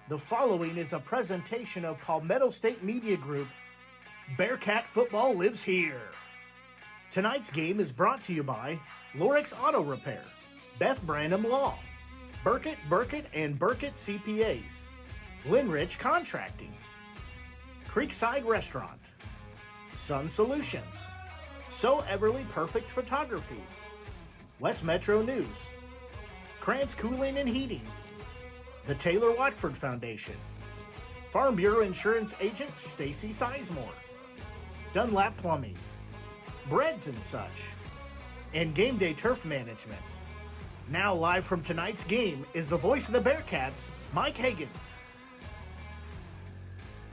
The following is a presentation of Palmetto State Media Group. Bearcat football lives here. Tonight's game is brought to you by Lorix Auto Repair, Beth Branham Law, Bearcat, and Bearcat CPAs, Linrich Contracting, Creekside Restaurant, Sun Solutions, So Everly Perfect Photography, West Metro News, Krantz Cooling and Heating, the Taylor Watford Foundation, Farm Bureau Insurance Agent Stacy Sizemore, Dunlap Plumbing, Breads and Such, and Game Day Turf Management. Now live from tonight's game is the voice of the Bearcats, Mike Higgins.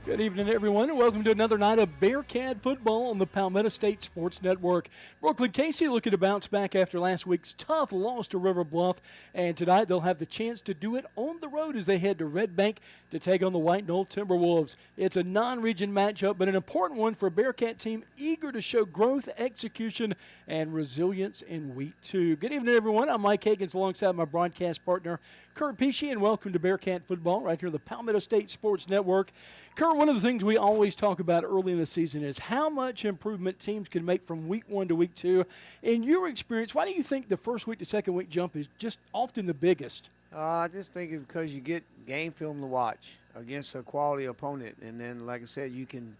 Good evening, everyone, and welcome to another night of Bearcat football on the Palmetto State Sports Network. Brookland-Cayce looking to bounce back after last week's tough loss to River Bluff, and tonight they'll have the chance to do it on the road as they head to Red Bank to take on the White Knoll Timberwolves. It's a non-region matchup, but an important one for a Bearcat team eager to show growth, execution, and resilience in Week 2. Good evening, everyone. I'm Mike Higgins alongside my broadcast partner, Kurt Pesci, and welcome to Bearcat football right here on the Palmetto State Sports Network. Kurt, one of the things we always talk about early in the season is how much improvement teams can make from Week 1 to Week 2. In your experience, why do you think the first week to second week jump is just often the biggest? I just think it's because you get game film to watch against a quality opponent. And then, like I said, you can,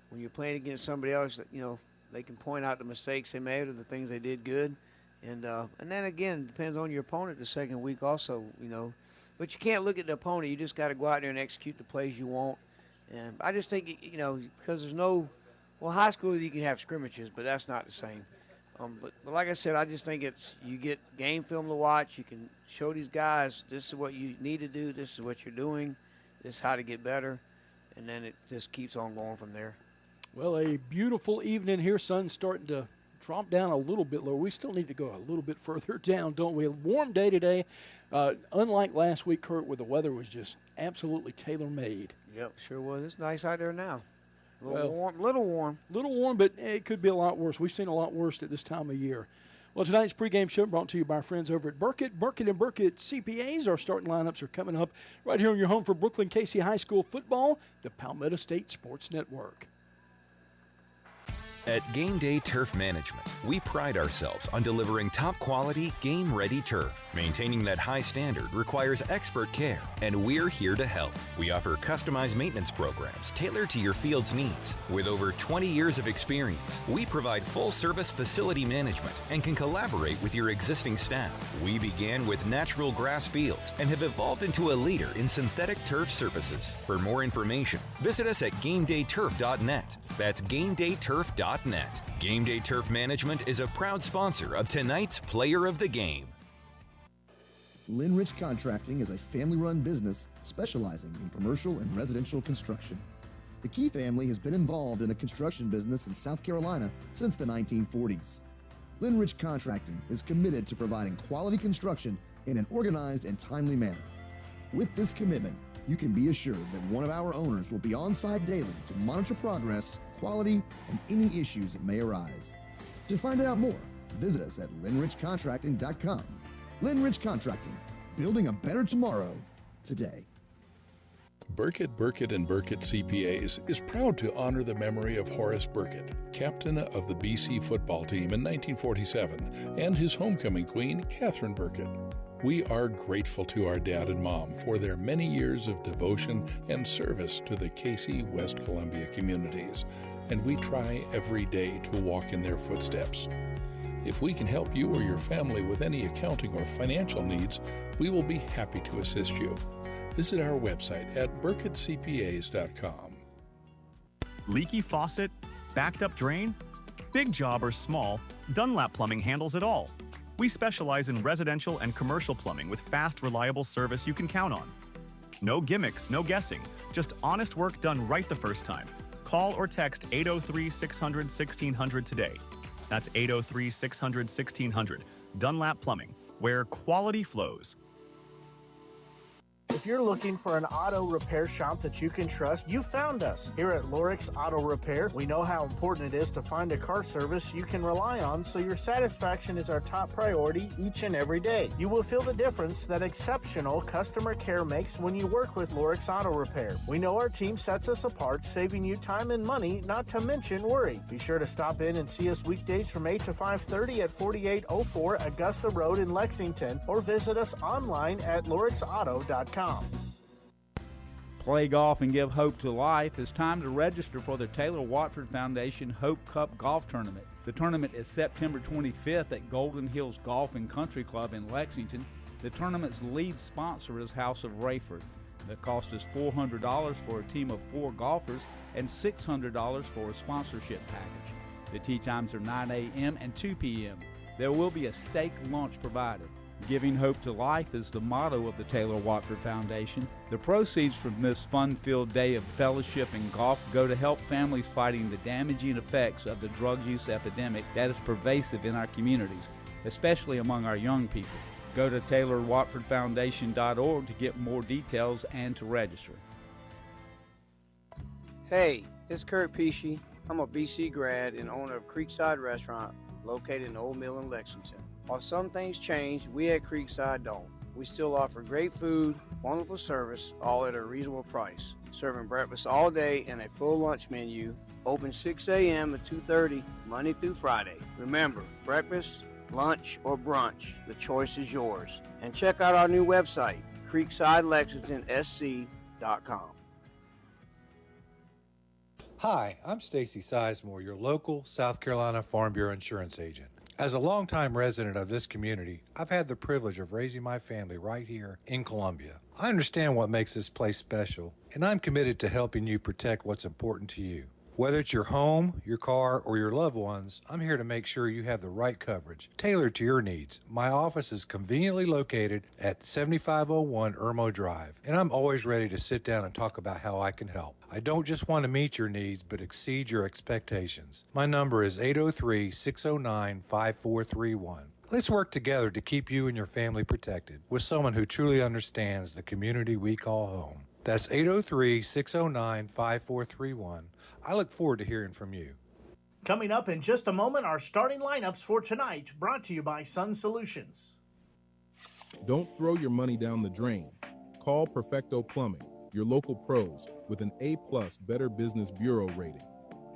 when you're playing against somebody else, they can point out the mistakes they made or the things they did good. And then, again, it depends on your opponent the second week also, But you can't look at the opponent. You just got to go out there and execute the plays you want. And I just think, because there's high school you can have scrimmages, but that's not the same. But like I said, I just think you get game film to watch. You can show these guys this is what you need to do, this is what you're doing, this is how to get better, and then it just keeps on going from there. Well, a beautiful evening here. Sun's starting to drop down a little bit lower. We still need to go a little bit further down, don't we? A warm day today. Unlike last week, Kurt, where the weather was just absolutely tailor-made. Yep, sure was. It's nice out there now. A little warm, but it could be a lot worse. We've seen a lot worse at this time of year. Well, tonight's pregame show brought to you by our friends over at Bearcat. Bearcat and Bearcat CPAs. Our starting lineups are coming up right here on your home for Brookland-Cayce High School football, the Palmetto State Sports Network. At Game Day Turf Management, we pride ourselves on delivering top-quality, game-ready turf. Maintaining that high standard requires expert care, and we're here to help. We offer customized maintenance programs tailored to your field's needs. With over 20 years of experience, we provide full-service facility management and can collaborate with your existing staff. We began with natural grass fields and have evolved into a leader in synthetic turf surfaces. For more information, visit us at GameDayTurf.net. That's GameDayTurf.net. Game Day Turf Management is a proud sponsor of tonight's Player of the Game. Linrich Contracting is a family-run business specializing in commercial and residential construction. The Key family has been involved in the construction business in South Carolina since the 1940s. Linrich Contracting is committed to providing quality construction in an organized and timely manner. With this commitment, you can be assured that one of our owners will be on site daily to monitor progress, quality, and any issues that may arise. To find out more, visit us at linrichcontracting.com. Linrich Contracting, building a better tomorrow today. Bearcat, and Bearcat CPAs is proud to honor the memory of Horace Bearcat, captain of the BC football team in 1947, and his homecoming queen, Catherine Bearcat. We are grateful to our dad and mom for their many years of devotion and service to the Cayce, West Columbia communities, and we try every day to walk in their footsteps. If we can help you or your family with any accounting or financial needs, we will be happy to assist you. Visit our website at BearcatCPAs.com. Leaky faucet? Backed up drain? Big job or small, Dunlap Plumbing handles it all. We specialize in residential and commercial plumbing with fast, reliable service you can count on. No gimmicks, no guessing, just honest work done right the first time. Call or text 803-600-1600 today. That's 803-600-1600. Dunlap Plumbing, where quality flows. The If you're looking for an auto repair shop that you can trust, you found us. Here at Lorix Auto Repair, we know how important it is to find a car service you can rely on, so your satisfaction is our top priority each and every day. You will feel the difference that exceptional customer care makes when you work with Lorix Auto Repair. We know our team sets us apart, saving you time and money, not to mention worry. Be sure to stop in and see us weekdays from 8 to 5:30 at 4804 Augusta Road in Lexington, or visit us online at lorixauto.com. Play golf and give hope to life. It's time to register for the Taylor Watford Foundation Hope Cup Golf Tournament. The tournament is September 25th at Golden Hills Golf and Country Club in Lexington. The tournament's lead sponsor is House of Rayford. The cost is $400 for a team of 4 golfers and $600 for a sponsorship package. The tee times are 9 a.m. and 2 p.m. There will be a steak lunch provided. Giving hope to life is the motto of the Taylor Watford Foundation. The proceeds from this fun-filled day of fellowship and golf go to help families fighting the damaging effects of the drug use epidemic that is pervasive in our communities, especially among our young people. Go to TaylorWatfordFoundation.org to get more details and to register. Hey, it's Kurt Pesci. I'm a BC grad and owner of Creekside Restaurant located in Old Mill in Lexington. While some things change, we at Creekside don't. We still offer great food, wonderful service, all at a reasonable price. Serving breakfast all day and a full lunch menu. Open 6 a.m. to 2:30, Monday through Friday. Remember, breakfast, lunch, or brunch, the choice is yours. And check out our new website, creeksidelexingtonsc.com. Hi, I'm Stacy Sizemore, your local South Carolina Farm Bureau insurance agent. As a longtime resident of this community, I've had the privilege of raising my family right here in Columbia. I understand what makes this place special, and I'm committed to helping you protect what's important to you. Whether it's your home, your car, or your loved ones, I'm here to make sure you have the right coverage, tailored to your needs. My office is conveniently located at 7501 Irmo Drive, and I'm always ready to sit down and talk about how I can help. I don't just want to meet your needs, but exceed your expectations. My number is 803-609-5431. Let's work together to keep you and your family protected with someone who truly understands the community we call home. That's 803-609-5431. I look forward to hearing from you. Coming up in just a moment, our starting lineups for tonight, brought to you by Sun Solutions. Don't throw your money down the drain. Call Perfecto Plumbing, your local pros with an A+ Better Business Bureau rating.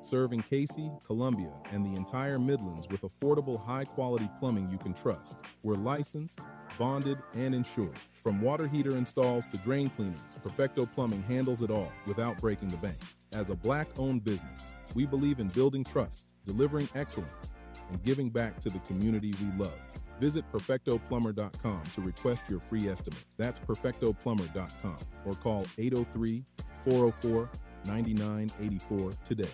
Serving Cayce, Columbia, and the entire Midlands with affordable, high-quality plumbing you can trust. We're licensed, bonded, and insured. From water heater installs to drain cleanings, Perfecto Plumbing handles it all without breaking the bank. As a Black-owned business, we believe in building trust, delivering excellence, and giving back to the community we love. Visit PerfectoPlumber.com to request your free estimate. That's PerfectoPlumber.com or call 803-404-9984 today.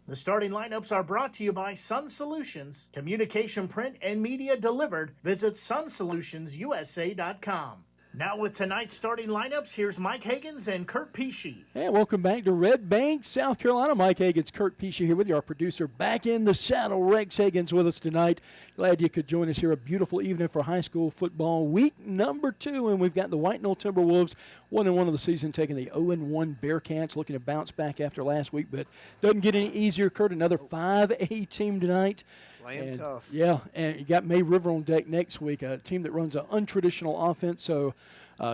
The starting lineups are brought to you by Sun Solutions. Communication, print, and media delivered. Visit sunsolutionsusa.com. Now with tonight's starting lineups, here's Mike Higgins and Kurt Pesci. Hey, welcome back to Red Bank, South Carolina. Mike Higgins, Kurt Pesci here with you, our producer. Back in the saddle, Rex Higgins with us tonight. Glad you could join us here. A beautiful evening for high school football. Week number 2, and we've got the White Knoll Timberwolves, 1-1 of the season, taking the 0-1 Bearcats, looking to bounce back after last week, but doesn't get any easier, Kurt. Another 5A team tonight. Playing tough. Yeah, and you got May River on deck next week, a team that runs an untraditional offense, so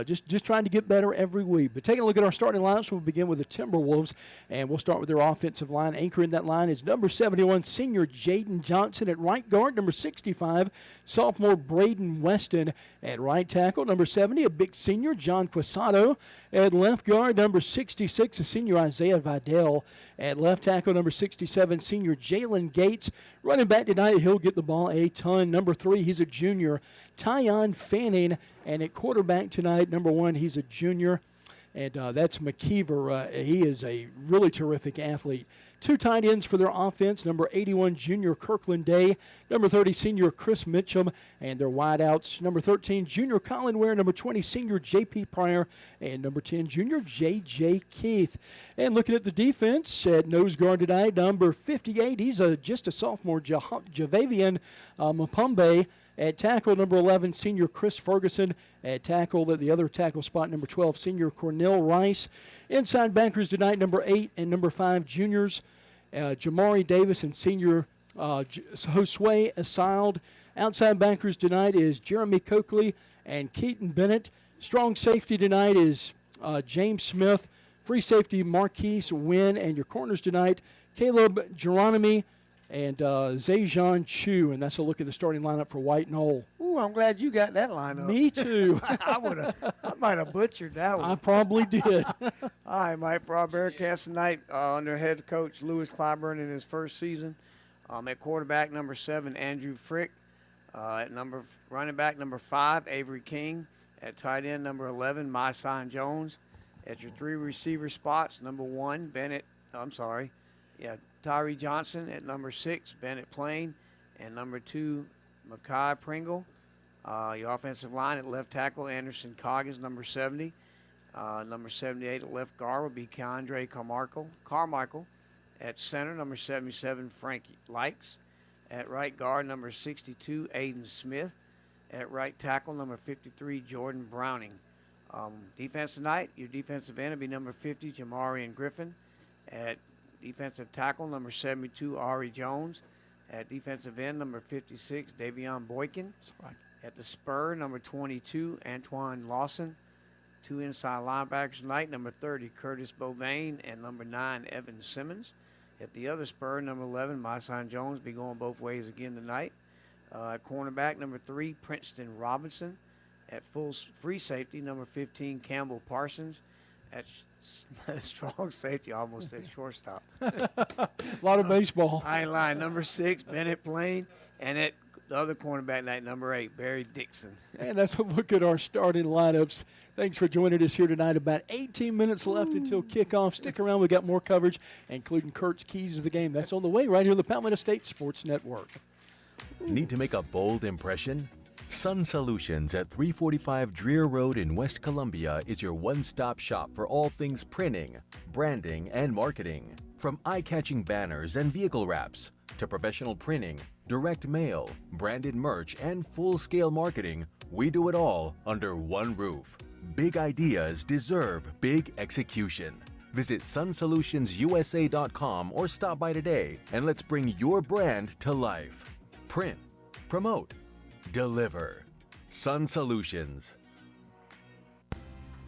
just trying to get better every week. But taking a look at our starting lineups, we'll begin with the Timberwolves, and we'll start with their offensive line. Anchoring that line is number 71, senior Jaden Johnson at right guard. Number 65, sophomore Braden Weston at right tackle. Number 70, a big senior, John Quasado at left guard. Number 66, a senior Isaiah Vidal at left tackle. Number 67, senior Jalen Gates. Running back tonight, he'll get the ball a ton. Number 3, he's a junior, Tyon Fanning. And at quarterback tonight, number 1, he's a junior, and that's McKeever. He is a really terrific athlete. 2 tight ends for their offense, number 81, junior Kirkland Day, number 30, senior Chris Mitchum, and their wideouts, number 13, junior Colin Ware, number 20, senior J.P. Pryor, and number 10, junior J.J. Keith. And looking at the defense, at nose guard tonight, number 58, he's just a sophomore, Javavian Mapumbe. At tackle, number 11, senior Chris Ferguson. At tackle, at the other tackle spot, number 12, senior Cornell Rice. Inside backers tonight, number 8 and number 5, juniors Jamari Davis and senior Josue Asyled. Outside backers tonight is Jeremy Coakley and Keaton Bennett. Strong safety tonight is James Smith. Free safety Marquise Wynn. And your corners tonight, Caleb Geronimi and Zayjon Chu. And that's a look at the starting lineup for White Knoll. Ooh, I'm glad you got that lineup. Me too. I might have butchered that one. I probably did. All right, Mike, for our Bearcats tonight, under head coach Lewis Clyburn in his first season. At quarterback, number 7, Andrew Frick. At running back, number 5, Avery King. At tight end, number 11, Myson Jones. At your 3 receiver spots, number 1, Tyree Johnson. At number 6, Bennett Plain. And number 2, Makai Pringle. Your offensive line at left tackle, Anderson Coggins, number 70. Number 78 at left guard will be Keandre Carmichael. At center, number 77, Frankie Likes. At right guard, number 62, Aiden Smith. At right tackle, number 53, Jordan Browning. Defense tonight, your defensive end will be number 50, Jamarian Griffin. At defensive tackle, number 72, Ari Jones. At defensive end, number 56, Davion Boykin. At the spur, number 22, Antoine Lawson. 2 inside linebackers tonight, number 30, Curtis Bovain, and number 9, Evan Simmons. At the other spur, number 11, Myson Jones, be going both ways again tonight. At cornerback, number 3, Princeton Robinson. At free safety, number 15, Campbell Parsons. At strong safety, almost said shortstop. A lot of baseball. I ain't lying. Number 6, Bennett Plain. And at the other cornerback night, number 8, Barry Dixon. And that's a look at our starting lineups. Thanks for joining us here tonight. About 18 minutes left until kickoff. Stick around. We got more coverage, including Kurt's keys to the game. That's on the way right here on the Palmetto State Sports Network. Need to make a bold impression? Sun Solutions at 345 Dreer Road in West Columbia is your one-stop shop for all things printing, branding, and marketing. From eye-catching banners and vehicle wraps to professional printing, direct mail, branded merch, and full-scale marketing, we do it all under one roof. Big ideas deserve big execution. Visit sunsolutionsUSA.com or stop by today and let's bring your brand to life. Print, promote, deliver. Sun Solutions.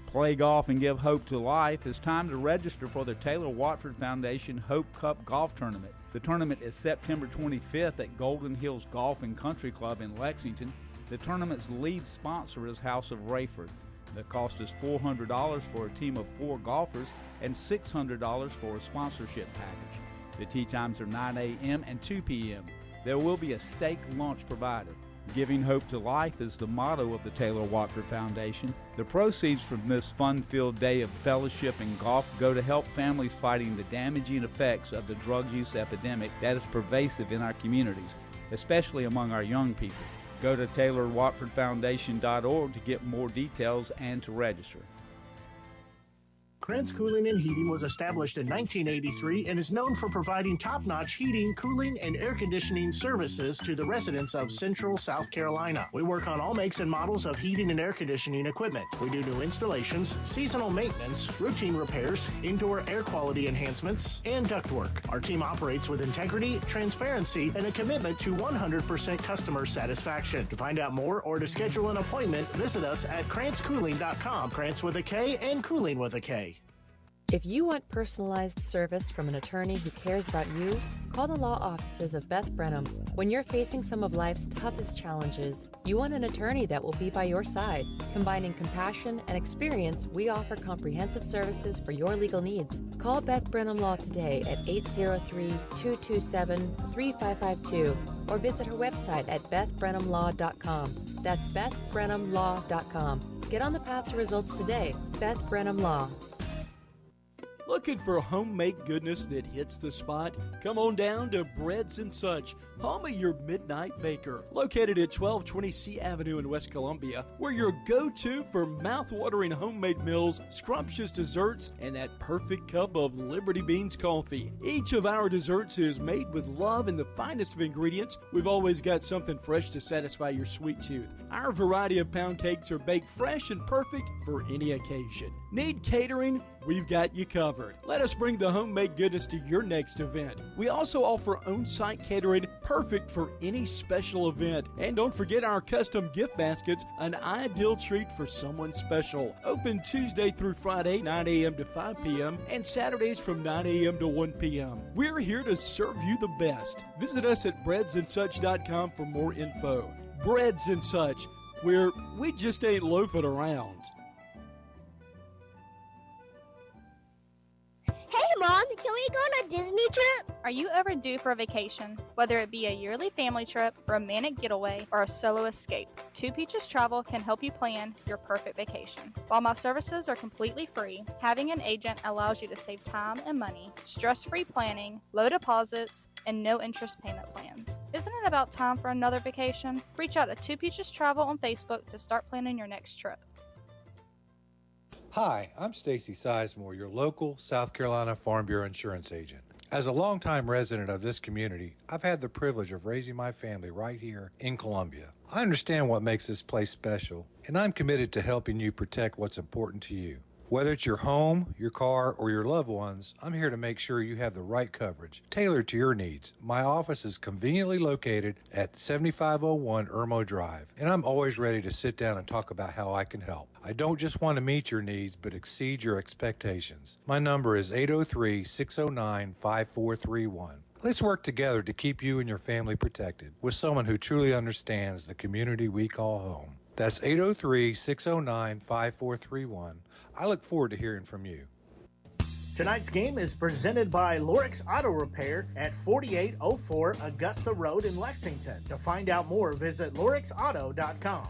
Play golf and give hope to life. It's time to register for the Taylor Watford Foundation Hope Cup Golf Tournament. The tournament is September 25th at Golden Hills Golf and Country Club in Lexington. The tournament's lead sponsor is House of Rayford. The cost is $400 for a team of 4 golfers and $600 for a sponsorship package. The tee times are 9 a.m. and 2 p.m. There will be a steak lunch provided. Giving hope to life is the motto of the Taylor Watford Foundation. The proceeds from this fun-filled day of fellowship and golf go to help families fighting the damaging effects of the drug use epidemic that is pervasive in our communities, especially among our young people. Go to TaylorWatfordFoundation.org to get more details and to register. Krantz Cooling and Heating was established in 1983 and is known for providing top-notch heating, cooling, and air conditioning services to the residents of Central South Carolina. We work on all makes and models of heating and air conditioning equipment. We do new installations, seasonal maintenance, routine repairs, indoor air quality enhancements, and ductwork. Our team operates with integrity, transparency, and a commitment to 100% customer satisfaction. To find out more or to schedule an appointment, visit us at KrantzCooling.com. Krantz with a K and Cooling with a K. If you want personalized service from an attorney who cares about you, call the law offices of Beth Brenham. When you're facing some of life's toughest challenges, you want an attorney that will be by your side. Combining compassion and experience, we offer comprehensive services for your legal needs. Call Beth Brenham Law today at 803-227-3552 or visit her website at bethbrenhamlaw.com. That's bethbrenhamlaw.com. Get on the path to results today. Beth Brenham Law. Looking for homemade goodness that hits the spot? Come on down to Breads and Such, home of your midnight baker. Located at 1220 C Avenue in West Columbia, we're your go-to for mouth-watering homemade meals, scrumptious desserts, and that perfect cup of Liberty Beans coffee. Each of our desserts is made with love and the finest of ingredients. We've always got something fresh to satisfy your sweet tooth. Our variety of pound cakes are baked fresh and perfect for any occasion. Need catering? We've got you covered. Let us bring the homemade goodness to your next event. We also offer on-site catering, perfect for any special event. And don't forget our custom gift baskets, an ideal treat for someone special. Open Tuesday through Friday, 9 a.m. to 5 p.m. and Saturdays from 9 a.m. to 1 p.m. We're here to serve you the best. Visit us at breadsandsuch.com for more info. Breads and Such, where we just ain't loafing around. Hey, Mom, can we go on a Disney trip? Are you ever due for a vacation? Whether it be a yearly family trip, romantic getaway, or a solo escape, Two Peaches Travel can help you plan your perfect vacation. While my services are completely free, having an agent allows you to save time and money, stress-free planning, low deposits, and no interest payment plans. Isn't it about time for another vacation? Reach out to Two Peaches Travel on Facebook to start planning your next trip. Hi, I'm Stacy Sizemore, your local South Carolina Farm Bureau insurance agent. As a longtime resident of this community, I've had the privilege of raising my family right here in Columbia. I understand what makes this place special, and I'm committed to helping you protect what's important to you. Whether it's your home, your car, or your loved ones, I'm here to make sure you have the right coverage, tailored to your needs. My office is conveniently located at 7501 Irmo Drive, and I'm always ready to sit down and talk about how I can help. I don't just want to meet your needs, but exceed your expectations. My number is 803-609-5431. Let's work together to keep you and your family protected with someone who truly understands the community we call home. That's 803-609-5431. I look forward to hearing from you. Tonight's game is presented by Lorix Auto Repair at 4804 Augusta Road in Lexington. To find out more, visit lorixauto.com.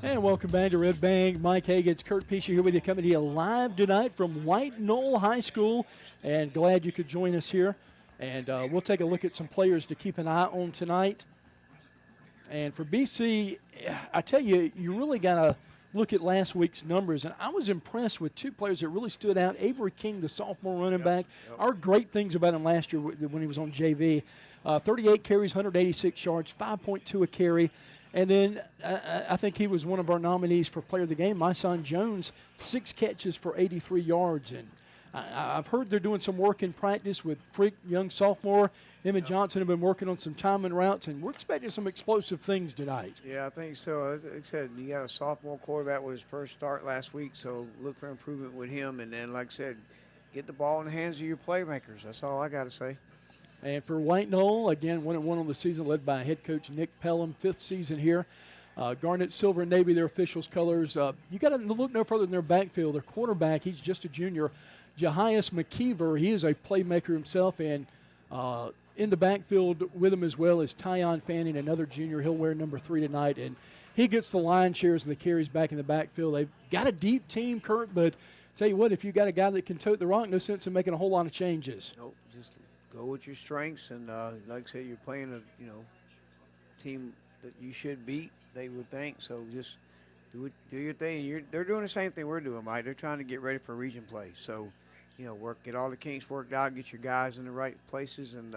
And welcome back to Red Bang. Mike Hagan's Kurt Pesha here with you, coming to you live tonight from White Knoll High School. And glad you could join us here. And we'll take a look at some players to keep an eye on tonight. And for BC, I tell you, you really got to look at last week's numbers. And I was impressed with two players that really stood out. Avery King, the sophomore running back. Our great things about him last year when he was on JV. 38 carries, 186 yards, 5.2 a carry. And then I think he was one of our nominees for player of the game. My son Jones, 6 catches for 83 yards. And I've heard they're doing some work in practice with Freak, young sophomore. Him and Johnson have been working on some timing routes, and we're expecting some explosive things tonight. Yeah, I think so. Like I said, you got a sophomore quarterback with his first start last week, so look for improvement with him. And then, like I said, get the ball in the hands of your playmakers. That's all I got to say. And for White Knoll, again, 1-1 on the season, led by head coach Nick Pelham, 5th season here. Garnet, silver, and navy, their officials' colors. You got to look no further than their backfield. Their quarterback, he's just a junior. Jahias McKeever, he is a playmaker himself, and in the backfield with him as well is Tyon Fanning, another junior. He'll wear number 3 tonight, and he gets the line shares and the carries back in the backfield. They've got a deep team, Kurt, but tell you what, if you got a guy that can tote the rock, no sense in making a whole lot of changes. Nope, just go with your strengths, and like I said, you're playing a team that you should beat, they would think. So just do your thing. They're doing the same thing we're doing, Mike. They're trying to get ready for region play. So, get all the kinks worked out, get your guys in the right places, and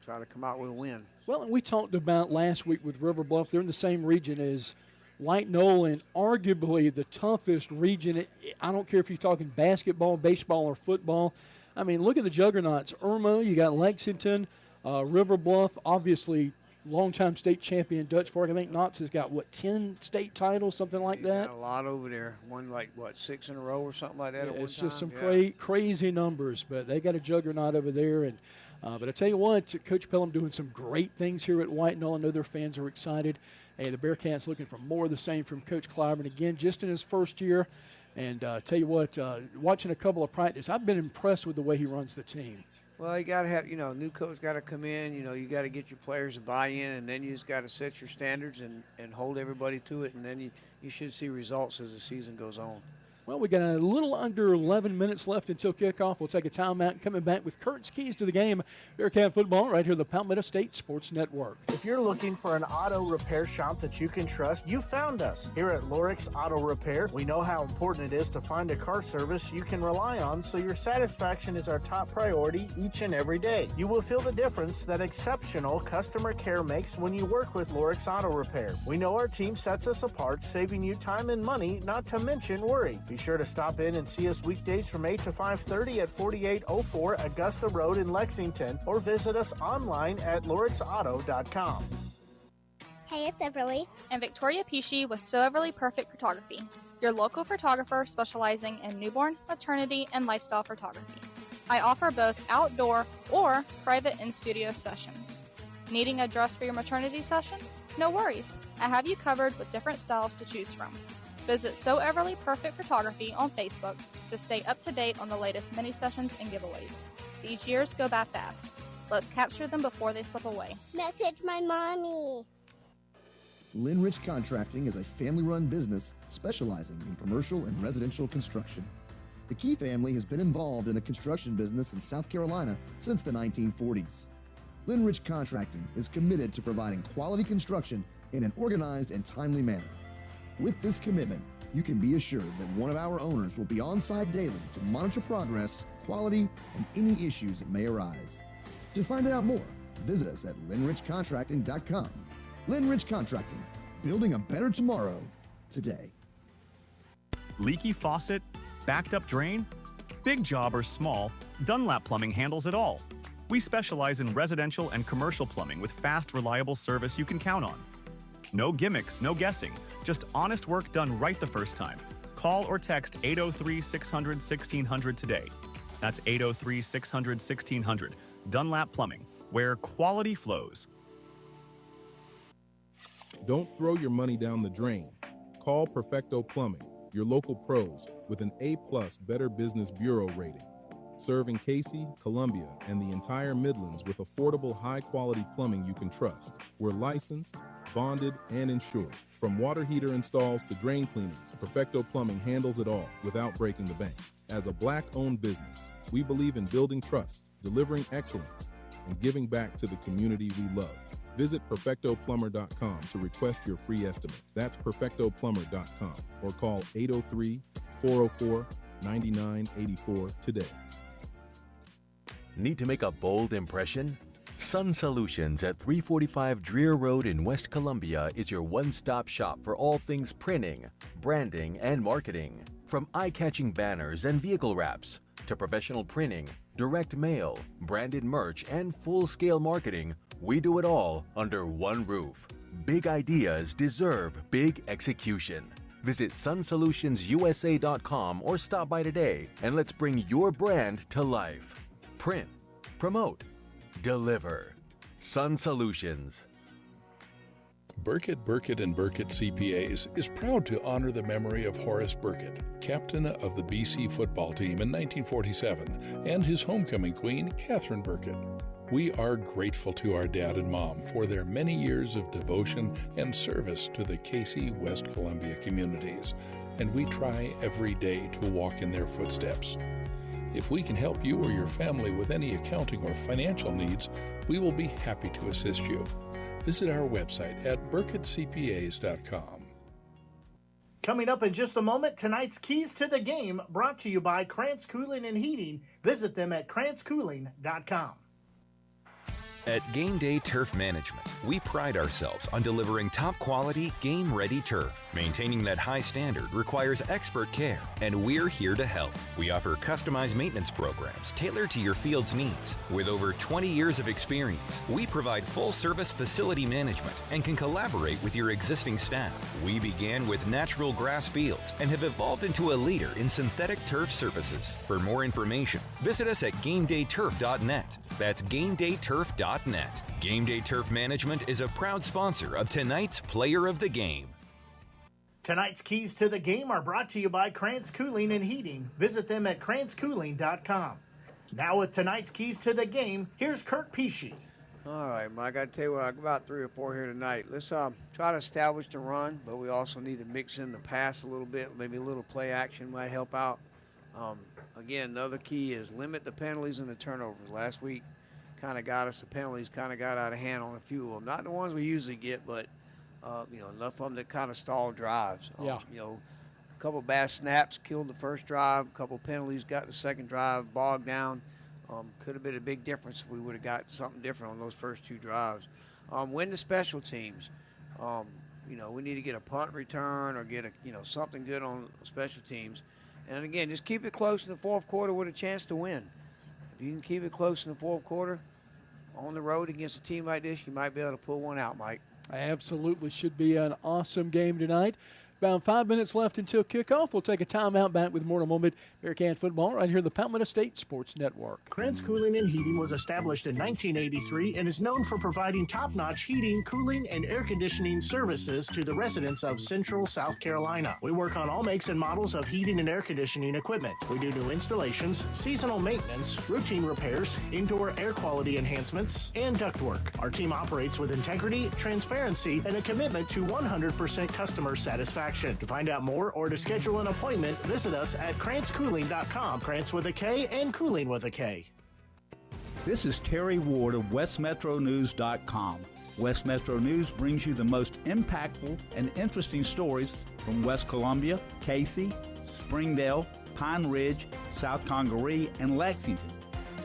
try to come out with a win. Well, and we talked about last week with River Bluff. They're in the same region as White Knoll, and arguably the toughest region. I don't care if you're talking basketball, baseball, or football. I mean, look at the juggernauts. Irmo, you got Lexington, River Bluff, obviously longtime state champion Dutch Fork. I think Knott's has got, 10 state titles, something like that? Got a lot over there. Won 6 in a row or something like that. Yeah, it's just some crazy numbers, but they got a juggernaut over there. And but I tell you what, Coach Pelham doing some great things here at White Knoll. I know their fans are excited. And the Bearcats looking for more of the same from Coach Clyburn, again, just in his first year. And tell you what, watching a couple of practice, I've been impressed with the way he runs the team. Well, you got to have, new coach got to come in. You got to get your players to buy in, and then you just got to set your standards and hold everybody to it, and then you should see results as the season goes on. Well, we got a little under 11 minutes left until kickoff. We'll take a timeout. Coming back with Kurt's keys to the game. Bearcat football right here on the Palmetto State Sports Network. If you're looking for an auto repair shop that you can trust, you found us. Here at Lorix Auto Repair, we know how important it is to find a car service you can rely on, so your satisfaction is our top priority each and every day. You will feel the difference that exceptional customer care makes when you work with Lorix Auto Repair. We know our team sets us apart, saving you time and money, not to mention worry. Be sure to stop in and see us weekdays from 8 to 5:30 at 4804 Augusta Road in Lexington, or visit us online at lorixauto.com. Hey, it's Everly. And Victoria Pesci with So Everly Perfect Photography, your local photographer specializing in newborn, maternity, and lifestyle photography. I offer both outdoor or private in-studio sessions. Needing a dress for your maternity session? No worries. I have you covered with different styles to choose from. Visit So Everly Perfect Photography on Facebook to stay up to date on the latest mini sessions and giveaways. These years go by fast. Let's capture them before they slip away. Message my mommy. Linrich Contracting is a family-run business specializing in commercial and residential construction. The Key family has been involved in the construction business in South Carolina since the 1940s. Linrich Contracting is committed to providing quality construction in an organized and timely manner. With this commitment, you can be assured that one of our owners will be on site daily to monitor progress, quality, and any issues that may arise. To find out more, visit us at linrichcontracting.com. Linrich Contracting, building a better tomorrow today. Leaky faucet? Backed up drain? Big job or small, Dunlap Plumbing handles it all. We specialize in residential and commercial plumbing with fast, reliable service you can count on. No gimmicks, no guessing, just honest work done right the first time. Call or text 803-600-1600 today. That's 803-600-1600. Dunlap Plumbing, where quality flows. Don't throw your money down the drain. Call Perfecto Plumbing, your local pros with an A+ Better Business Bureau rating. Serving Cayce, Columbia, and the entire Midlands with affordable, high-quality plumbing you can trust. We're licensed, bonded, and insured. From water heater installs to drain cleanings, Perfecto Plumbing handles it all without breaking the bank. As a Black-owned business, we believe in building trust, delivering excellence, and giving back to the community we love. Visit perfectoplumber.com to request your free estimate. That's perfectoplumber.com, or call 803-404-9984 today. Need to make a bold impression? Sun Solutions at 345 Dreer Road in West Columbia is your one-stop shop for all things printing, branding, and marketing. From eye-catching banners and vehicle wraps to professional printing, direct mail, branded merch, and full-scale marketing, we do it all under one roof. Big ideas deserve big execution. Visit sunsolutionsUSA.com or stop by today and let's bring your brand to life. Print, promote, deliver. Sun Solutions. Bearcat, and Bearcat CPAs is proud to honor the memory of Horace Bearcat, captain of the BC football team in 1947, and his homecoming queen, Catherine Bearcat. We are grateful to our dad and mom for their many years of devotion and service to the Cayce, West Columbia communities, and we try every day to walk in their footsteps. If we can help you or your family with any accounting or financial needs, we will be happy to assist you. Visit our website at burkettcpas.com. Coming up in just a moment, tonight's Keys to the Game, brought to you by Krantz Cooling and Heating. Visit them at krantzcooling.com. At Game Day Turf Management, we pride ourselves on delivering top-quality, game-ready turf. Maintaining that high standard requires expert care, and we're here to help. We offer customized maintenance programs tailored to your field's needs. With over 20 years of experience, we provide full-service facility management and can collaborate with your existing staff. We began with natural grass fields and have evolved into a leader in synthetic turf services. For more information, visit us at GameDayTurf.net. That's GameDayTurf.net. Game Day Turf Management is a proud sponsor of tonight's Player of the Game. Tonight's Keys to the Game are brought to you by Krantz Cooling and Heating. Visit them at krantzcooling.com. Now with tonight's Keys to the Game, here's Kurt Pesci. All right, Mike, I got to tell you what, I got about 3 or 4 here tonight. Let's try to establish the run, but we also need to mix in the pass a little bit. Maybe a little play action might help out. Again, another key is limit the penalties and the turnovers. Last week kind of got us, the penalties kind of got out of hand on a few of them. Not the ones we usually get, but, enough of them that kind of stall drives. Yeah. A couple bad snaps killed the first drive. A couple penalties got the second drive bogged down. Could have been a big difference if we would have got something different on those first 2 drives. Win the special teams. We need to get a punt return or get something good on special teams. And again, just keep it close in the fourth quarter with a chance to win. If you can keep it close in the fourth quarter on the road against a team like this, you might be able to pull one out, Mike. Absolutely. Should be an awesome game tonight. About 5 minutes left until kickoff. We'll take a timeout. Back with more in a moment. Bearcat football right here on the Palmetto State Sports Network. Krantz Cooling and Heating was established in 1983 and is known for providing top-notch heating, cooling, and air conditioning services to the residents of Central South Carolina. We work on all makes and models of heating and air conditioning equipment. We do new installations, seasonal maintenance, routine repairs, indoor air quality enhancements, and ductwork. Our team operates with integrity, transparency, and a commitment to 100% customer satisfaction. To find out more or to schedule an appointment, visit us at KrantzCooling.com. Krantz with a K and Cooling with a K. This is Terry Ward of WestMetroNews.com. West Metro News brings you the most impactful and interesting stories from West Columbia, Cayce, Springdale, Pine Ridge, South Congaree, and Lexington.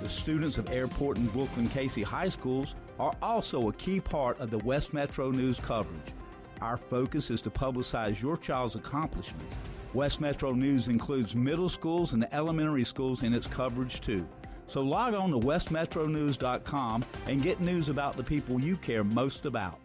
The students of Airport and Brookland-Cayce high schools are also a key part of the West Metro News coverage. Our focus is to publicize your child's accomplishments. West Metro News includes middle schools and elementary schools in its coverage too. So log on to westmetronews.com and get news about the people you care most about.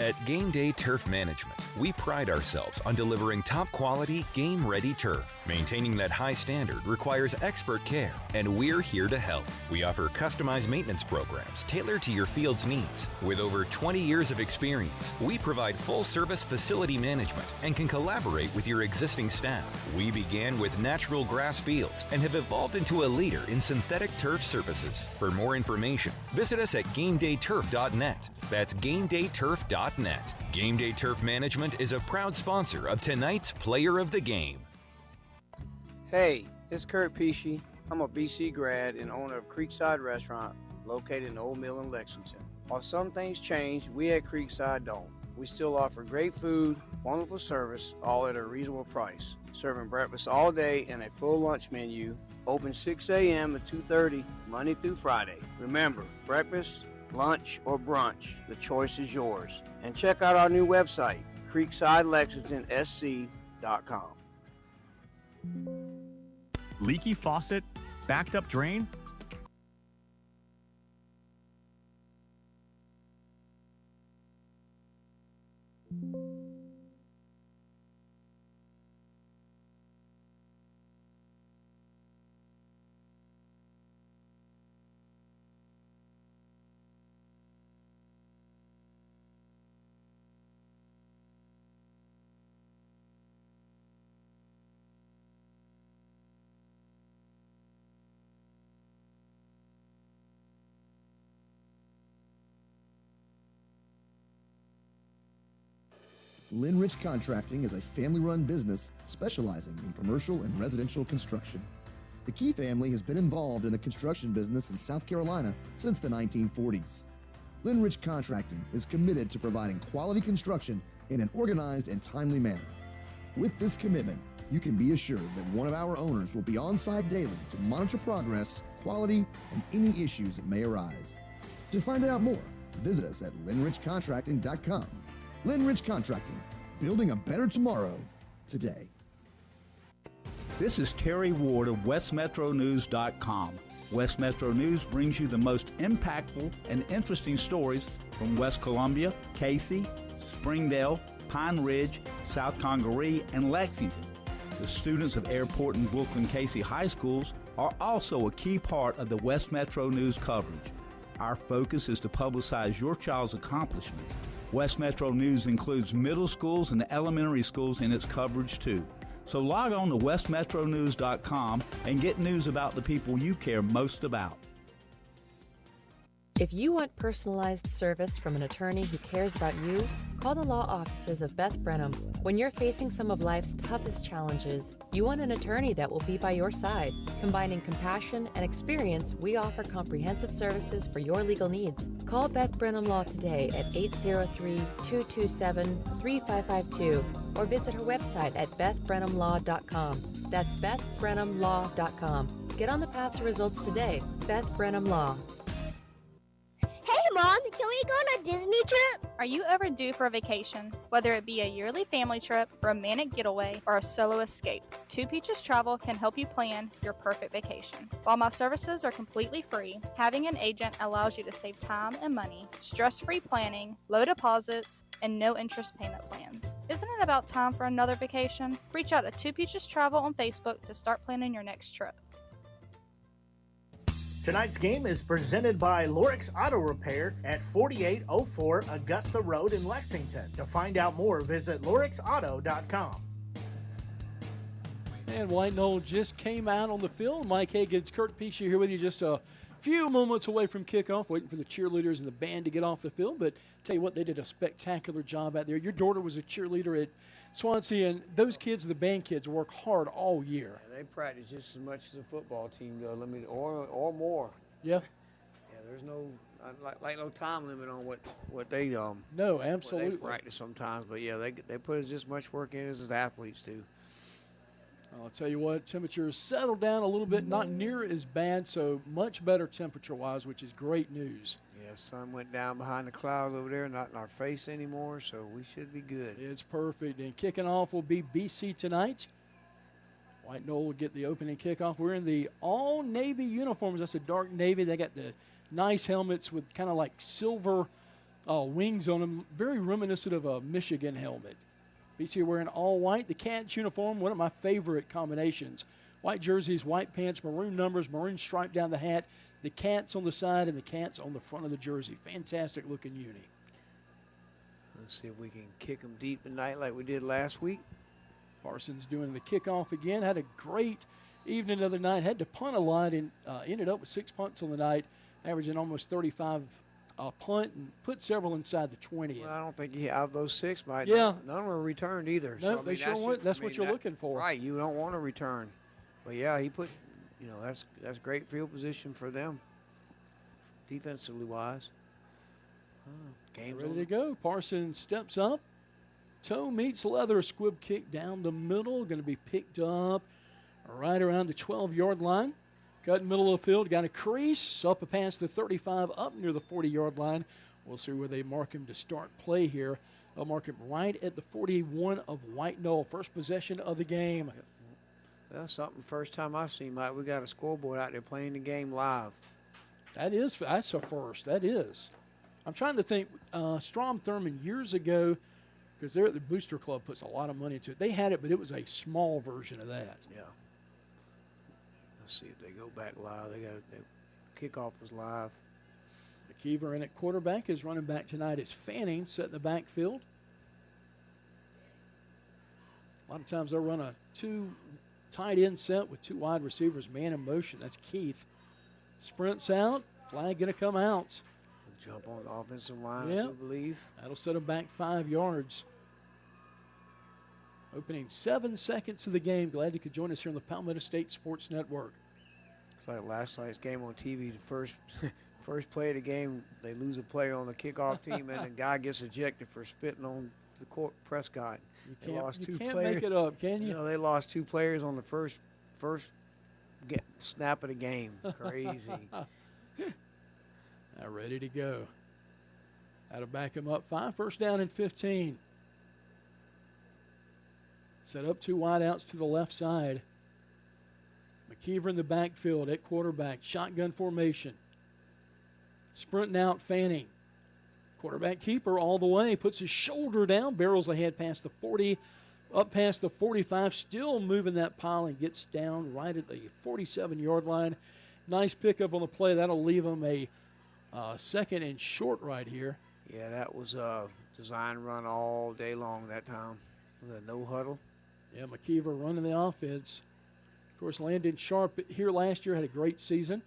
At Game Day Turf Management, we pride ourselves on delivering top-quality, game-ready turf. Maintaining that high standard requires expert care, and we're here to help. We offer customized maintenance programs tailored to your field's needs. With over 20 years of experience, we provide full-service facility management and can collaborate with your existing staff. We began with natural grass fields and have evolved into a leader in synthetic turf services. For more information, visit us at GameDayTurf.net. That's GameDayTurf.net. Game Day Turf Management is a proud sponsor of tonight's Player of the Game. Hey, it's Kurt Pesci. I'm a BC grad and owner of Creekside Restaurant located in Old Mill in Lexington. While some things change, we at Creekside don't. We still offer great food, wonderful service, all at a reasonable price. Serving breakfast all day and a full lunch menu. Open 6 a.m. to 2:30 Monday through Friday. Remember, breakfast, lunch, or brunch, the choice is yours. And check out our new website, CreeksideLexingtonSC.com. Leaky faucet? Backed up drain? Linrich Contracting is a family-run business specializing in commercial and residential construction. The Key family has been involved in the construction business in South Carolina since the 1940s. Linrich Contracting is committed to providing quality construction in an organized and timely manner. With this commitment, you can be assured that one of our owners will be on site daily to monitor progress, quality, and any issues that may arise. To find out more, visit us at linrichcontracting.com. Linrich Contracting, building a better tomorrow, today. This is Terry Ward of WestMetroNews.com. West Metro News brings you the most impactful and interesting stories from West Columbia, Cayce, Springdale, Pine Ridge, South Congaree, and Lexington. The students of Airport and Brookland-Cayce high schools are also a key part of the West Metro News coverage. Our focus is to publicize your child's accomplishments. West Metro News includes middle schools and elementary schools in its coverage too. So log on to westmetronews.com and get news about the people you care most about. If you want personalized service from an attorney who cares about you, call the law offices of Beth Brenham. When you're facing some of life's toughest challenges, you want an attorney that will be by your side. Combining compassion and experience, we offer comprehensive services for your legal needs. Call Beth Brenham Law today at 803-227-3552 or visit her website at bethbrenhamlaw.com. That's bethbrenhamlaw.com. Get on the path to results today. Beth Brenham Law. Hey, Mom, can we go on a Disney trip? Are you overdue for a vacation? Whether it be a yearly family trip, romantic getaway, or a solo escape, Two Peaches Travel can help you plan your perfect vacation. While my services are completely free, having an agent allows you to save time and money, stress-free planning, low deposits, and no interest payment plans. Isn't it about time for another vacation? Reach out to Two Peaches Travel on Facebook to start planning your next trip. Tonight's game is presented by Lorix Auto Repair at 4804 Augusta Road in Lexington. To find out more, visit lorixauto.com. And White Knoll just came out on the field. Mike Higgins, Kurt Pescia here with you, just a few moments away from kickoff, waiting for the cheerleaders and the band to get off the field. But tell you what, they did a spectacular job out there. Your daughter was a cheerleader at Swansea, and those kids, the band kids, work hard all year. Yeah, they practice just as much as the football team does. Or more. Yeah. Yeah, there's no no time limit on what they No, absolutely. What they practice sometimes, but yeah, they put as just much work in as athletes do. I'll tell you what, temperatures settled down a little bit, not near as bad, so much better temperature-wise, which is great news. Yeah, sun went down behind the clouds over there, not in our face anymore, so we should be good. It's perfect. And kicking off will be BC tonight. White Knoll will get the opening kickoff. We're in the all-navy uniforms. That's a dark navy. They got the nice helmets with kind of like silver wings on them, very reminiscent of a Michigan helmet. BC wearing all white. The Cats uniform, one of my favorite combinations. White jerseys, white pants, maroon numbers, maroon stripe down the hat. The Cats on the side and the Cats on the front of the jersey. Fantastic looking uni. Let's see if we can kick them deep tonight like we did last week. Parsons doing the kickoff again. Had a great evening the other night. Had to punt a lot and ended up with 6 punts on the night, averaging almost 35 punt and put several inside the 20. Well, I don't think out of those 6, none of them were returned either. No, so, they sure weren't. That's what you're looking for. Right, you don't want to return. But, yeah, he put, that's great field position for them, defensively wise. Game's ready to go. Parsons steps up. Toe meets leather. A squib kick down the middle. Going to be picked up right around the 12-yard line. Cut in the middle of the field. Got a crease up past the 35, up near the 40-yard line. We'll see where they mark him to start play here. They'll mark him right at the 41 of White Knoll. First possession of the game. That's something first time I've seen, Mike. We got a scoreboard out there playing the game live. That's a first. That is. I'm trying to think. Strom Thurmond years ago, because they're at the Booster Club, puts a lot of money into it. They had it, but it was a small version of that. Yeah. Let's see if they go back live. Kickoff was live. McKeever in at quarterback. His running back tonight is Fanning, set in the backfield. A lot of times they'll run a 2 tight end set with 2 wide receivers, man in motion. That's Keith. Sprints out. Flag going to come out. Jump on the offensive line, yep. I do believe. That'll set him back 5 yards. Opening 7 seconds of the game. Glad you could join us here on the Palmetto State Sports Network. It's like last night's game on TV. The first play of the game, they lose a player on the kickoff team, and the guy gets ejected for spitting on the court Prescott. You can't make it up, can you? They lost 2 players on the first snap of the game. Crazy. Now ready to go. How to back him up 5. First down and 15. Set up 2 wideouts to the left side. McKeever in the backfield at quarterback. Shotgun formation. Sprinting out Fanning. Quarterback keeper all the way. Puts his shoulder down. Barrels ahead past the 40. Up past the 45. Still moving that pile and gets down right at the 47-yard line. Nice pickup on the play. That'll leave him a second and short right here. Yeah, that was a design run all day long that time. With a no huddle. Yeah, McKeever running the offense. Of course, Landon Sharp here last year had a great season.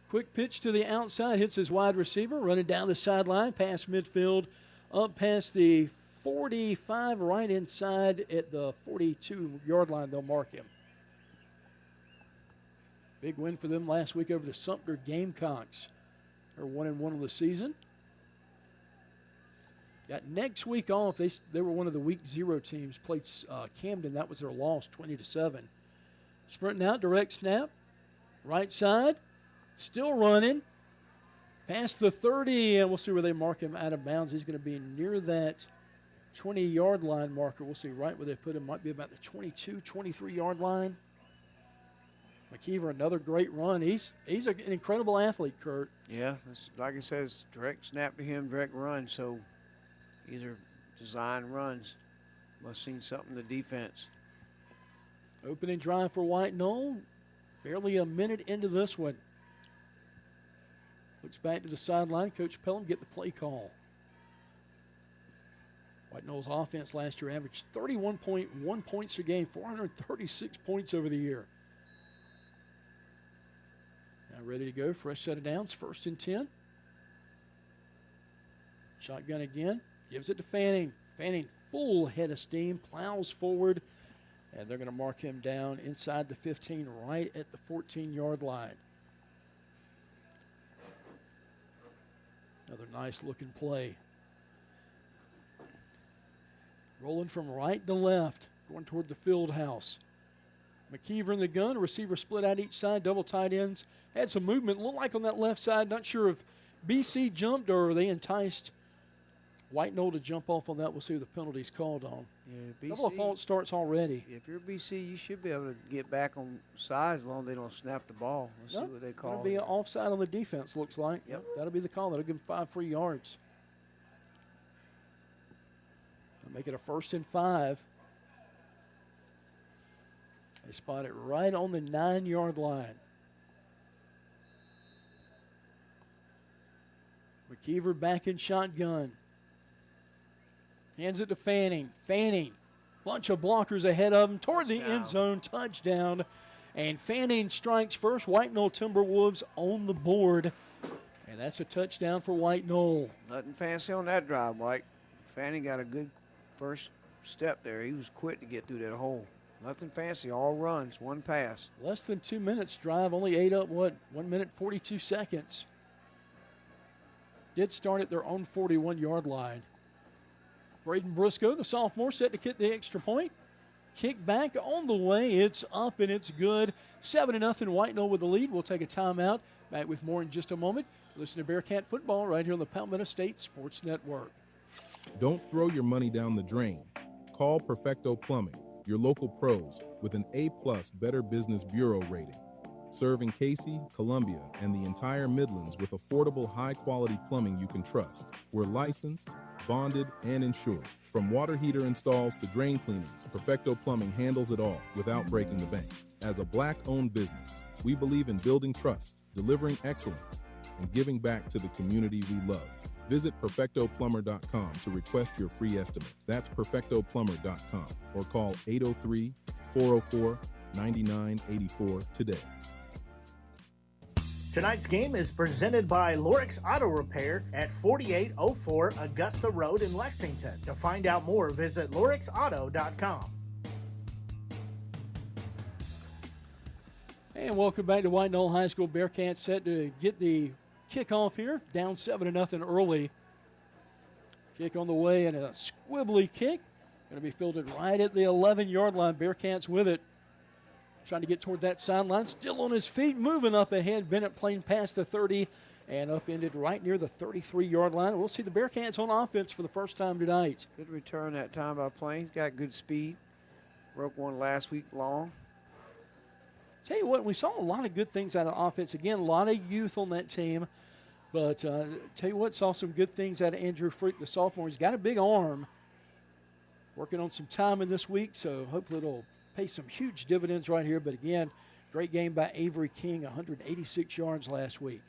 Quick pitch to the outside, hits his wide receiver, running down the sideline, past midfield, up past the 45, right inside at the 42-yard line. They'll mark him. Big win for them last week over the Sumter Gamecocks. They're 1-1 on the season. Got next week off. They were one of the week 0 teams. Played Camden. That was their loss, 20-7. Sprinting out, direct snap. Right side. Still running. Past the 30, and we'll see where they mark him out of bounds. He's going to be near that 20-yard line marker. We'll see right where they put him. Might be about the 22, 23-yard line. McKeever, another great run. He's an incredible athlete, Kurt. Yeah, like I said, it's direct snap to him, direct run. So these are design runs. Must have seen something in the defense. Opening drive for White Knoll. Barely a minute into this one. Looks back to the sideline. Coach Pelham get the play call. White Knoll's offense last year averaged 31.1 points a game, 436 points over the year. Now ready to go. Fresh set of downs. 1st and 10. Shotgun again. Gives it to Fanning. Fanning full head of steam. Plows forward. And they're going to mark him down inside the 15, right at the 14-yard line. Another nice looking play. Rolling from right to left, going toward the field house. McKeever in the gun, receiver split out each side, double tight ends. Had some movement, looked like on that left side. Not sure if BC jumped or they enticed White Knoll to jump off on that. We'll see who the penalty's called on. Yeah, BC, double false starts already. If you're BC, you should be able to get back on sides as long as they don't snap the ball. Let's see what they call. It'll be an offside on the defense, looks like. Yep. That'll be the call. That'll give them 5 free yards. Make it a 1st and 5. They spot it right on the 9-yard line. McKeever back in shotgun. Hands it to Fanning. Fanning, bunch of blockers ahead of him toward the end zone. Touchdown. And Fanning strikes first. White Knoll Timberwolves on the board. And that's a touchdown for White Knoll. Nothing fancy on that drive, Mike. Fanning got a good first step there. He was quick to get through that hole. Nothing fancy, all runs, one pass. Less than 2 minutes drive, only ate up, 1 minute, 42 seconds. Did start at their own 41-yard line. Braden Briscoe, the sophomore, set to kick the extra point. Kick back on the way. It's up and it's good. 7-0 White Knoll with the lead. We'll take a timeout. Back with more in just a moment. Listen to Bearcat football right here on the Palmetto State Sports Network. Don't throw your money down the drain. Call Perfecto Plumbing, your local pros, with an A+ Better Business Bureau rating. Serving Cayce, Columbia, and the entire Midlands with affordable, high-quality plumbing you can trust. We're licensed, bonded, and insured. From water heater installs to drain cleanings, Perfecto Plumbing handles it all without breaking the bank. As a Black-owned business, we believe in building trust, delivering excellence, and giving back to the community we love. Visit perfectoplumber.com to request your free estimate. That's perfectoplumber.com or call 803-404-9984 today. Tonight's game is presented by Lorix Auto Repair at 4804 Augusta Road in Lexington. To find out more, visit lorixauto.com. And welcome back to White Knoll High School. Bearcats set to get the kickoff here, down 7-0 early. Kick on the way and a squibbly kick. Going to be fielded right at the 11-yard line. Bearcats with it. Trying to get toward that sideline. Still on his feet, moving up ahead. Bennett playing past the 30 and upended right near the 33-yard line. We'll see the Bearcats on offense for the first time tonight. Good return that time by Plains. Got good speed. Broke one last week long. Tell you what, we saw a lot of good things out of offense. Again, a lot of youth on that team. But tell you what, saw some good things out of Andrew Freak, the sophomore. He's got a big arm. Working on some timing this week, so hopefully it'll pay some huge dividends right here. But again, great game by Avery King, 186 yards last week.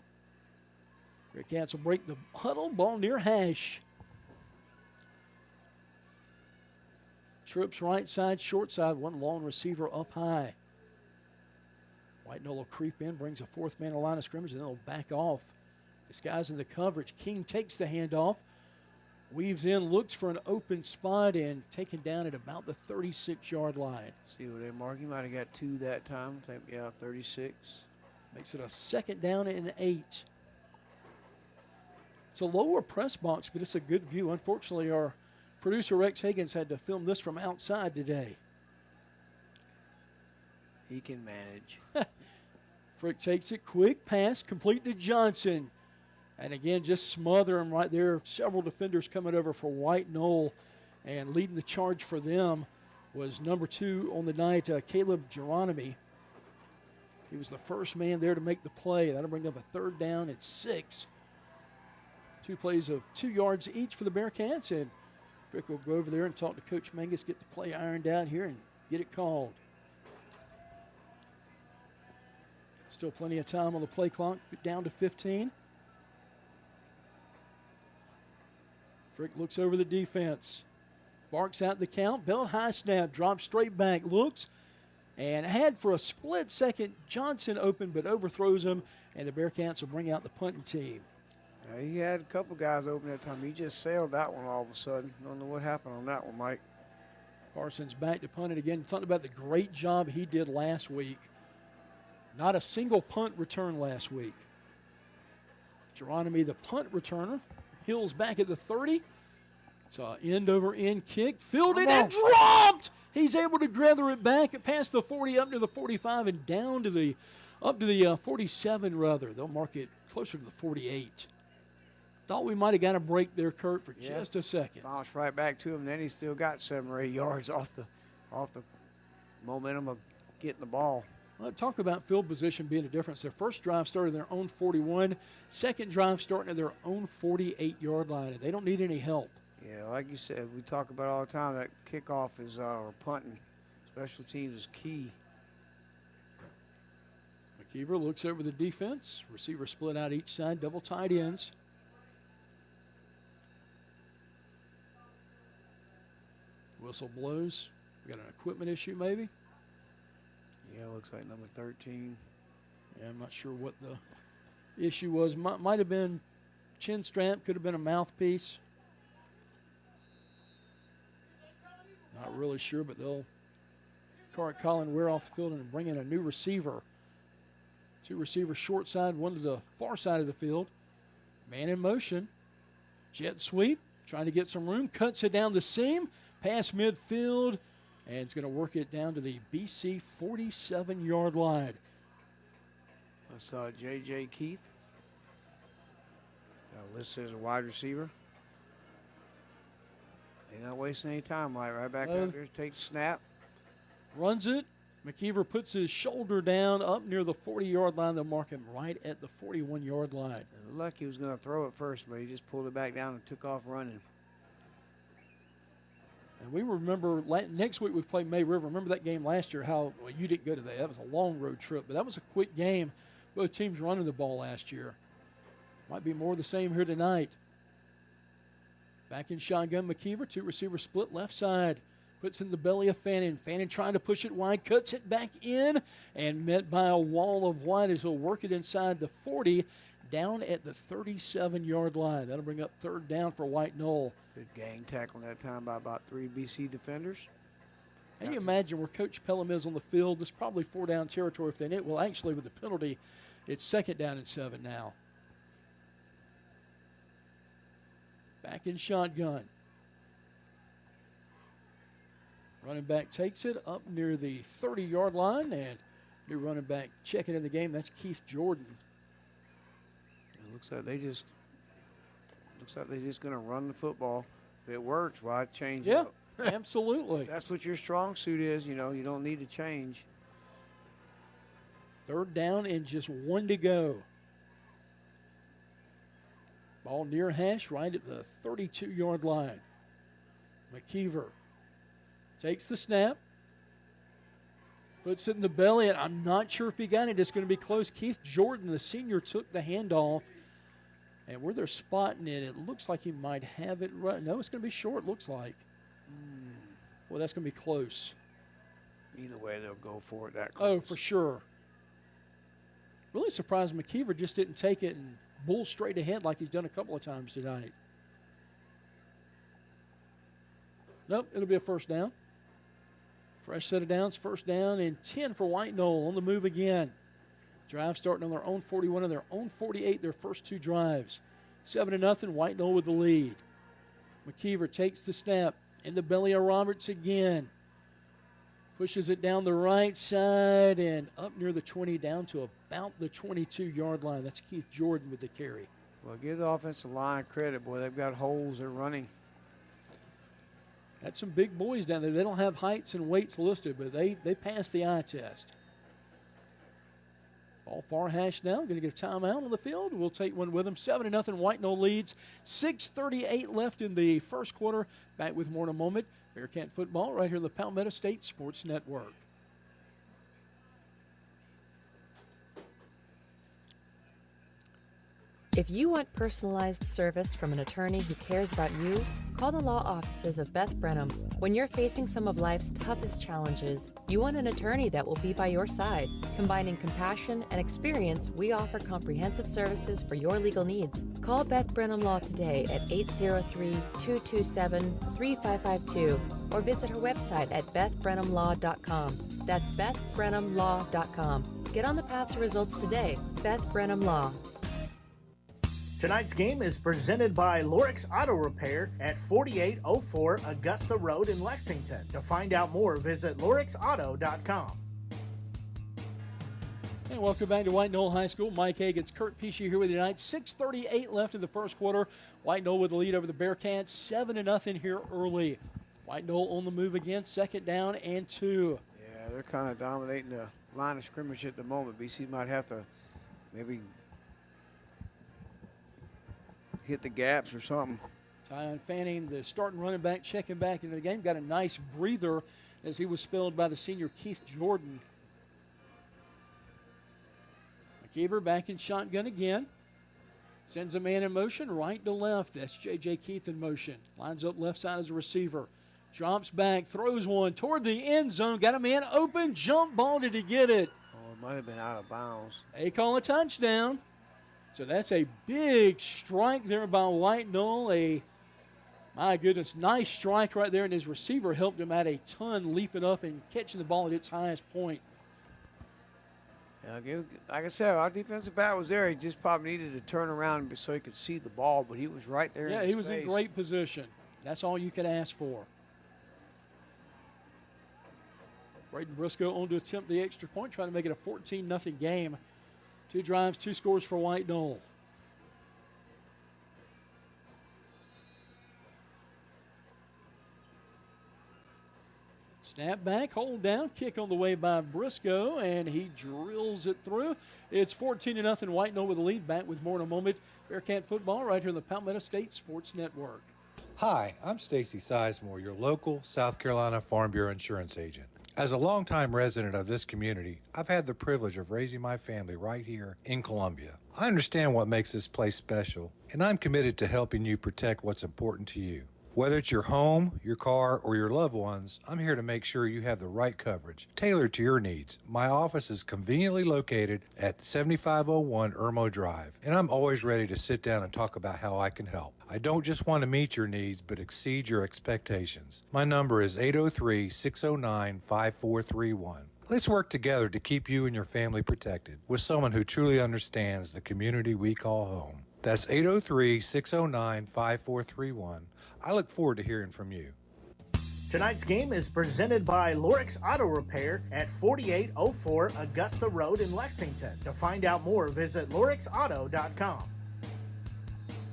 Bearcats will break the huddle, ball near hash. Trips right side, short side, one long receiver up high. White Knoll will creep in, brings a fourth man to line of scrimmage, and then they'll back off. This guy's in the coverage. King takes the handoff, weaves in, looks for an open spot, and taken down at about the 36-yard line. See what they mark. He might have got 2 that time. I think, yeah, 36. Makes it a 2nd down and 8. It's a lower press box, but it's a good view. Unfortunately, our producer Rex Higgins had to film this from outside today. He can manage. Frick takes it, quick pass, complete to Johnson. And again, just smother him right there. Several defenders coming over for White Knoll. And leading the charge for them was number 2 on the night, Caleb Geronimi. He was the first man there to make the play. That'll bring up a 3rd down and 6. 2 plays of 2 yards each for the Bearcats. And Frick will go over there and talk to Coach Mangus, get the play ironed out here and get it called. Still plenty of time on the play clock, down to 15. Frick looks over the defense. Barks out the count. Belt high snap, drops straight back, looks, and had for a split second Johnson open, but overthrows him, and the Bearcats will bring out the punting team. He had a couple guys open that time. He just sailed that one all of a sudden. Don't know what happened on that one, Mike. Parsons back to punt it again. Talking about the great job he did last week. Not a single punt return last week. Geronimi, the punt returner, Hill's back at the 30. It's an end-over-end kick. Fielded and dropped! He's able to gather it back past the 40, up to the 45, and down to the, up to the 47, rather. They'll mark it closer to the 48. Thought we might have got a break there, Kurt, for just a second. Bounced right back to him. Then he still got 7 or 8 yards off the momentum of getting the ball. Well, talk about field position being a difference. Their first drive started at their own 41. Second drive starting at their own 48-yard line, and they don't need any help. Yeah, like you said, we talk about all the time that kickoff is or punting. Special teams is key. McKeever looks over the defense. Receiver split out each side, double tight ends. Whistle blows. We got an equipment issue maybe. Yeah, looks like number 13. Yeah, I'm not sure what the issue was. Might have been chin strap, could have been a mouthpiece. Not really sure, but they'll cart Colin Ware off the field and bring in a new receiver. 2 receivers short side, 1 to the far side of the field. Man in motion. Jet sweep, trying to get some room, cuts it down the seam, pass midfield, and it's going to work it down to the BC 47-yard line. I saw J.J. Keith. Listed as a wide receiver. They're not wasting any time, Mike. Right back out there, takes a snap. Runs it. McKeever puts his shoulder down up near the 40-yard line. They'll mark him right at the 41-yard line. It looked like he was going to throw it first, but he just pulled it back down and took off running. And we remember next week we play May River. Remember that game last year, how well, you didn't go to that. That was a long road trip, but that was a quick game. Both teams running the ball last year. Might be more of the same here tonight. Back in shotgun, McKeever, 2 receiver split left side. Puts in the belly of Fannin. Fannin trying to push it wide, cuts it back in, and met by a wall of white as he'll work it inside the 40, down at the 37-yard line. That'll bring up 3rd down for White Knoll. Good gang tackling that time by about 3 BC defenders. Can you imagine where Coach Pelham is on the field? This is probably 4-down territory if they need. Well, actually, with the penalty, it's 2nd down and 7 now. Back in shotgun. Running back takes it up near the 30-yard line, and new running back checking in the game. That's Keith Jordan. It looks like they just going to run the football. If it works, why change it up? Yeah, absolutely. That's what your strong suit is. You know, you don't need to change. 3rd down and just 1 to go. Ball near hash, right at the 32-yard line. McKeever takes the snap. Puts it in the belly, and I'm not sure if he got it. It's going to be close. Keith Jordan, the senior, took the handoff. And where they're spotting it, it looks like he might have it right. No, it's going to be short, looks like. Well, that's going to be close. Either way, they'll go for it that close. Oh, for sure. Really surprised McKeever just didn't take it and bull straight ahead like he's done a couple of times tonight. Nope, it'll be a first down. Fresh set of downs, first down and 10 for White Knoll on the move again. Drive starting on their own 41 and their own 48, their first two drives. 7-0, White Knoll with the lead. McKeever takes the snap in the belly of Roberts again. Pushes it down the right side and up near the 20, down to about the 22-yard line. That's Keith Jordan with the carry. Well, give the offensive line credit, boy. They've got holes. They're running. Got some big boys down there. They don't have heights and weights listed, but they passed the eye test. Ball far hash now. Going to get a timeout on the field. We'll take one with them. 7-0. White Knoll leads. 6:38 left in the first quarter. Back with more in a moment. Bearcat football right here on the Palmetto State Sports Network. If you want personalized service from an attorney who cares about you, call the law offices of Beth Brenham. When you're facing some of life's toughest challenges, you want an attorney that will be by your side. Combining compassion and experience, we offer comprehensive services for your legal needs. Call Beth Brenham Law today at 803-227-3552 or visit her website at bethbrenhamlaw.com. That's bethbrenhamlaw.com. Get on the path to results today. Beth Brenham Law. Tonight's game is presented by Lorix Auto Repair at 4804 Augusta Road in Lexington. To find out more, visit lorixauto.com. And welcome back to White Knoll High School. Mike Hagan's Kurt Pesci here with you tonight. 6:38 left in the first quarter. White Knoll with the lead over the Bearcats. 7-0 here early. White Knoll on the move again. 2nd down and 2. Yeah, they're kind of dominating the line of scrimmage at the moment. BC might have to maybe hit the gaps or something. Tyon Fanning, the starting running back, checking back into the game. Got a nice breather as he was spelled by the senior Keith Jordan. McKeever back in shotgun again. Sends a man in motion right to left. That's J.J. Keith in motion. Lines up left side as a receiver. Drops back, throws one toward the end zone. Got a man open, jump ball. Did he get it? Oh, it might have been out of bounds. They call a touchdown. So that's a big strike there by White Knoll. My goodness, nice strike right there, and his receiver helped him out a ton, leaping up and catching the ball at its highest point. Yeah, like I said, our defensive back was there. He just probably needed to turn around so he could see the ball, but he was right there. Yeah, he was in great position. That's all you could ask for. Braden Briscoe on to attempt the extra point, trying to make it a 14-0 game. 2 drives, 2 scores for White Knoll. Snap back, hold down, kick on the way by Briscoe, and he drills it through. It's 14-0, White Knoll with the lead. Back with more in a moment. Bearcat football right here on the Palmetto State Sports Network. Hi, I'm Stacy Sizemore, your local South Carolina Farm Bureau insurance agent. As a longtime resident of this community, I've had the privilege of raising my family right here in Columbia. I understand what makes this place special, and I'm committed to helping you protect what's important to you. Whether it's your home, your car, or your loved ones, I'm here to make sure you have the right coverage, tailored to your needs. My office is conveniently located at 7501 Irmo Drive, and I'm always ready to sit down and talk about how I can help. I don't just want to meet your needs, but exceed your expectations. My number is 803-609-5431. Let's work together to keep you and your family protected with someone who truly understands the community we call home. That's 803-609-5431. I look forward to hearing from you. Tonight's game is presented by Lorix Auto Repair at 4804 Augusta Road in Lexington. To find out more, visit lorixauto.com.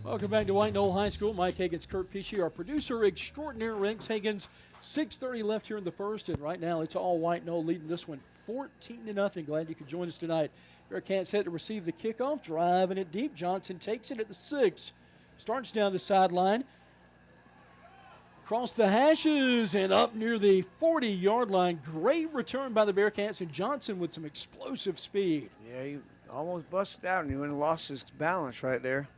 Welcome back to White Knoll High School. Mike Hagan's Kurt Pesci, our producer extraordinaire, Rex Hagan's. 6:30 left here in the first, and right now it's all White Knoll leading this one 14-0. Glad you could join us tonight. Bearcats set to receive the kickoff, driving it deep. Johnson takes it at the 6. Starts down the sideline. Across the hashes and up near the 40-yard line. Great return by the Bearcats, and Johnson with some explosive speed. Yeah, he almost busted out, and he went and lost his balance right there.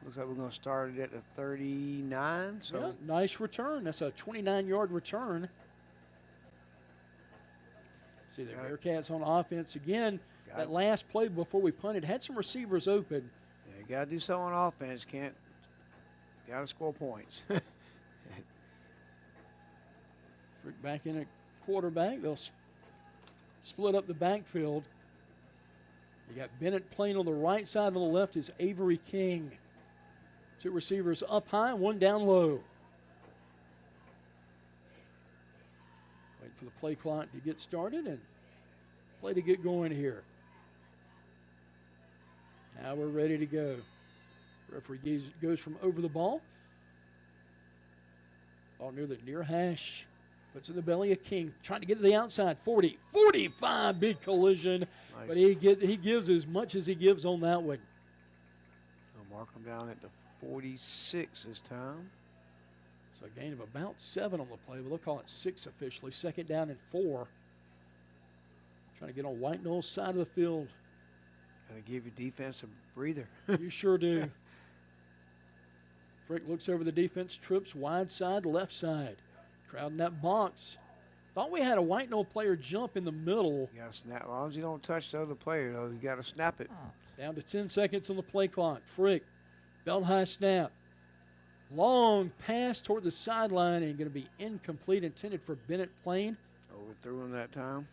Looks like we're going to start it at the 39. So yeah, nice return. That's a 29-yard return. See the Bearcats on offense again. that last play before we punted had some receivers open. Yeah, you got to do something on offense. Got to score points. Frick back in at quarterback. They'll split up the backfield. You got Bennett playing on the right side. On the left is Avery King. 2 receivers up high, 1 down low. Wait for the play clock to get started and play to get going here. Now we're ready to go. Referee goes from over the ball. Ball near the near hash. Puts in the belly of King. Trying to get to the outside. 40, 45, big collision. Nice. But he gives as much as he gives on that one. I'll mark him down at the 46 this time. So a gain of about 7 on the play, but they'll call it 6 officially. 2nd down and 4. Trying to get on White Knoll's side of the field. Got to give your defense a breather. You sure do. Frick looks over the defense, trips wide side, left side. Crowd in that box. Thought we had a White Knoll player jump in the middle. You got to snap. As long as you don't touch the other player, though, you got to snap it. Down to 10 seconds on the play clock. Frick, belt high snap. Long pass toward the sideline and going to be incomplete, intended for Bennett Plain. Overthrew him that time.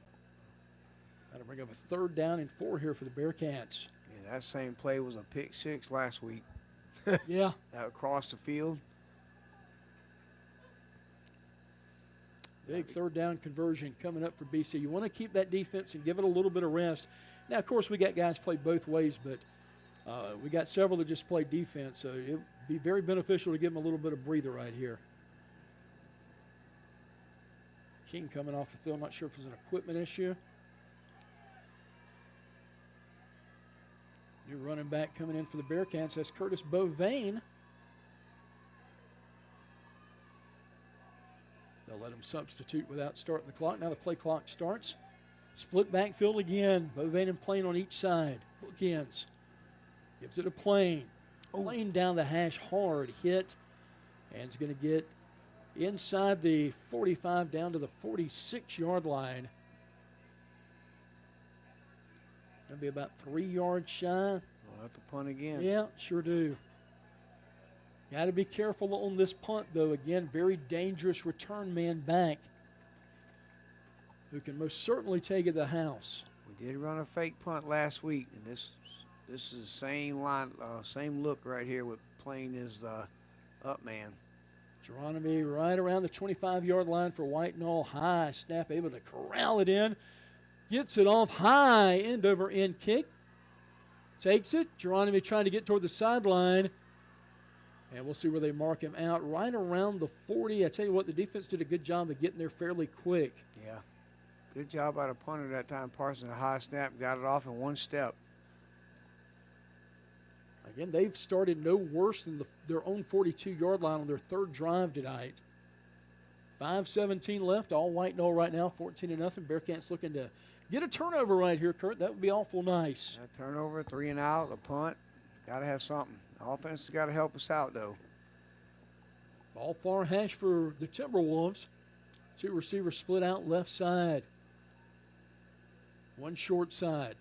That'll bring up a 3rd down and 4 here for the Bearcats. Yeah, that same play was a pick 6 last week. Yeah. That across the field. Big 3rd down conversion coming up for BC. You want to keep that defense and give it a little bit of rest. Now, of course, we got guys play both ways, but we got several that just play defense, so it would be very beneficial to give them a little bit of breather right here. King coming off the field. Not sure if it's an equipment issue. New running back coming in for the Bearcats. That's Curtis Beauvain. They'll let him substitute without starting the clock. Now the play clock starts. Split backfield again. Beauvain and Plain on each side. Bookends. Gives it to Plain. Plain down the hash hard. Hit. And it's going to get inside the 45 down to the 46-yard line. Going to be about 3 yards shy. We'll have to punt again. Yeah, sure do. Got to be careful on this punt, though. Again, very dangerous return man back who can most certainly take it to the house. We did run a fake punt last week, and this is the same line, same look right here with Plain as the up man. Geronimo right around the 25-yard line for White Knoll. High snap, able to corral it in. Gets it off high, end over end kick. Takes it. Geronimo trying to get toward the sideline. And we'll see where they mark him out. Right around the 40. I tell you what, the defense did a good job of getting there fairly quick. Yeah. Good job by the punter that time. Parsons, a high snap, got it off in 1 step. Again, they've started no worse than their own 42-yard line on their 3rd drive tonight. 5:17 left, all White Knoll right now, 14-0. Bearcats looking to get a turnover right here, Kurt. That would be awful nice. A turnover, 3 and out, a punt. Got to have something. Offense has got to help us out, though. Ball far hash for the Timberwolves. 2 receivers split out left side. 1 short side.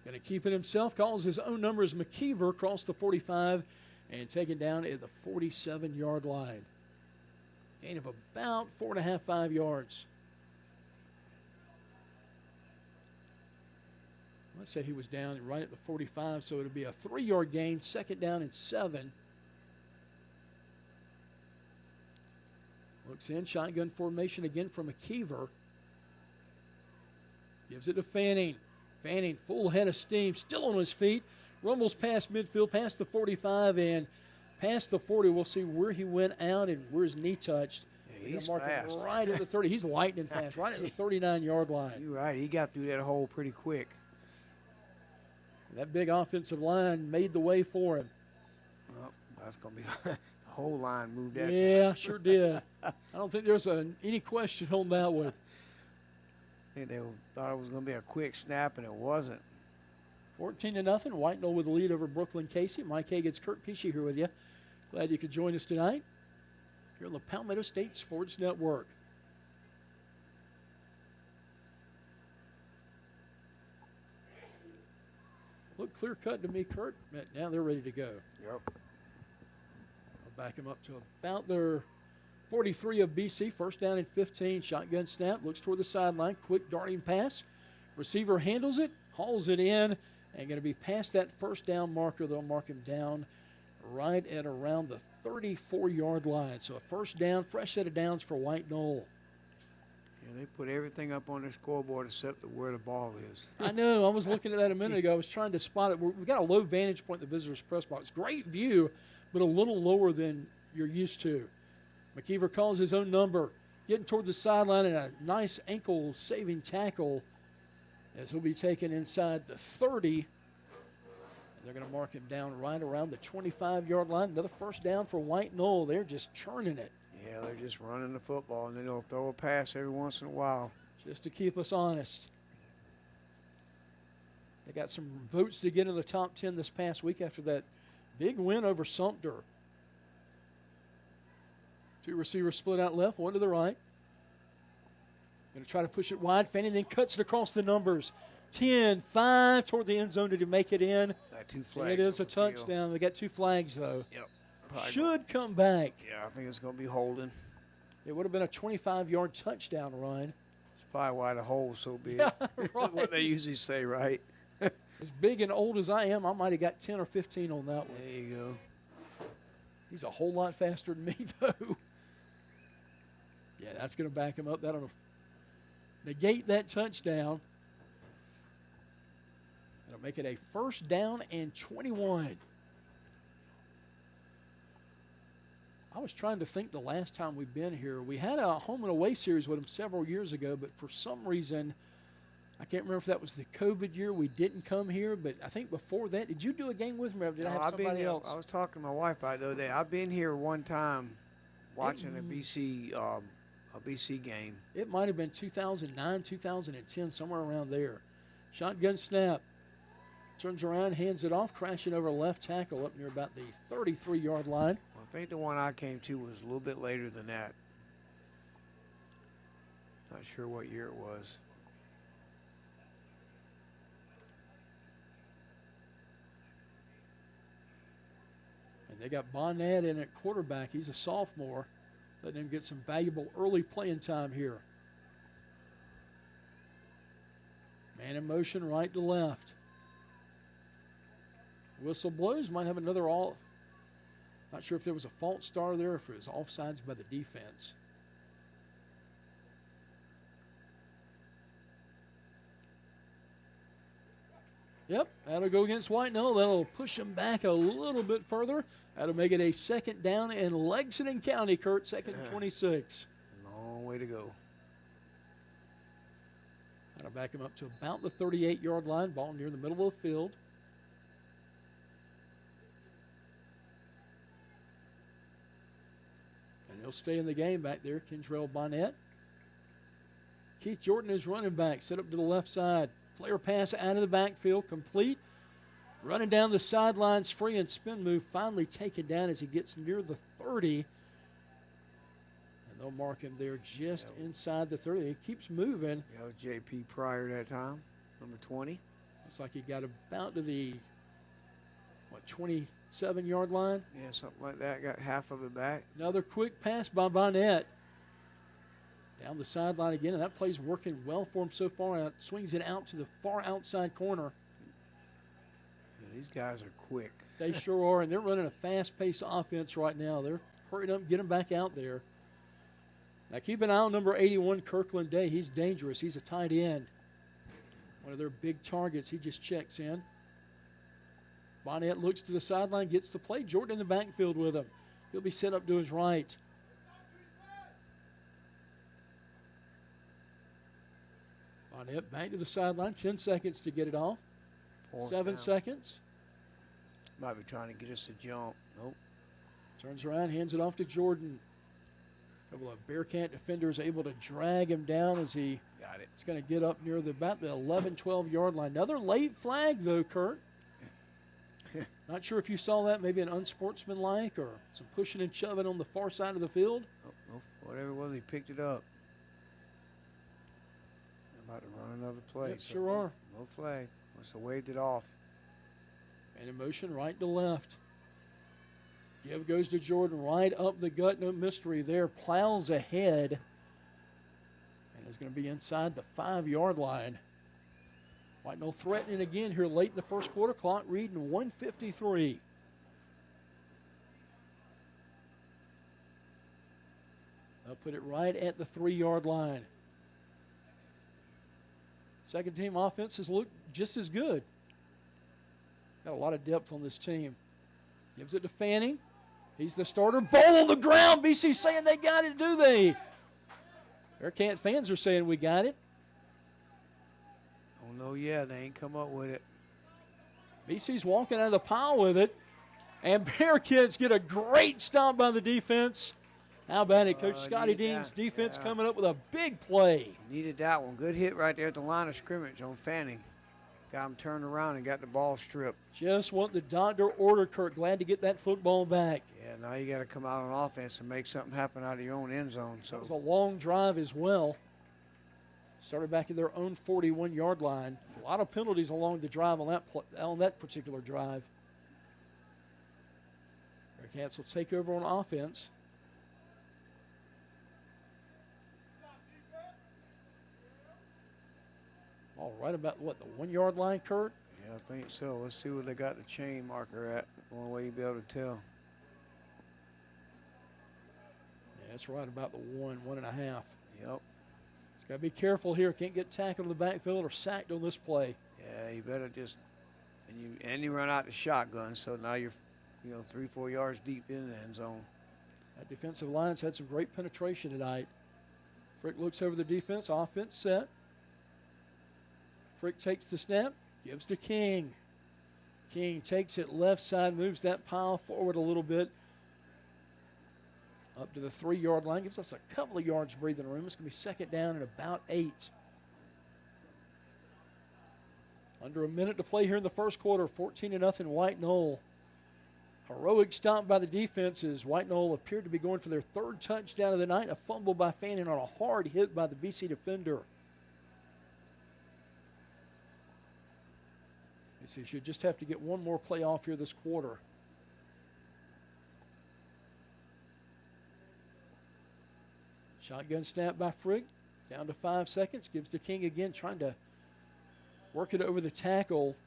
Going to keep it himself. Calls his own number as McKeever across the 45 and taken down at the 47-yard line. Gain of about 4.5, 5 yards. Let's say he was down right at the 45, so it'll be a 3-yard gain, 2nd down and 7. Looks in, shotgun formation again from McKeever. Gives it to Fanning. Fanning, full head of steam, still on his feet. Rumbles past midfield, past the 45, and past the 40. We'll see where he went out and where his knee touched. Yeah, he's mark fast. Him right at the 30. He's lightning fast, right at the 39-yard line. You're right. He got through that hole pretty quick. That big offensive line made the way for him. Well, that's going to be the whole line moved that. Yeah, sure did. I don't think there's any question on that one. I think they thought it was going to be a quick snap, and it wasn't. 14-0. White Knoll with the lead over Brookland-Cayce. Mike Hagan's Kurt Pesci here with you. Glad you could join us tonight here on the Palmetto State Sports Network. Looked clear cut to me, Kurt. Now they're ready to go. Yep. I'll back them up to about their 43 of BC. First down and 15. Shotgun snap. Looks toward the sideline. Quick darting pass. Receiver handles it. Hauls it in. And going to be past that first down marker. They'll mark him down right at around the 34-yard line. So a first down, fresh set of downs for White Knoll. Yeah, they put everything up on their scoreboard except where the ball is. I know. I was looking at that a minute ago. I was trying to spot it. We've got a low vantage point in the visitors' press box. Great view, but a little lower than you're used to. McKeever calls his own number, getting toward the sideline, and a nice ankle-saving tackle as he'll be taken inside the 30. And they're going to mark him down right around the 25-yard line. Another first down for White Knoll. They're just churning it. Yeah, they're just running the football, and then they'll throw a pass every once in a while. Just to keep us honest. They got some votes to get in the top 10 this past week after that big win over Sumter. Two receivers split out left, one to the right. Going to try to push it wide. Fanning then cuts it across the numbers. 10, 5 toward the end zone to make it in. Got 2 flags. And it is a touchdown. They got 2 flags, though. Yep. Should come back. Yeah, I think it's going to be holding. It would have been a 25-yard touchdown run. It's probably why the hole's so big. Yeah, right. What they usually say, right? As big and old as I am, I might have got 10 or 15 on that one. There you go. He's a whole lot faster than me, though. Yeah, that's going to back him up. That'll negate that touchdown. That'll make it a first down and 21. I was trying to think the last time we've been here. We had a home and away series with them several years ago, but for some reason, I can't remember if that was the COVID year we didn't come here, but I think before that, did you do a game with me or did I have somebody else? I was talking to my wife about it the other day. I've been here one time watching a BC game. It might have been 2009, 2010, somewhere around there. Shotgun snap. Turns around, hands it off, crashing over left tackle up near about the 33-yard line. Well, I think the one I came to was a little bit later than that. Not sure what year it was. And they got Bonnet in at quarterback. He's a sophomore. Letting him get some valuable early playing time here. Man in motion right to left. Whistle blows. Might have another all. Not sure if there was a false start there or if it was offsides by the defense. Yep, that'll go against White Knoll. That'll push them back a little bit further. That'll make it a second down in Lexington County, Kurt, second and 26. Long way to go. That'll back him up to about the 38-yard line. Ball near the middle of the field. And he'll stay in the game back there, Kendrell Bonnet. Keith Jordan is running back, set up to the left side. Flare pass out of the backfield, complete. Running down the sidelines, free and spin move, finally taken down as he gets near the 30. And they'll mark him there just inside the 30. He keeps moving. Yeah, J.P. Pryor that time, number 20. Looks like he got about to the, 27-yard line? Yeah, something like that. Got half of it back. Another quick pass by Bonnet. Down the sideline again, and that play's working well for him so far. Swings it out to the far outside corner. Yeah, these guys are quick. They sure are, and they're running a fast-paced offense right now. They're hurrying up and get him back out there. Now keep an eye on number 81, Kirkland Day. He's dangerous. He's a tight end. One of their big targets. He just checks in. Bonnet looks to the sideline, gets the play. Jordan in the backfield with him. He'll be set up to his right. Bonnet back to the sideline. 10 seconds to get it off. 7 seconds. Might be trying to get us a jump. Nope. Turns around, hands it off to Jordan. A couple of Bearcat defenders able to drag him down as he got it. He's going to get up near about the 11, 12-yard line. Another late flag, though, Kurt. Not sure if you saw that, maybe an unsportsmanlike or some pushing and shoving on the far side of the field. Oh, whatever it was, he picked it up. About to run another play. Yep, sure are. No flag. Must have waved it off. And in motion right to left. Give goes to Jordan right up the gut. No mystery there. Plows ahead. And is going to be inside the 5-yard line. White Knoll threatening again here late in the first quarter. Clock reading 1:53. They'll put it right at the 3-yard line. Second team offenses look just as good. Got a lot of depth on this team. Gives it to Fanning. He's the starter. Ball on the ground. BC saying they got it, do they? Bearcat fans are saying we got it. Oh, no, yeah, they ain't come up with it. BC's walking out of the pile with it. And Bearcats get a great stop by the defense. How about it? Coach Scotty Dean's defense coming up with a big play. Needed that one. Good hit right there at the line of scrimmage on Fanning. Got him turned around and got the ball stripped. Just want the doctor order, Kurt. Glad to get that football back. Yeah, now you got to come out on offense and make something happen out of your own end zone. So that was a long drive as well. Started back at their own 41-yard line. A lot of penalties along the drive on that particular drive. Bearcats will take over on offense. All right, about what, the 1-yard line, Kurt? Yeah, I think so. Let's see where they got the chain marker at. One way you'll be able to tell. Yeah, that's right about the 1.5. Yep. He's got to be careful here. Can't get tackled in the backfield or sacked on this play. Yeah, you better just and you run out the shotgun, so now you're 3-4 yards deep in the end zone. That defensive line's had some great penetration tonight. Frick looks over the defense. Offense set. Frick takes the snap, gives to King. King takes it left side, moves that pile forward a little bit. Up to the 3-yard line, gives us a couple of yards breathing room. It's going to be second down and about 8. Under a minute to play here in the first quarter, 14-0 White Knoll. Heroic stop by the defenses. White Knoll appeared to be going for their 3rd touchdown of the night. A fumble by Fanning on a hard hit by the BC defender. BC should just have to get one more play off here this quarter. Shotgun snap by Frigg. Down to 5 seconds. Gives to King again, trying to work it over the tackle.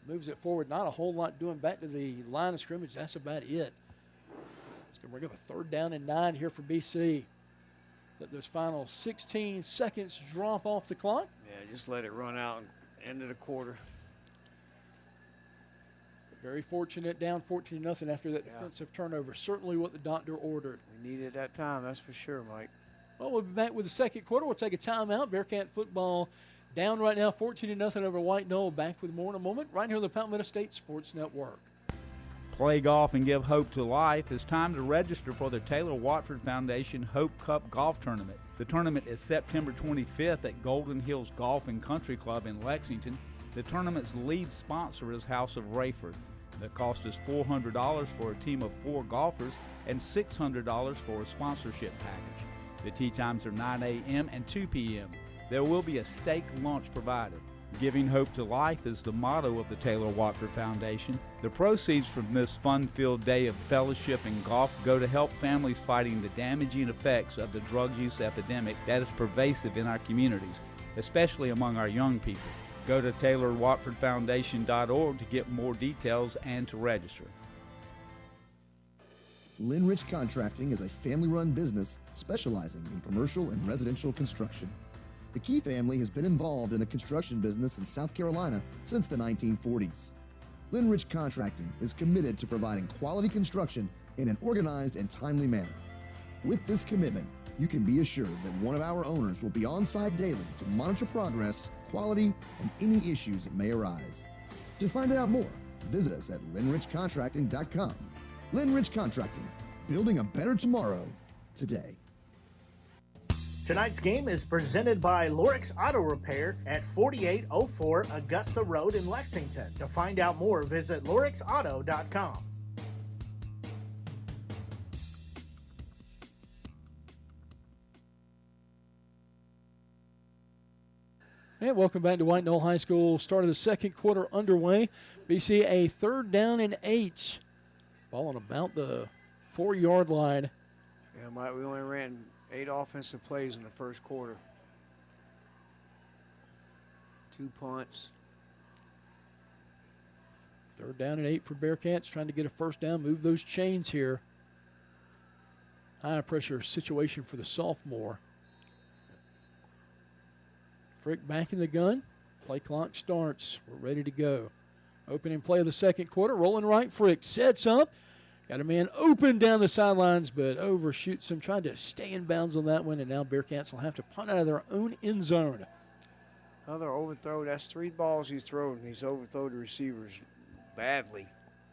Moves it forward. Not a whole lot doing back to the line of scrimmage. That's about it. It's going to bring up a 3rd down and 9 here for BC. Let those final 16 seconds drop off the clock. Yeah, just let it run out and end of the quarter. Very fortunate, down 14-0 after that defensive turnover. Certainly what the doctor ordered. We needed that time, that's for sure, Mike. Well, we'll be back with the second quarter. We'll take a timeout. Bearcat football down right now, 14-0 over White Knoll. Back with more in a moment, right here on the Palmetto State Sports Network. Play golf and give hope to life. It's time to register for the Taylor Watford Foundation Hope Cup Golf Tournament. The tournament is September 25th at Golden Hills Golf and Country Club in Lexington. The tournament's lead sponsor is House of Rayford. The cost is $400 for a team of 4 golfers and $600 for a sponsorship package. The tee times are 9 a.m. and 2 p.m. There will be a steak lunch provided. Giving hope to life is the motto of the Taylor Watford Foundation. The proceeds from this fun-filled day of fellowship and golf go to help families fighting the damaging effects of the drug use epidemic that is pervasive in our communities, especially among our young people. Go to TaylorWatfordFoundation.org to get more details and to register. Linrich Contracting is a family-run business specializing in commercial and residential construction. The Key family has been involved in the construction business in South Carolina since the 1940s. Linrich Contracting is committed to providing quality construction in an organized and timely manner. With this commitment, you can be assured that one of our owners will be on site daily to monitor progress, quality, and any issues that may arise. To find out more, visit us at linrichcontracting.com. Linrich Contracting, building a better tomorrow today. Tonight's game is presented by Lorix Auto Repair at 4804 Augusta Road in Lexington. To find out more, visit lorixauto.com. Hey, welcome back to White Knoll High School. Start of the second quarter underway. BC a 3rd down and 8. Ball on about the 4-yard line. Yeah, Mike, we only ran 8 offensive plays in the first quarter. 2 punts. 3rd down and 8 for Bearcats, trying to get a first down, move those chains here. High pressure situation for the sophomore. Frick back in the gun. Play clock starts. We're ready to go. Opening play of the second quarter. Rolling right. Frick sets up. Got a man open down the sidelines, but overshoots him. Trying to stay in bounds on that one, and now Bearcats will have to punt out of their own end zone. Another overthrow. That's 3 balls he's thrown. He's overthrown the receivers badly.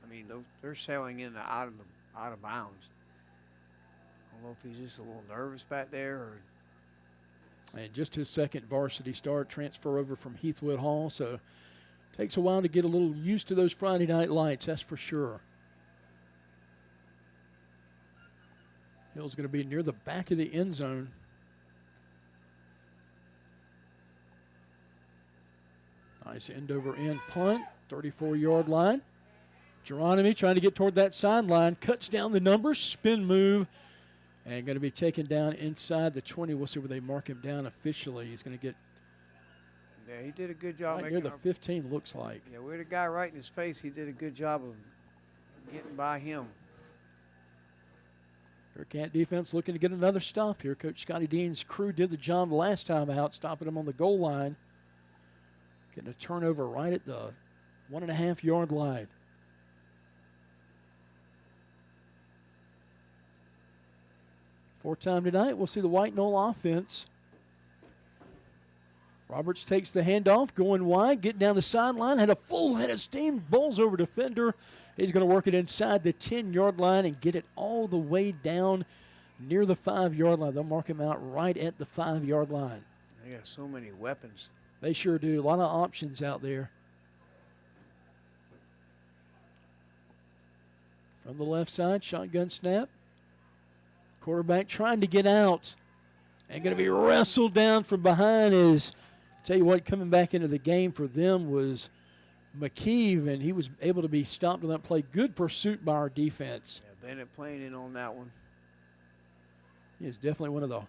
I mean, they're sailing in and out of bounds. I don't know if he's just a little nervous back there or. And just his second varsity start, transfer over from Heathwood Hall, so takes a while to get a little used to those Friday night lights, that's for sure. Hill's going to be near the back of the end zone. Nice end over end punt, 34-yard line. Geronimi trying to get toward that sideline, cuts down the numbers, spin move, and going to be taken down inside the 20. We'll see where they mark him down officially. He's going to get Yeah, he did a good job. right near the 15, looks like. Yeah, with a guy right in his face, he did a good job of getting by him. Bearcat defense looking to get another stop here. Coach Scotty Dean's crew did the job last time out, stopping him on the goal line. Getting a turnover right at the 1.5-yard line. For time tonight, we'll see the White Knoll offense. Roberts takes the handoff, going wide, getting down the sideline, had a full head of steam, bowls over defender. He's going to work it inside the 10-yard line and get it all the way down near the 5-yard line. They'll mark him out right at the 5-yard line. They got so many weapons. They sure do. A lot of options out there. From the left side, shotgun snap. Quarterback trying to get out and going to be wrestled down from behind. Is tell you what, coming back into the game for them was McKeeve, and he was able to be stopped on that play. Good pursuit by our defense. Yeah, Bennett playing in on that one. He is definitely one of the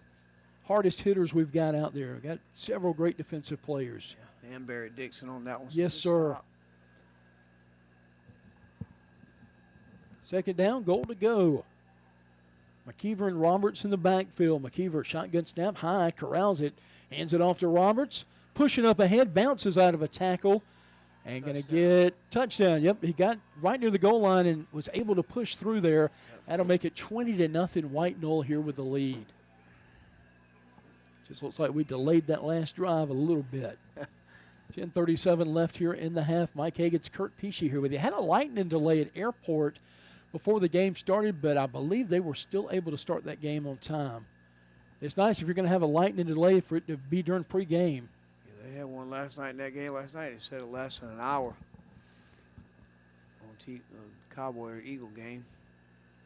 hardest hitters we've got out there. We've got several great defensive players. Yeah, and Barrett Dixon on that one. Yes, sir. Stop. Second down, goal to go. McKeever and Roberts in the backfield. McKeever, shotgun snap, high, corrals it, hands it off to Roberts. Pushing up ahead, bounces out of a tackle, and going to get touchdown. Yep, he got right near the goal line and was able to push through there. That'll make it 20-0 White Knoll here with the lead. Just looks like we delayed that last drive a little bit. 10:37 left here in the half. Mike Hagan's Kurt Pesci here with you. Had a lightning delay at Airport before the game started, but I believe they were still able to start that game on time. It's nice if you're going to have a lightning delay for it to be during pregame. Yeah, they had one last night in that game last night. It said it lasted an hour on Cowboy or Eagle game.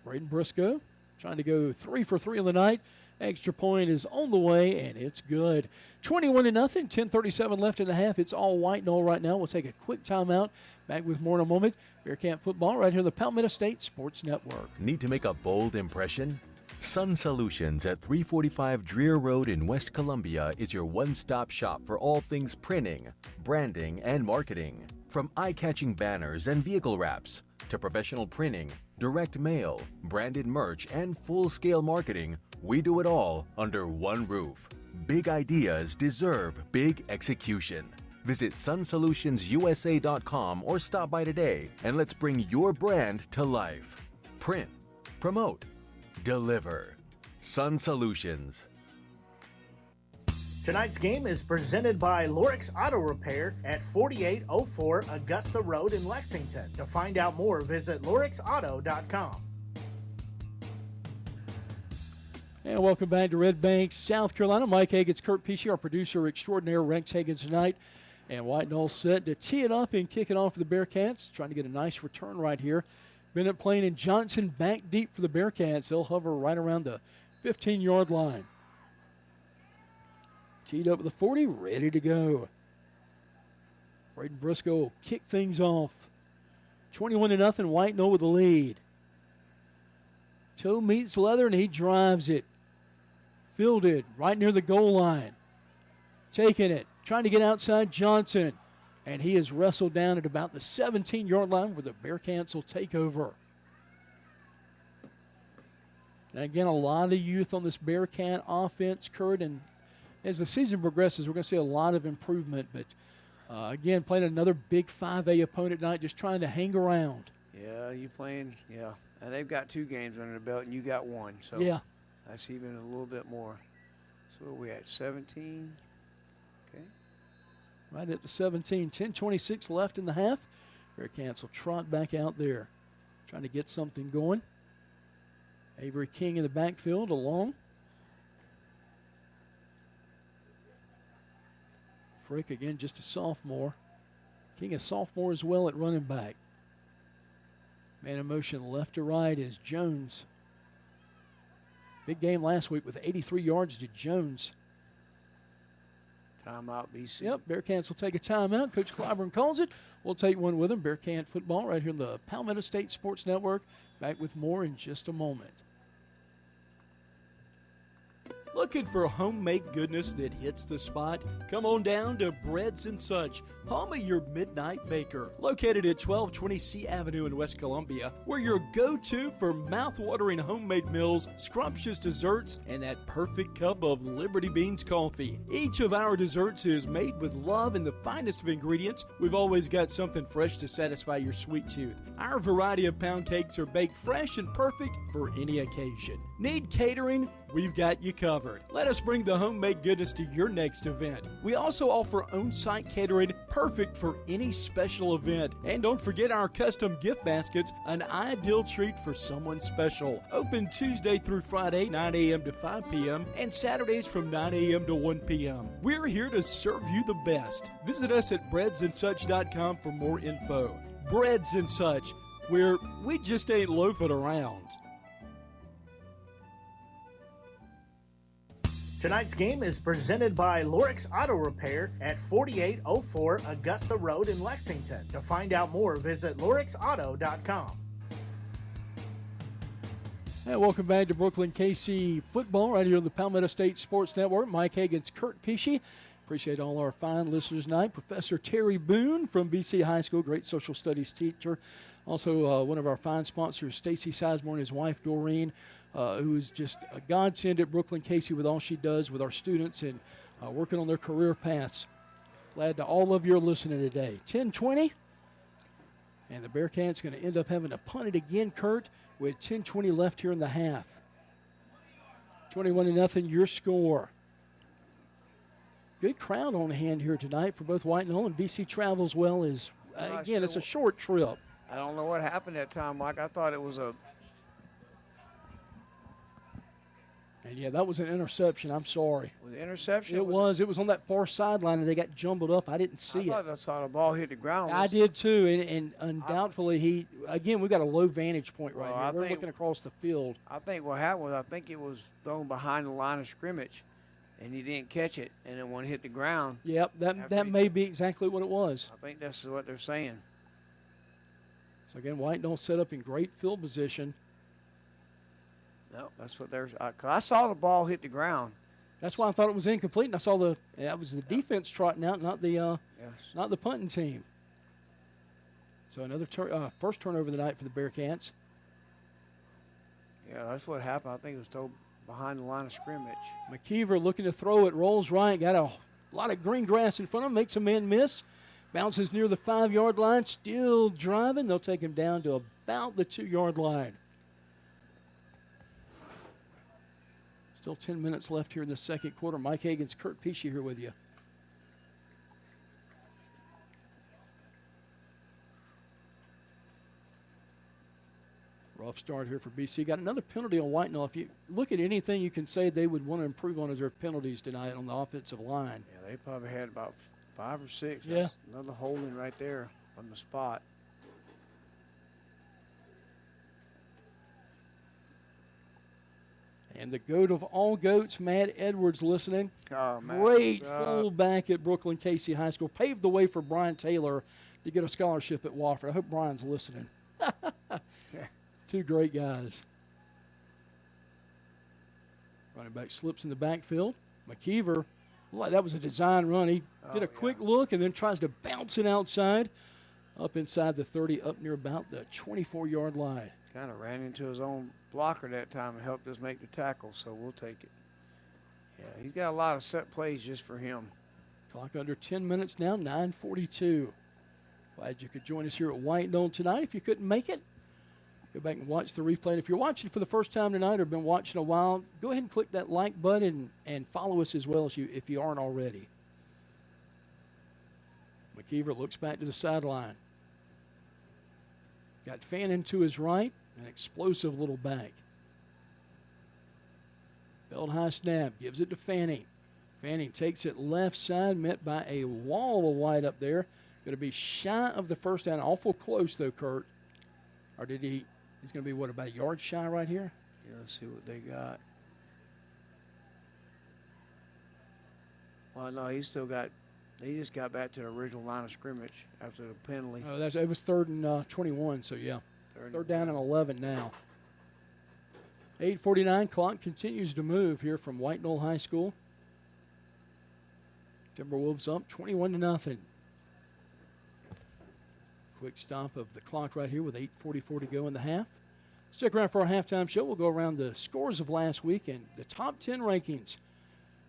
Braden Briscoe trying to go 3 for 3 on the night. Extra point is on the way, and it's good. 21-0, 10:37 left in the half. It's all White Knoll right now. We'll take a quick timeout. Back with more in a moment. Bearcat football right here on the Palmetto State Sports Network. Need to make a bold impression? Sun Solutions at 345 Dreer Road in West Columbia is your one-stop shop for all things printing, branding, and marketing. From eye-catching banners and vehicle wraps to professional printing, direct mail, branded merch, and full-scale marketing, we do it all under one roof. Big ideas deserve big execution. Visit sunsolutionsusa.com or stop by today and let's bring your brand to life. Print, promote, deliver. Sun Solutions. Tonight's game is presented by Lorix Auto Repair at 4804 Augusta Road in Lexington. To find out more, visit lorixauto.com. And welcome back to Red Bank, South Carolina. Mike Hagan's Kurt Pesci, our producer extraordinaire, Rex Hagan tonight. And White Knoll set to tee it up and kick it off for the Bearcats. Trying to get a nice return right here. Bennett Plain and Johnson back deep for the Bearcats. They'll hover right around the 15-yard line. Teed up with the 40, ready to go. Braden Briscoe will kick things off. 21-0, White Knoll with the lead. Toe meets leather, and he drives it. Fielded right near the goal line. Taking it, trying to get outside Johnson. And he is wrestled down at about the 17-yard line where the Bearcats will take over. And again, a lot of youth on this Bearcat offense, Kurt, and as the season progresses, we're going to see a lot of improvement. But, again, playing another big 5A opponent tonight, just trying to hang around. Yeah, you playing, yeah. And they've got 2 games under the belt, and you got 1. So yeah, that's even a little bit more. So where are we at, 17? Okay. Right at the 17, 10:26 left in the half. Bearcats will trot back out there, trying to get something going. Avery King in the backfield along. Frick, again, just a sophomore. King a sophomore as well at running back. Man in motion left to right is Jones. Big game last week with 83 yards to Jones. Timeout, BC. Yep, Bearcats will take a timeout. Coach Clyburn calls it. We'll take one with him. Bearcat football right here on the Palmetto State Sports Network. Back with more in just a moment. Looking for homemade goodness that hits the spot? Come on down to Breads and Such, home of your midnight baker. Located at 1220 C Avenue in West Columbia, we're your go-to for mouth-watering homemade meals, scrumptious desserts, and that perfect cup of Liberty Beans coffee. Each of our desserts is made with love and the finest of ingredients. We've always got something fresh to satisfy your sweet tooth. Our variety of pound cakes are baked fresh and perfect for any occasion. Need catering? We've got you covered. Let us bring the homemade goodness to your next event. We also offer on-site catering, perfect for any special event. And don't forget our custom gift baskets, an ideal treat for someone special. Open Tuesday through Friday, 9 a.m. to 5 p.m. and Saturdays from 9 a.m. to 1 p.m. We're here to serve you the best. Visit us at breadsandsuch.com for more info. Breads and Such, where we just ain't loafing around. Tonight's game is presented by Lorix Auto Repair at 4804 Augusta Road in Lexington. To find out more, visit lorixauto.com. And welcome back to Brookland-Cayce football right here on the Palmetto State Sports Network. Mike Hagan's Kurt Pesci. Appreciate all our fine listeners tonight. Professor Terry Boone from BC High School, great social studies teacher. Also, one of our fine sponsors, Stacy Sizemore and his wife, Doreen, who is just a godsend at Brookland-Cayce with all she does with our students and working on their career paths. Glad to all of you are listening today. 10-20, and the Bearcats going to end up having to punt it again, Kurt, with 10:20 left here in the half. 21-0, your score. Good crowd on hand here tonight for both White Knoll and BC Travel as well as, again, it's a short trip. I don't know what happened that time, Mike. I thought it was a... And, yeah, that was an interception. I'm sorry. Was it interception? It was. It was on that far sideline, and they got jumbled up. I didn't see it. I saw the ball hit the ground. I did, too, and undoubtedly again, we've got a low vantage point right here. We're looking across the field. I think what happened was I think it was thrown behind the line of scrimmage, and he didn't catch it, and then when it hit the ground. Yep, that may be exactly what it was. I think that's what they're saying. So, again, White Knoll set up in great field position. No, that's what there's. Cause I saw the ball hit the ground. That's why I thought it was incomplete, and I saw that was the defense trotting out, not the punting team. So another first turnover of the night for the Bearcats. Yeah, that's what happened. I think it was thrown behind the line of scrimmage. McKeever looking to throw it, rolls right, got a lot of green grass in front of him, makes a man miss. Bounces near the 5-yard line, still driving. They'll take him down to about the 2-yard line. Still 10 minutes left here in the second quarter. Mike Hagan's Kurt Pesci here with you. Rough start here for BC. Got another penalty on White Knoll. If you look at anything you can say they would want to improve on is their penalties tonight on the offensive line. Yeah, they probably had about 5 or 6. Yeah. That's another holding right there on the spot. And the goat of all goats, Matt Edwards, listening. Oh, man. Great fullback at Brookland-Cayce High School. Paved the way for Brian Taylor to get a scholarship at Wofford. I hope Brian's listening. Two great guys. Running back slips in the backfield. McKeever, like that was a design run. He did a quick look and then tries to bounce it outside. Up inside the 30, up near about the 24-yard line. Kind of ran into his own blocker that time and helped us make the tackle, so we'll take it. Yeah, he's got a lot of set plays just for him. Clock under 10 minutes now, 9:42. Glad you could join us here at White Knoll tonight. If you couldn't make it, go back and watch the replay. And if you're watching for the first time tonight or been watching a while, go ahead and click that like button and follow us as well if you aren't already. McKeever looks back to the sideline. Got Fannin to his right, an explosive little back. Belt high snap, gives it to Fanning. Fanning takes it left side, met by a wall of white up there. Going to be shy of the first down. Awful close, though, Kurt. Or did he? He's going to be, what, about a yard shy right here? Yeah, let's see what they got. Well, no, he's still got, they just got back to the original line of scrimmage after the penalty. Oh, it was 3rd and 21, so yeah. Third down and 11 now. 8:49, clock continues to move here from White Knoll High School. Timberwolves up 21-0. Quick stop of the clock right here with 8:44 to go in the half. Stick around for our halftime show. We'll go around the scores of last week and the top 10 rankings.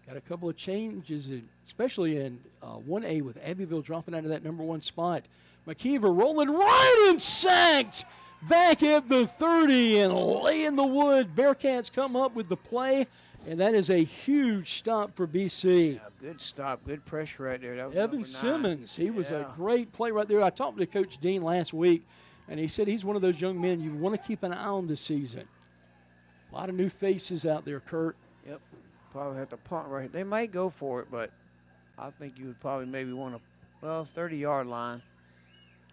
Got a couple of changes, especially in 1A with Abbeville dropping out of that number 1 spot. McKeever rolling right and sacked back at the 30 and laying the wood. Bearcats come up with the play, and that is a huge stop for BC. Yeah, good stop, good pressure right there. That was Evan Simmons, he was a great play right there. I talked to Coach Dean last week, and he said he's one of those young men you want to keep an eye on this season. A lot of new faces out there, Kurt. Yep, probably have to punt right. They might go for it, but I think you would probably maybe want to, 30-yard line.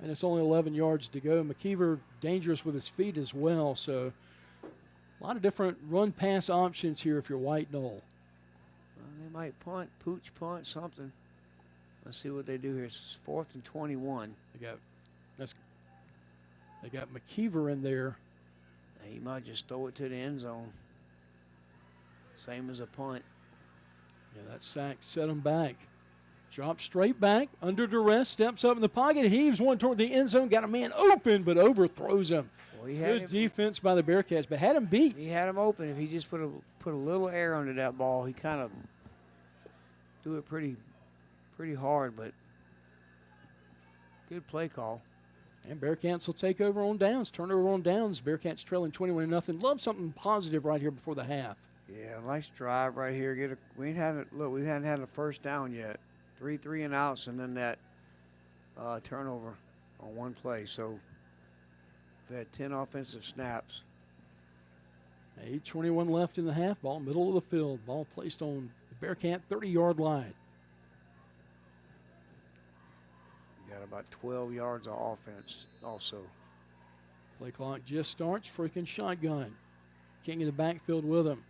And it's only 11 yards to go. McKeever dangerous with his feet as well, so a lot of different run-pass options here if you're White Knoll. Well, they might punt, pooch punt, something. Let's see what they do here. It's 4th and 21. They got McKeever in there. He might just throw it to the end zone. Same as a punt. Yeah, that sack set him back. Drops straight back, under duress, steps up in the pocket, heaves one toward the end zone, got a man open, but overthrows him. Well, good defense by the Bearcats, but had him beat. He had him open. If he just put a little air under that ball, he kind of threw it pretty hard, but good play call. And Bearcats will take over on downs, turnover on downs. Bearcats trailing 21-0. Love something positive right here before the half. Yeah, nice drive right here. We hadn't had a first down yet. 3 and outs, and then that turnover on one play. So we've had 10 offensive snaps. 8:21 left in the half. Ball middle of the field. Ball placed on the Bearcat 30-yard line. We got about 12 yards of offense also. Play clock just starts. Freaking shotgun. King in the backfield with him.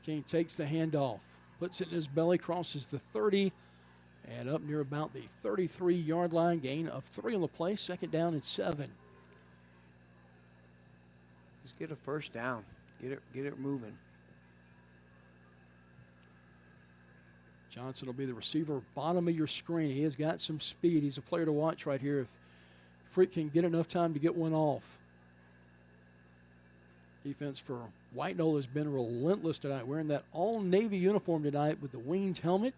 King takes the handoff. Puts it in his belly, crosses the 30, and up near about the 33-yard line. Gain of 3 on the play. 2nd down and 7. Just get a first down. Get it moving. Johnson will be the receiver, bottom of your screen. He has got some speed. He's a player to watch right here if Frick can get enough time to get one off. Defense for White Knoll has been relentless tonight, wearing that all-navy uniform tonight with the winged helmet.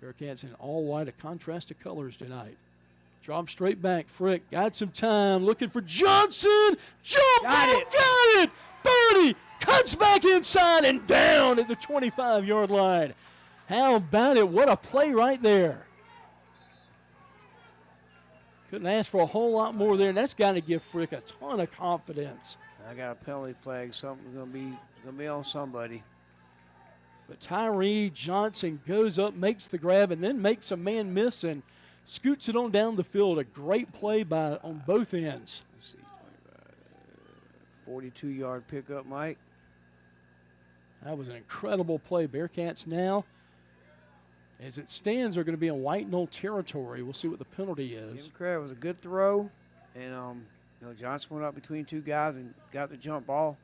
Bearcats in all white, a contrast of colors tonight. Drop straight back. Frick got some time, looking for Johnson. Jump! Got it! 30, cuts back inside and down at the 25-yard line. How about it? What a play right there. Couldn't ask for a whole lot more there, and that's got to give Frick a ton of confidence. I got a penalty flag. Something's gonna be on somebody. But Tyree Johnson goes up, makes the grab, and then makes a man miss and scoots it on down the field. A great play on both ends. Let's see, 42-yard pickup, Mike. That was an incredible play. Bearcats now, as it stands, are going to be in White Knoll territory. We'll see what the penalty is. Give him credit. It was a good throw. And, Johnson went up between two guys and got the jump ball.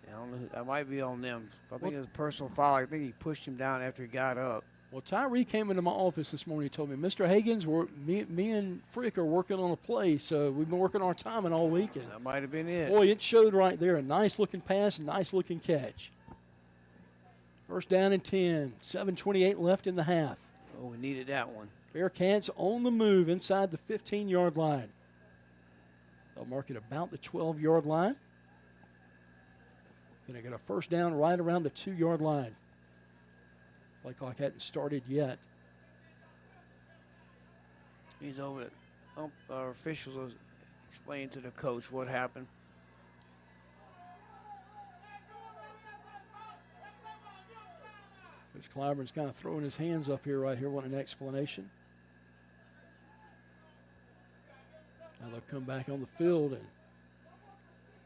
I don't know. That might be on them. I think it was a personal foul. I think he pushed him down after he got up. Well, Tyree came into my office this morning. He told me, Mr. Higgins, me and Frick are working on a play, so we've been working our timing all weekend. That might have been it. Boy, it showed right there. A nice-looking pass, nice-looking catch. First down and 10. 7:28 left in the half. Oh, we needed that one. Bearcats on the move inside the 15-yard line. They'll mark it about the 12-yard line. Going to get a first down right around the 2-yard line. Play clock hadn't started yet. He's over it. Our officials will explain to the coach what happened. Coach Clyburn's kind of throwing his hands up here, right here, wanting an explanation. Now they'll come back on the field and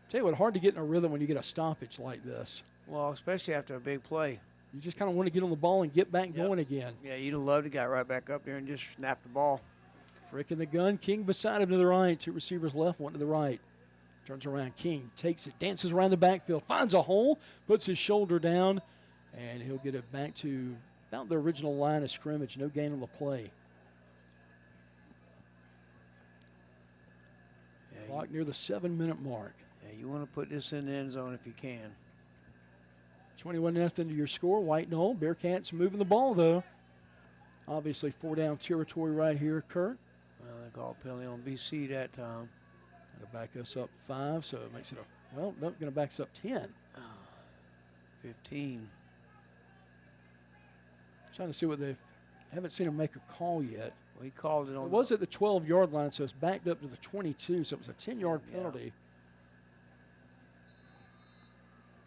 tell you what, hard to get in a rhythm when you get a stoppage like this. Well, especially after a big play. You just kind of want to get on the ball and get back going again. Yeah, you'd have loved to get right back up there and just snap the ball. Frick in the gun. King beside him to the right. Two receivers left, one to the right. Turns around. King takes it, dances around the backfield, finds a hole, puts his shoulder down, and he'll get it back to about the original line of scrimmage. No gain on the play. Clock near the 7-minute mark. Yeah, you want to put this in the end zone if you can. 21-0 to your score. White Knoll. Bearcats moving the ball, though. Obviously, 4-down territory right here, Kurt. Well, they called penalty on BC that time. That'll back us up 5, so it makes it going to back us up 10. 15. Trying to see what haven't seen him make a call yet. Well, he called it on. It was at the 12-yard line, so it's backed up to the 22, so it was a 10-yard penalty.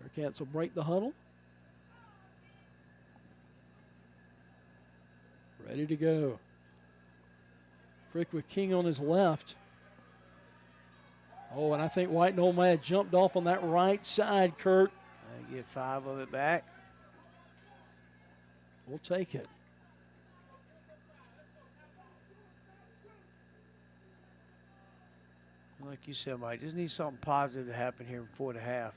Bearcats will break the huddle. Ready to go. Frick with King on his left. Oh, and I think White Knoll may have jumped off on that right side, Kurt. I get 5 of it back. We'll take it. Like you said, Mike, just need something positive to happen here before the half.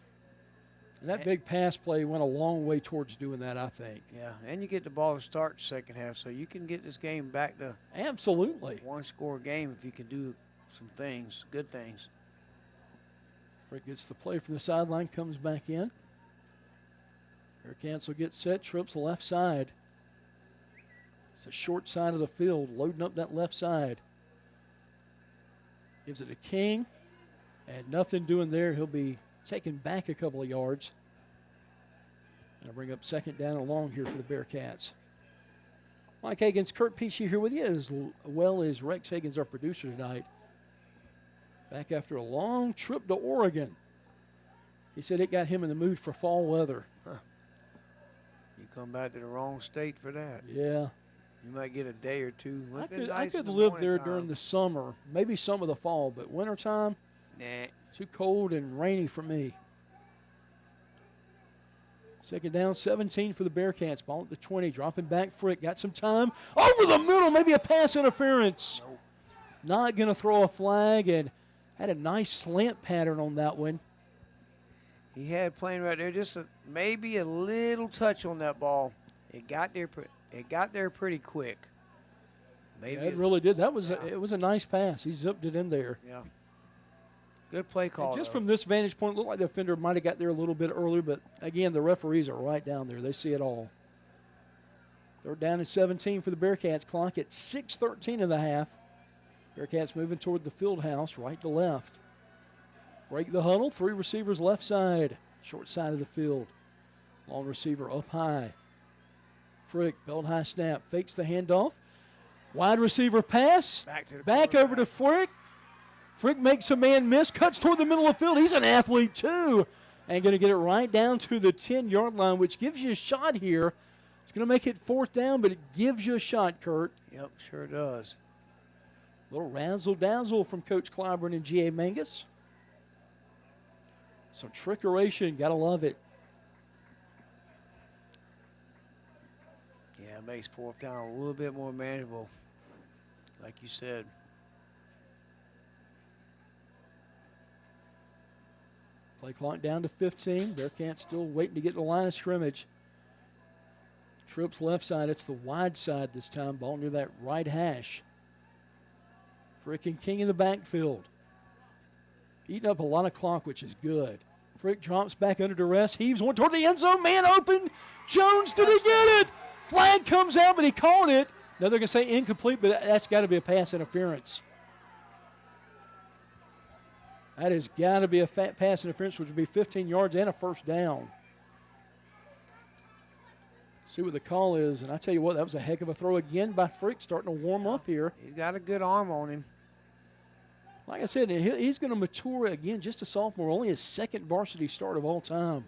And that big pass play went a long way towards doing that, I think. Yeah, and you get the ball to start the second half, so you can get this game back to absolutely one-score game if you can do some things, good things. Frick gets the play from the sideline, comes back in. Bearcats will get set, trips left side. It's the short side of the field, loading up that left side. Gives it to King, and nothing doing there. He'll be taken back a couple of yards. And I'll bring up second down and long here for the Bearcats. Mike Higgins, Kurt Peachy here with you, as well as Rex Higgins, our producer tonight. Back after a long trip to Oregon. He said it got him in the mood for fall weather. Huh. You come back to the wrong state for that. Yeah. You might get a day or two. I could live there during the summer, maybe some of the fall, but wintertime, nah. Too cold and rainy for me. Second down, 17 for the Bearcats. Ball at the 20, dropping back. Frick got some time. Over the middle, maybe a pass interference. Nope. Not going to throw a flag, and had a nice slant pattern on that one. He had playing right there, just maybe a little touch on that ball. It got there pretty quick. Maybe Yeah, it really did. That was it was a nice pass. He zipped it in there. Yeah. Good play call. And just from this vantage point, it looked like the offender might have got there a little bit earlier, but again, the referees are right down there. They see it all. Third down and 17 for the Bearcats. Clock at 6:13 in the half. Bearcats moving toward the field house, right to left. Break the huddle. 3 receivers left side, short side of the field. Long receiver up high. Frick, belt high snap, fakes the handoff. Wide receiver pass. Back over to Frick. Frick makes a man miss, cuts toward the middle of the field. He's an athlete too. And going to get it right down to the 10-yard line, which gives you a shot here. It's going to make it 4th down, but it gives you a shot, Kurt. Yep, sure does. Little razzle-dazzle from Coach Clyburn and G.A. Mangus. Some trickeration, got to love it. It makes fourth down a little bit more manageable, like you said. Play clock down to 15. Bearcat still waiting to get the line of scrimmage. Trips left side. It's the wide side this time. Ball near that right hash. Frick and King in the backfield. Eating up a lot of clock, which is good. Frick drops back under duress. Heaves one toward the end zone. Man open. Jones, did he get it? Flag comes out, but he caught it. Now they're going to say incomplete, but that's got to be a pass interference. That has got to be a pass interference, which would be 15 yards and a first down. See what the call is, and I tell you what, that was a heck of a throw again by Frick, starting to warm up here. He's got a good arm on him. Like I said, he's going to mature again, just a sophomore, only his second varsity start of all time.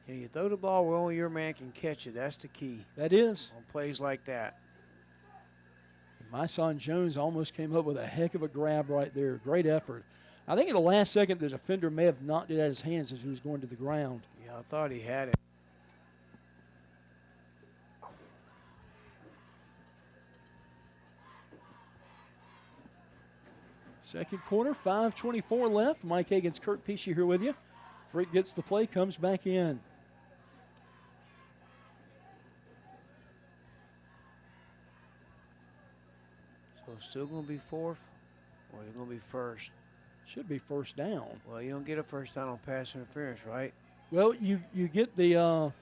Yeah, you throw the ball where only your man can catch it. That's the key. That is. On plays like that. My son Jones almost came up with a heck of a grab right there. Great effort. I think in the last second, the defender may have knocked it out of his hands as he was going to the ground. Yeah, I thought he had it. Second quarter, 5:24 left. Mike Hagan's Kurt Pesci here with you. Frick gets the play, comes back in. So still going to be fourth, or they're going to be first? Should be first down. Well, you don't get a first down on pass interference, right? Well, you get the well,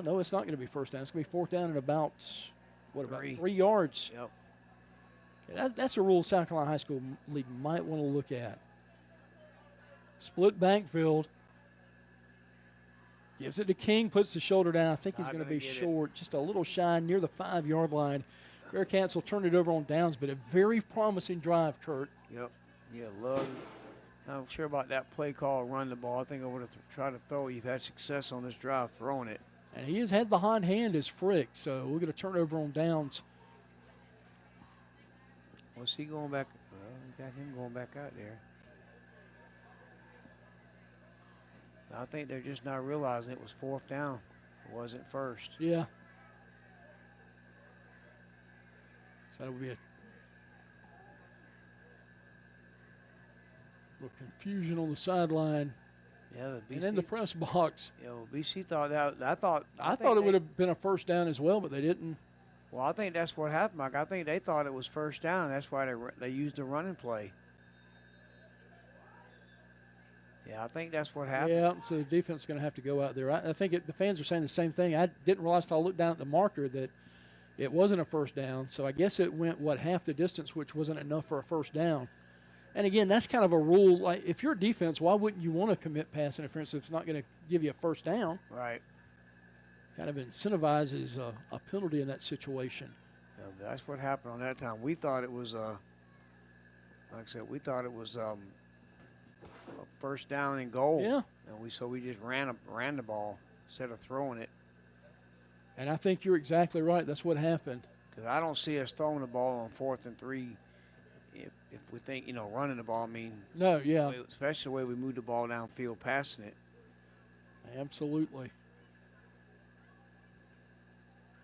no, it's not going to be first down. It's going to be fourth down at about, what, about 3 yards? Yep. Okay, that's a rule South Carolina High School League might want to look at. Split backfield. Gives it to King, puts the shoulder down. I think he's going to be short, just a little shy near the 5-yard line. Bearcats will turn it over on downs, but a very promising drive, Kurt. Yep. Yeah, love it. I'm sure about that play call, run the ball. I think I would have tried to throw. You've had success on this drive throwing it. And he has had the hot hand as Frick, so we're going to turn over on downs. Was he going back? Well, we got him going back out there. I think they're just not realizing it was fourth down. It wasn't first. Yeah. So that would be a little confusion on the sideline. Yeah, the BC, and then the press box. Yeah, well, BC thought that. I thought it would have been a first down as well, but they didn't. Well, I think that's what happened, Mike. I think they thought it was first down. That's why they used the running play. Yeah, I think that's what happened. Yeah, so the defense is going to have to go out there. I think the fans are saying the same thing. I didn't realize until I looked down at the marker that it wasn't a first down. So I guess it went, half the distance, which wasn't enough for a first down. And, again, that's kind of a rule. Like, if you're a defense, why wouldn't you want to commit pass interference if it's not going to give you a first down? Right. Kind of incentivizes a penalty in that situation. Yeah, that's what happened on that time. We thought it was, like I said, we thought it was a first down and goal. Yeah. And so we just ran the ball instead of throwing it. And I think you're exactly right. That's what happened. Because I don't see us throwing the ball on 4th and 3 if we think, running the ball. I mean, no, yeah. Especially the way we move the ball downfield passing it. Absolutely.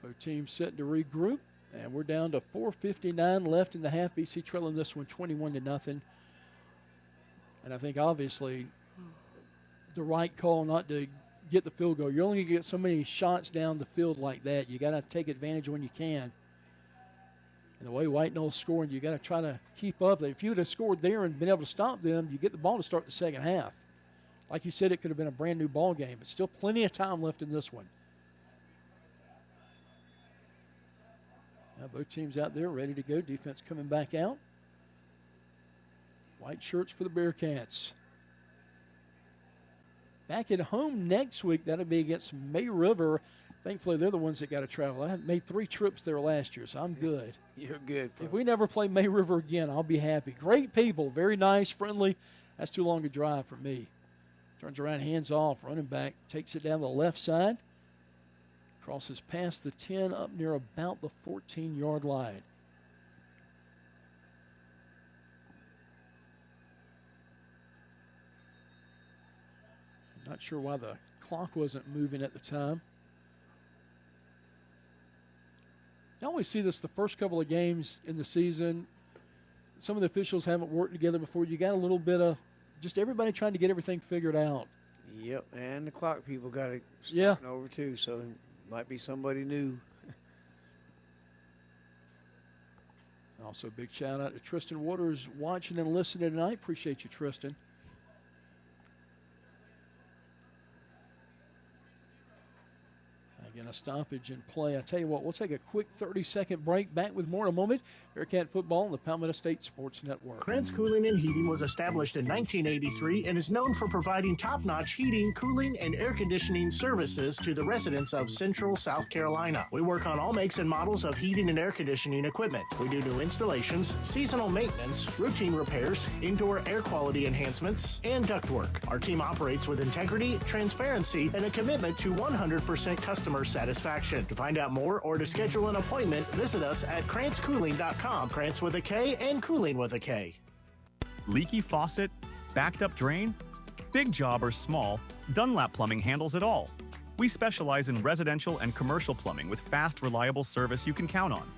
Both teams set to regroup, and we're down to 4:59 left in the half. BC trailing this one 21-0. And I think obviously the right call not to get the field goal. You're only going to get so many shots down the field like that. You got to take advantage when you can. And the way White Knoll's scoring, you got to try to keep up. If you would have scored there and been able to stop them, you get the ball to start the second half. Like you said, it could have been a brand new ball game, but still plenty of time left in this one. Now both teams out there ready to go. Defense coming back out. White shirts for the Bearcats. Back at home next week, that'll be against May River. Thankfully, they're the ones that got to travel. I made 3 trips there last year, so I'm good. You're good. If we never play May River again, I'll be happy. Great people, very nice, friendly. That's too long a drive for me. Turns around, hands off, running back, takes it down the left side. Crosses past the 10 up near about the 14-yard line. Not sure why the clock wasn't moving at the time. I always see this the first couple of games in the season. Some of the officials haven't worked together before. You got a little bit of just everybody trying to get everything figured out. Yep, and the clock people got it over too, so it might be somebody new. Also, big shout out to Tristan Waters watching and listening tonight. Appreciate you, Tristan. Again, a stoppage in play. I tell you what, we'll take a quick 30-second break. Back with more in a moment. Bearcat football on the Palmetto State Sports Network. Krantz Cooling and Heating was established in 1983 and is known for providing top-notch heating, cooling, and air conditioning services to the residents of Central South Carolina. We work on all makes and models of heating and air conditioning equipment. We do new installations, seasonal maintenance, routine repairs, indoor air quality enhancements, and ductwork. Our team operates with integrity, transparency, and a commitment to 100% customer satisfaction. To find out more or to schedule an appointment, visit us at KrantzCooling.com. Krantz with a K and Cooling with a K. Leaky faucet? Backed up drain? Big job or small, Dunlap Plumbing handles it all. We specialize in residential and commercial plumbing with fast, reliable service you can count on.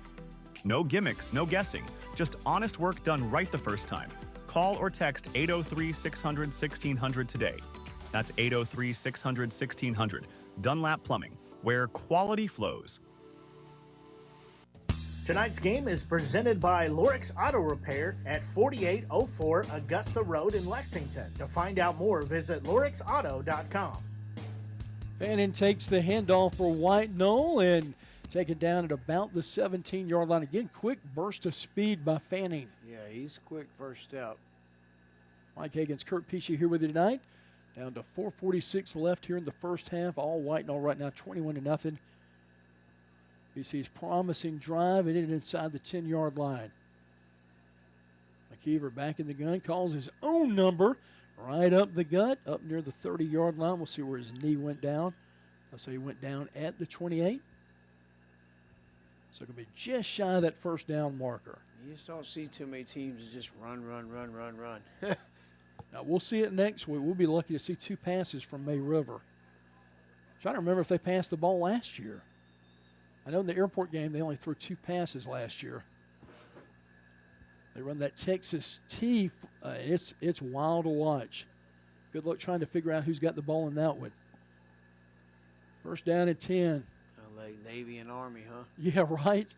No gimmicks, no guessing, just honest work done right the first time. Call or text 803-600-1600 today. That's 803-600-1600. Dunlap Plumbing, where quality flows. Tonight's game is presented by Lorix Auto Repair at 4804 Augusta Road in Lexington. To find out more, visit lorixauto.com. Fannin takes the handoff for White Knoll and take it down at about the 17-yard line. Again, quick burst of speed by Fanning. Yeah, he's quick first step. Mike Higgins, Kurt Pesci here with you tonight. Down to 4:46 left here in the first half. All White Knoll right now, 21-0. BC's promising drive and it inside the 10-yard line. McKeever back in the gun, calls his own number right up the gut, up near the 30-yard line. We'll see where his knee went down. I'll say he went down at the 28. So it can be just shy of that first down marker. You just don't see too many teams that just run. Now, we'll see it next week. We'll be lucky to see two passes from May River. Trying to remember if they passed the ball last year. I know in the airport game they only threw two passes last year. They run that Texas T. It's wild to watch. Good luck trying to figure out who's got the ball in that one. First down and 10. Kind of like Navy and Army, huh? Yeah, right.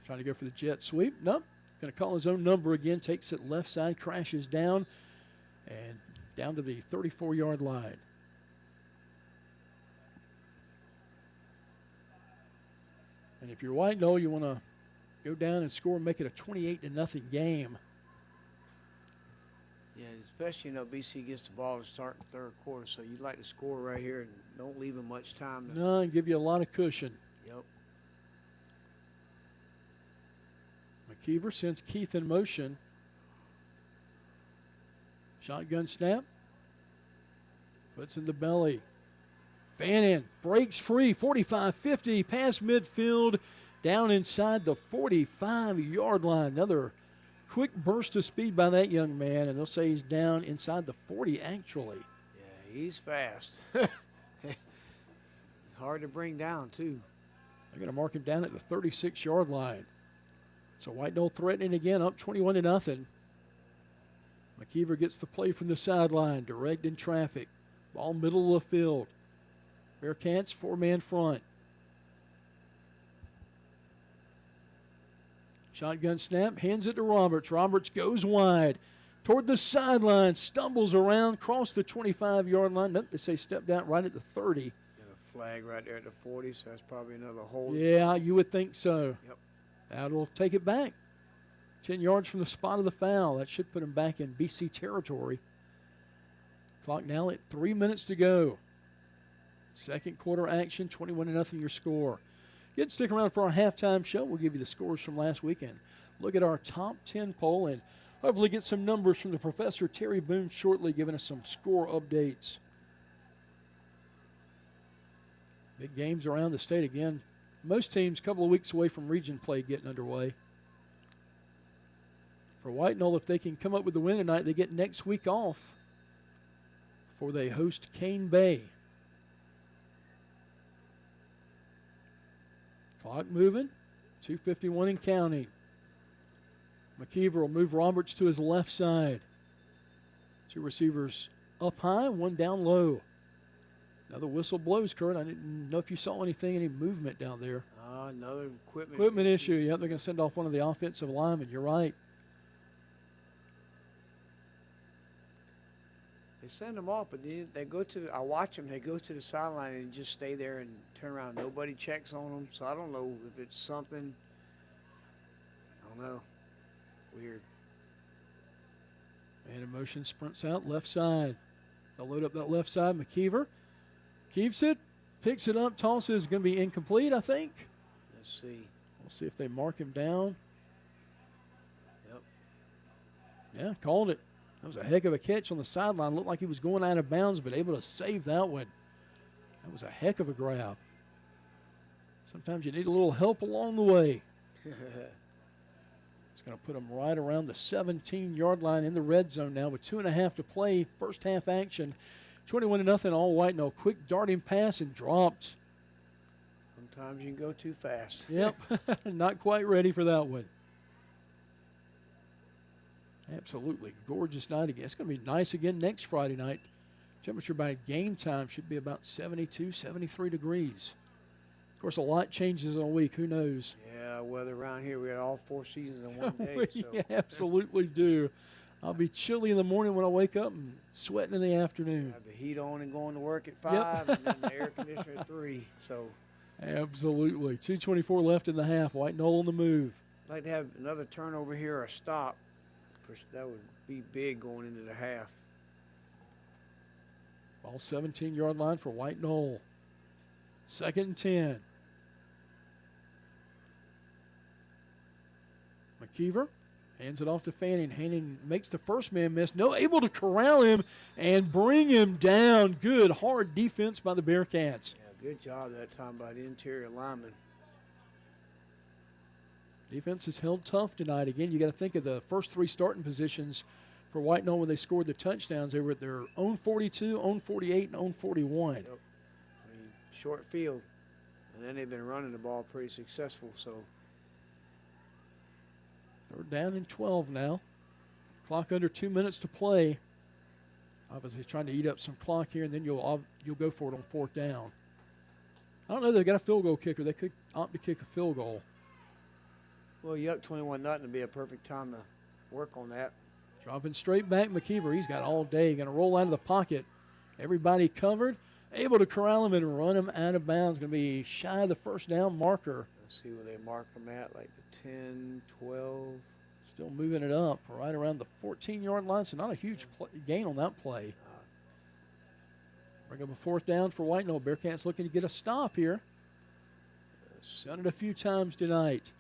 Trying to go for the jet sweep. Nope. Going to call his own number again. Takes it left side, crashes down, and down to the 34-yard line. And if you're White Knoll, you want to go down and score and make it a 28-0 game. Yeah, especially, BC gets the ball to start in the third quarter, so you'd like to score right here and don't leave them much time. No, and give you a lot of cushion. Yep. McKeever sends Keith in motion. Shotgun snap. Puts in the belly. Fannin breaks free, 45-50, past midfield, down inside the 45-yard line. Another quick burst of speed by that young man, and they'll say he's down inside the 40, actually. Yeah, he's fast. Hard to bring down, too. They're going to mark him down at the 36-yard line. So White Knoll threatening again, up 21-0. McKeever gets the play from the sideline, direct in traffic. Ball middle of the field. Bearcats, four-man front. Shotgun snap, hands it to Roberts. Roberts goes wide toward the sideline, stumbles around, cross the 25-yard line. Nope, they say stepped out right at the 30. Got a flag right there at the 40, so that's probably another hold. Yeah, you would think so. Yep. That'll take it back. 10 yards from the spot of the foul. That should put him back in BC territory. Clock now at 3 minutes to go. Second quarter action, 21-0 your score. Again, stick around for our halftime show. We'll give you the scores from last weekend. Look at our top 10 poll and hopefully get some numbers from the Professor Terry Boone shortly, giving us some score updates. Big games around the state again. Most teams a couple of weeks away from region play getting underway. For White Knoll, if they can come up with the win tonight, they get next week off before they host Cane Bay. Clock moving. 2:51 and counting. McKeever will move Roberts to his left side. Two receivers up high, one down low. Another whistle blows, Kurt. I didn't know if you saw anything, any movement down there. Another equipment issue. Yep, they're going to send off one of the offensive linemen. You're right. They send them off, but they go to I watch them. They go to the sideline and just stay there and turn around. Nobody checks on them, so I don't know if it's something. I don't know. Weird. And in motion, sprints out left side. They'll load up that left side. McKeever keeps it, picks it up, tosses. Going to be incomplete, I think. Let's see. We'll see if they mark him down. Yep. Yeah, called it. That was a heck of a catch on the sideline. Looked like he was going out of bounds, but able to save that one. That was a heck of a grab. Sometimes you need a little help along the way. It's going to put him right around the 17-yard line in the red zone now with 2.5 to play. First half action. 21-0, all white. No quick darting pass and dropped. Sometimes you can go too fast. Yep, not quite ready for that one. Absolutely gorgeous night again. It's going to be nice again next Friday night. Temperature by game time should be about 72, 73 degrees. Of course, a lot changes in a week. Who knows? Yeah, weather around here, we had all 4 seasons in one day. We So. absolutely do. I'll be chilly in the morning when I wake up and sweating in the afternoon. Have the heat on and going to work at 5 and then the air conditioner at 3. So. Absolutely. 2:24 left in the half. White Knoll on the move. I'd like to have another turnover here or a stop. That would be big going into the half. Ball 17-yard line for White Knoll. 2nd and 10. McKeever hands it off to Fanning. Fanning makes the first man miss. No, able to corral him and bring him down. Good, hard defense by the Bearcats. Yeah, good job that time by the interior lineman. Defense has held tough tonight. Again, you got to think of the first 3 starting positions for White Knoll when they scored the touchdowns. They were at their own 42, own 48, and own 41. Yep. I mean, short field. And then they've been running the ball pretty successful. So 3rd down and 12 now. Clock under 2 minutes to play. Obviously trying to eat up some clock here, and then you'll go for it on 4th down. I don't know. They've got a field goal kicker. They could opt to kick a field goal. Well, you up 21-0 would be a perfect time to work on that. Dropping straight back, McKeever. He's got all day. Going to roll out of the pocket. Everybody covered. Able to corral him and run him out of bounds. Going to be shy of the first down marker. Let's see where they mark him at, like the 10, 12. Still moving it up right around the 14-yard line, so not a huge gain on that play. Bring up a 4th down for White Knoll. Bearcats looking to get a stop here. Done it a few times tonight.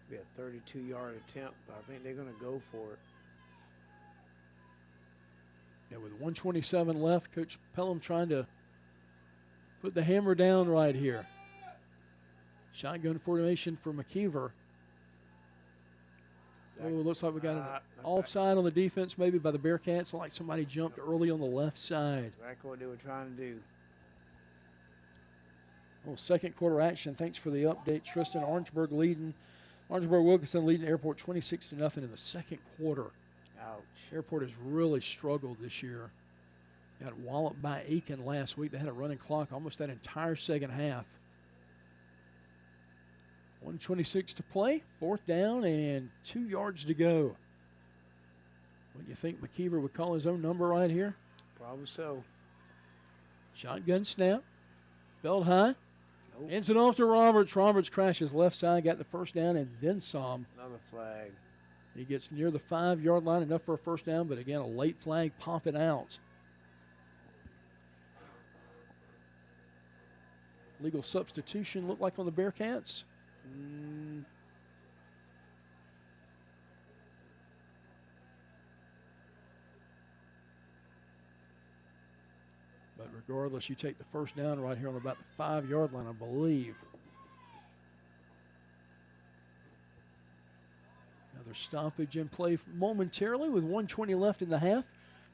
Be a 32-yard attempt, but I think they're going to go for it. Yeah, with 1:27 left, Coach Pelham trying to put the hammer down right here. Shotgun formation for McKeever. Oh, it looks like we got an offside on the defense maybe by the Bearcats. Like somebody jumped early on the left side. Exactly what they were trying to do. Well, 2nd quarter action. Thanks for the update, Tristan. Orangeburg Wilkinson leading Airport 26-0 in the 2nd quarter. Ouch. Airport has really struggled this year. Got walloped by Aiken last week. They had a running clock almost that entire 2nd half. 1:26 to play. 4th down and 2 yards to go. What do you think McKeever would call his own number right here? Probably so. Shotgun snap. Belt high. Hands it off to Roberts. Roberts crashes left side, got the first down and then some. Another flag. He gets near the 5-yard line, enough for a first down, but again, a late flag popping out. Legal substitution looked like on the Bearcats. But regardless, you take the first down right here on about the 5-yard line, I believe. Another stoppage in play momentarily with 1:20 left in the half.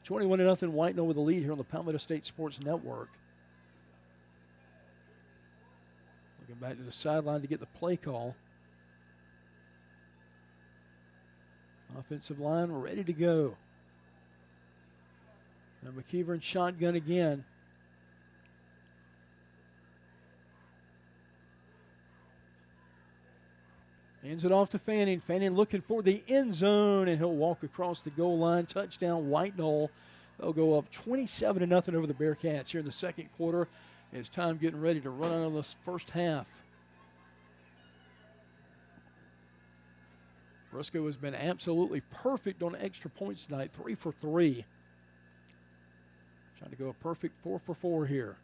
21-0 White Knoll with the lead here on the Palmetto State Sports Network. Looking back to the sideline to get the play call. Offensive line ready to go. Now McKeever in shotgun again. Hands it off to Fanning. Fanning looking for the end zone, and he'll walk across the goal line. Touchdown, White Knoll. They'll go up 27-0 over the Bearcats here in the second quarter. It's time getting ready to run out of this first half. Briscoe has been absolutely perfect on extra points tonight, 3 for 3. Trying to go a perfect 4 for 4 here.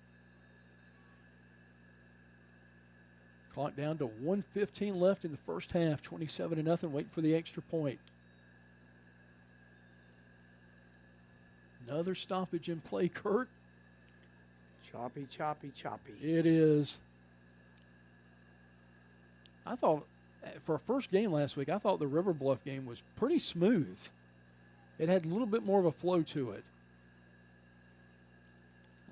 Clock down to 1:15 left in the first half, 27-0, waiting for the extra point. Another stoppage in play, Kurt. Choppy, choppy, choppy. It is. I thought, for a first game last week, I thought the River Bluff game was pretty smooth. It had a little bit more of a flow to it.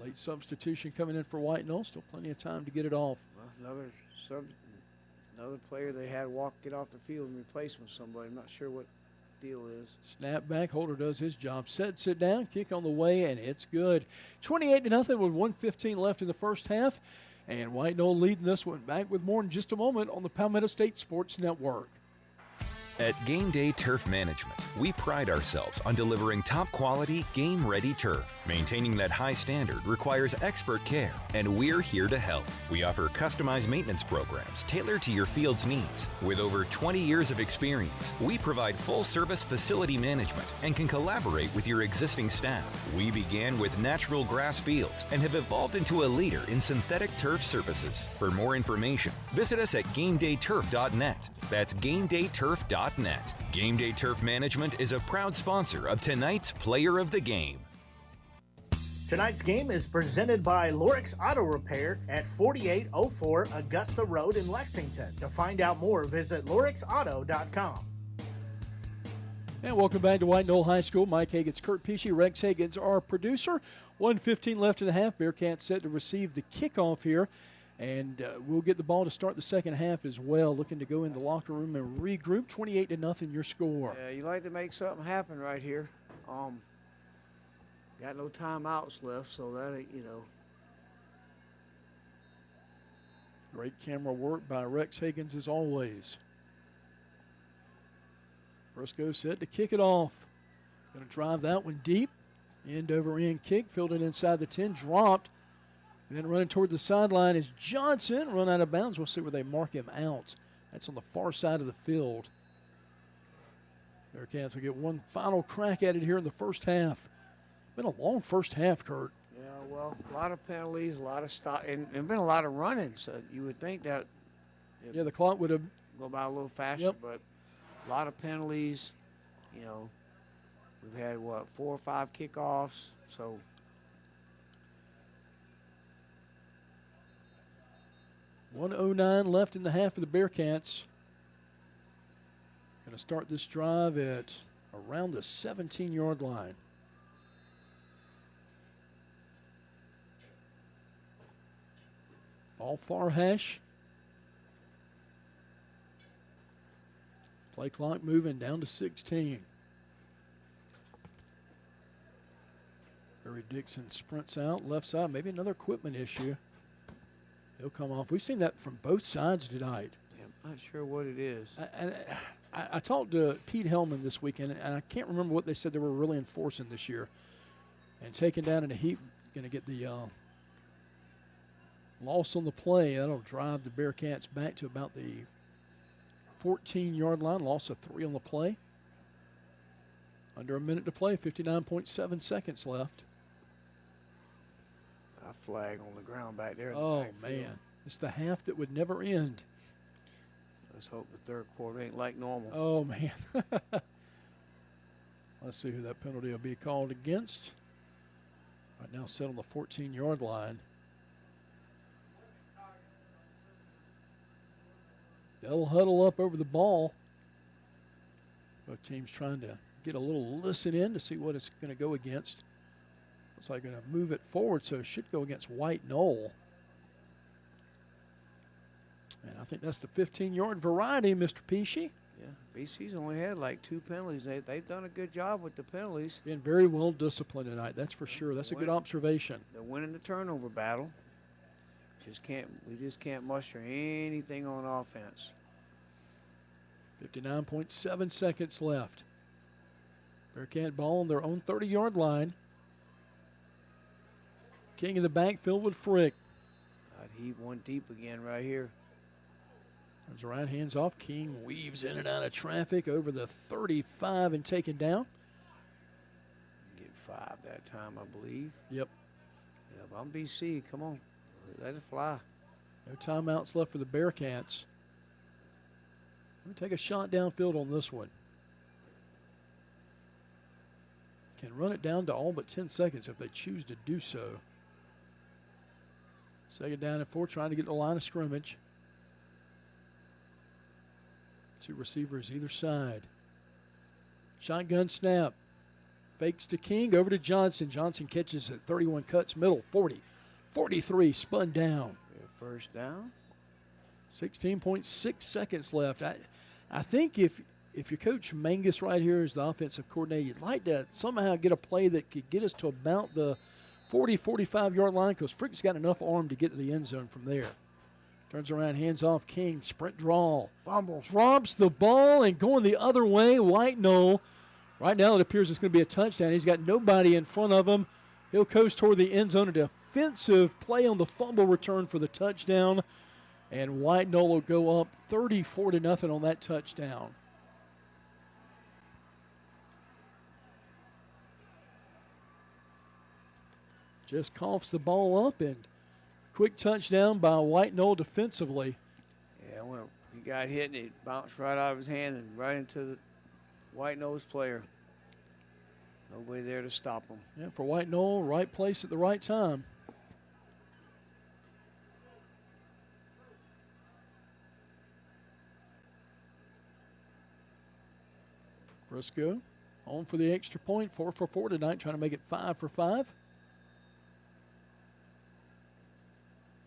Late substitution coming in for White Knoll. Still plenty of time to get it off. Well, another player they had get off the field and replace him with somebody. I'm not sure what deal is. Snap back. Holder does his job. Sit down. Kick on the way, and it's good. 28-0 with 1:15 left in the first half. And White Knoll leading this one. Back with more in just a moment on the Palmetto State Sports Network. At Game Day Turf Management, we pride ourselves on delivering top-quality, game-ready turf. Maintaining that high standard requires expert care, and we're here to help. We offer customized maintenance programs tailored to your field's needs. With over 20 years of experience, we provide full-service facility management and can collaborate with your existing staff. We began with natural grass fields and have evolved into a leader in synthetic turf services. For more information, visit us at GameDayTurf.net. That's GameDayTurf.net. Game Day Turf Management is a proud sponsor of tonight's Player of the Game. Tonight's game is presented by Lorix Auto Repair at 4804 Augusta Road in Lexington. To find out more, visit lorixauto.com. And welcome back to White Knoll High School. Mike Hagan's Kurt Pesci, Rex Hagan's our producer. 1:15 left in the half. Bearcats set to receive the kickoff here. And we'll get the ball to start the second half as well. Looking to go in the locker room and regroup. 28-0 your score. Yeah, you like to make something happen right here. Got no timeouts left, so that ain't, Great camera work by Rex Higgins as always. Briscoe set to kick it off. Going to drive that one deep. End over end kick. Fielded inside the 10. Dropped. And then running toward the sideline is Johnson. Run out of bounds. We'll see where they mark him out. That's on the far side of the field. Bearcats will get one final crack at it here in the first half. Been a long first half, Kurt. Yeah, well, a lot of penalties, a lot of stop, and been a lot of running. So you would think that. Yeah, the clock would have go by a little faster, but a lot of penalties. We've had 4 or 5 kickoffs. So. 1:09 left in the half of the Bearcats. Going to start this drive at around the 17-yard line. Ball far hash. Play clock moving down to 16. Barry Dixon sprints out left side. Maybe another equipment issue. He'll come off. We've seen that from both sides tonight. Yeah, I'm not sure what it is. I talked to Pete Hellman this weekend, and I can't remember what they said they were really enforcing this year. And taken down in a heap, going to get the loss on the play. That'll drive the Bearcats back to about the 14-yard line. Loss of 3 on the play. Under a minute to play, 59.7 seconds left. A flag on the ground back there. Oh, man. It's the half that would never end. Let's hope the third quarter ain't like normal. Oh, man. Let's see who that penalty will be called against. Right now set on the 14-yard line. They'll huddle up over the ball. Both teams trying to get a little listen in to see what it's going to go against. Looks like going to move it forward, so it should go against White Knoll. And I think that's the 15-yard variety, Mr. Pesci. Yeah, BC's only had like 2 penalties. They've done a good job with the penalties. Been very well disciplined tonight, that's for sure. That's a good observation. They're winning the turnover battle. We just can't muster anything on offense. 59.7 seconds left. Bearcat ball on their own 30-yard line. King in the backfield with Frick. I'd heave one deep again right here. Turns around, hands off. King weaves in and out of traffic over the 35 and taken down. Get 5 that time, I believe. Yep. Yep, I'm BC. Come on. Let it fly. No timeouts left for the Bearcats. Let me take a shot downfield on this one. Can run it down to all but 10 seconds if they choose to do so. 2nd down and 4, trying to get the line of scrimmage. 2 receivers either side. Shotgun snap. Fakes to King, over to Johnson. Johnson catches it, 31, cuts middle, 40. 43, spun down. First down. 16.6 seconds left. I think if your coach Mangus right here is the offensive coordinator, you'd like to somehow get a play that could get us to about the 40, 45-yard line, because Frick's got enough arm to get to the end zone from there. Turns around, hands off King, sprint draw. Fumble. Drops the ball and going the other way, White Knoll. Right now it appears it's going to be a touchdown. He's got nobody in front of him. He'll coast toward the end zone. A defensive play on the fumble return for the touchdown. And White Knoll will go up 34-0 on that touchdown. Just coughs the ball up, and quick touchdown by White Knoll defensively. Yeah, well, he got hit and it bounced right out of his hand and right into the White Knoll's player. Nobody there to stop him. Yeah, for White Knoll, right place at the right time. Briscoe on for the extra point, 4 for 4 tonight, trying to make it 5 for 5.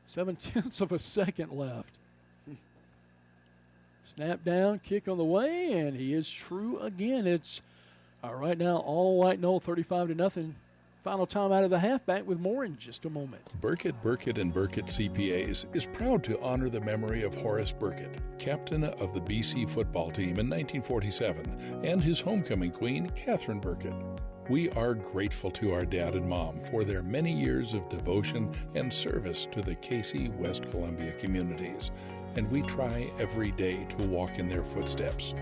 0.7 of a second left. Snap down, kick on the way, and he is true again. It's right now all White Knoll, 35-0. Final time out of the half. Back with more in just a moment. Bearcat, and Bearcat CPAs is proud to honor the memory of Horace Bearcat, captain of the BC football team in 1947, and his homecoming queen, Catherine Bearcat. We are grateful to our dad and mom for their many years of devotion and service to the Cayce, West Columbia communities, and we try every day to walk in their footsteps.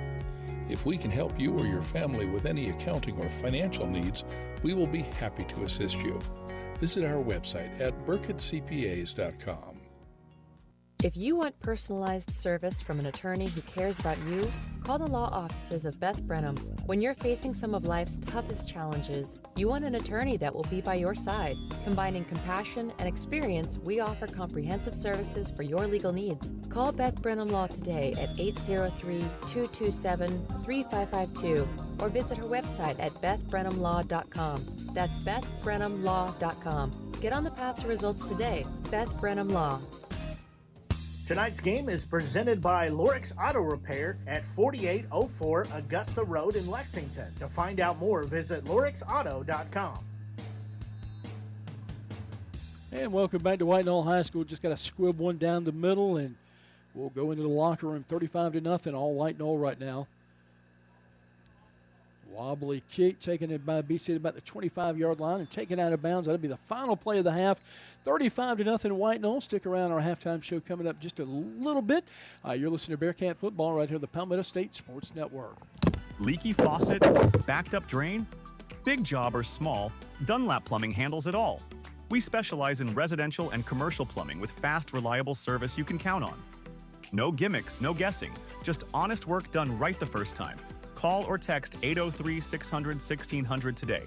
If we can help you or your family with any accounting or financial needs, we will be happy to assist you. Visit our website at burkettcpas.com. If you want personalized service from an attorney who cares about you, call the law offices of Beth Brenham. When you're facing some of life's toughest challenges, you want an attorney that will be by your side. Combining compassion and experience, we offer comprehensive services for your legal needs. Call Beth Brenham Law today at 803-227-3552 or visit her website at bethbrenhamlaw.com. That's bethbrenhamlaw.com. Get on the path to results today. Beth Brenham Law. Tonight's game is presented by Lorix Auto Repair at 4804 Augusta Road in Lexington. To find out more, visit lorixauto.com. And welcome back to White Knoll High School. Just got to squib one down the middle, and we'll go into the locker room 35-0, all White Knoll right now. Wobbly kick, taking it by BC at about the 25-yard line and taken out of bounds. That'll be the final play of the half. 35-0 White Knoll. Stick around. Our halftime show coming up just a little bit. You're listening to Bearcat Football right here on the Palmetto State Sports Network. Leaky faucet? Backed up drain? Big job or small, Dunlap Plumbing handles it all. We specialize in residential and commercial plumbing with fast, reliable service you can count on. No gimmicks, no guessing. Just honest work done right the first time. Call or text 803-600-1600 today.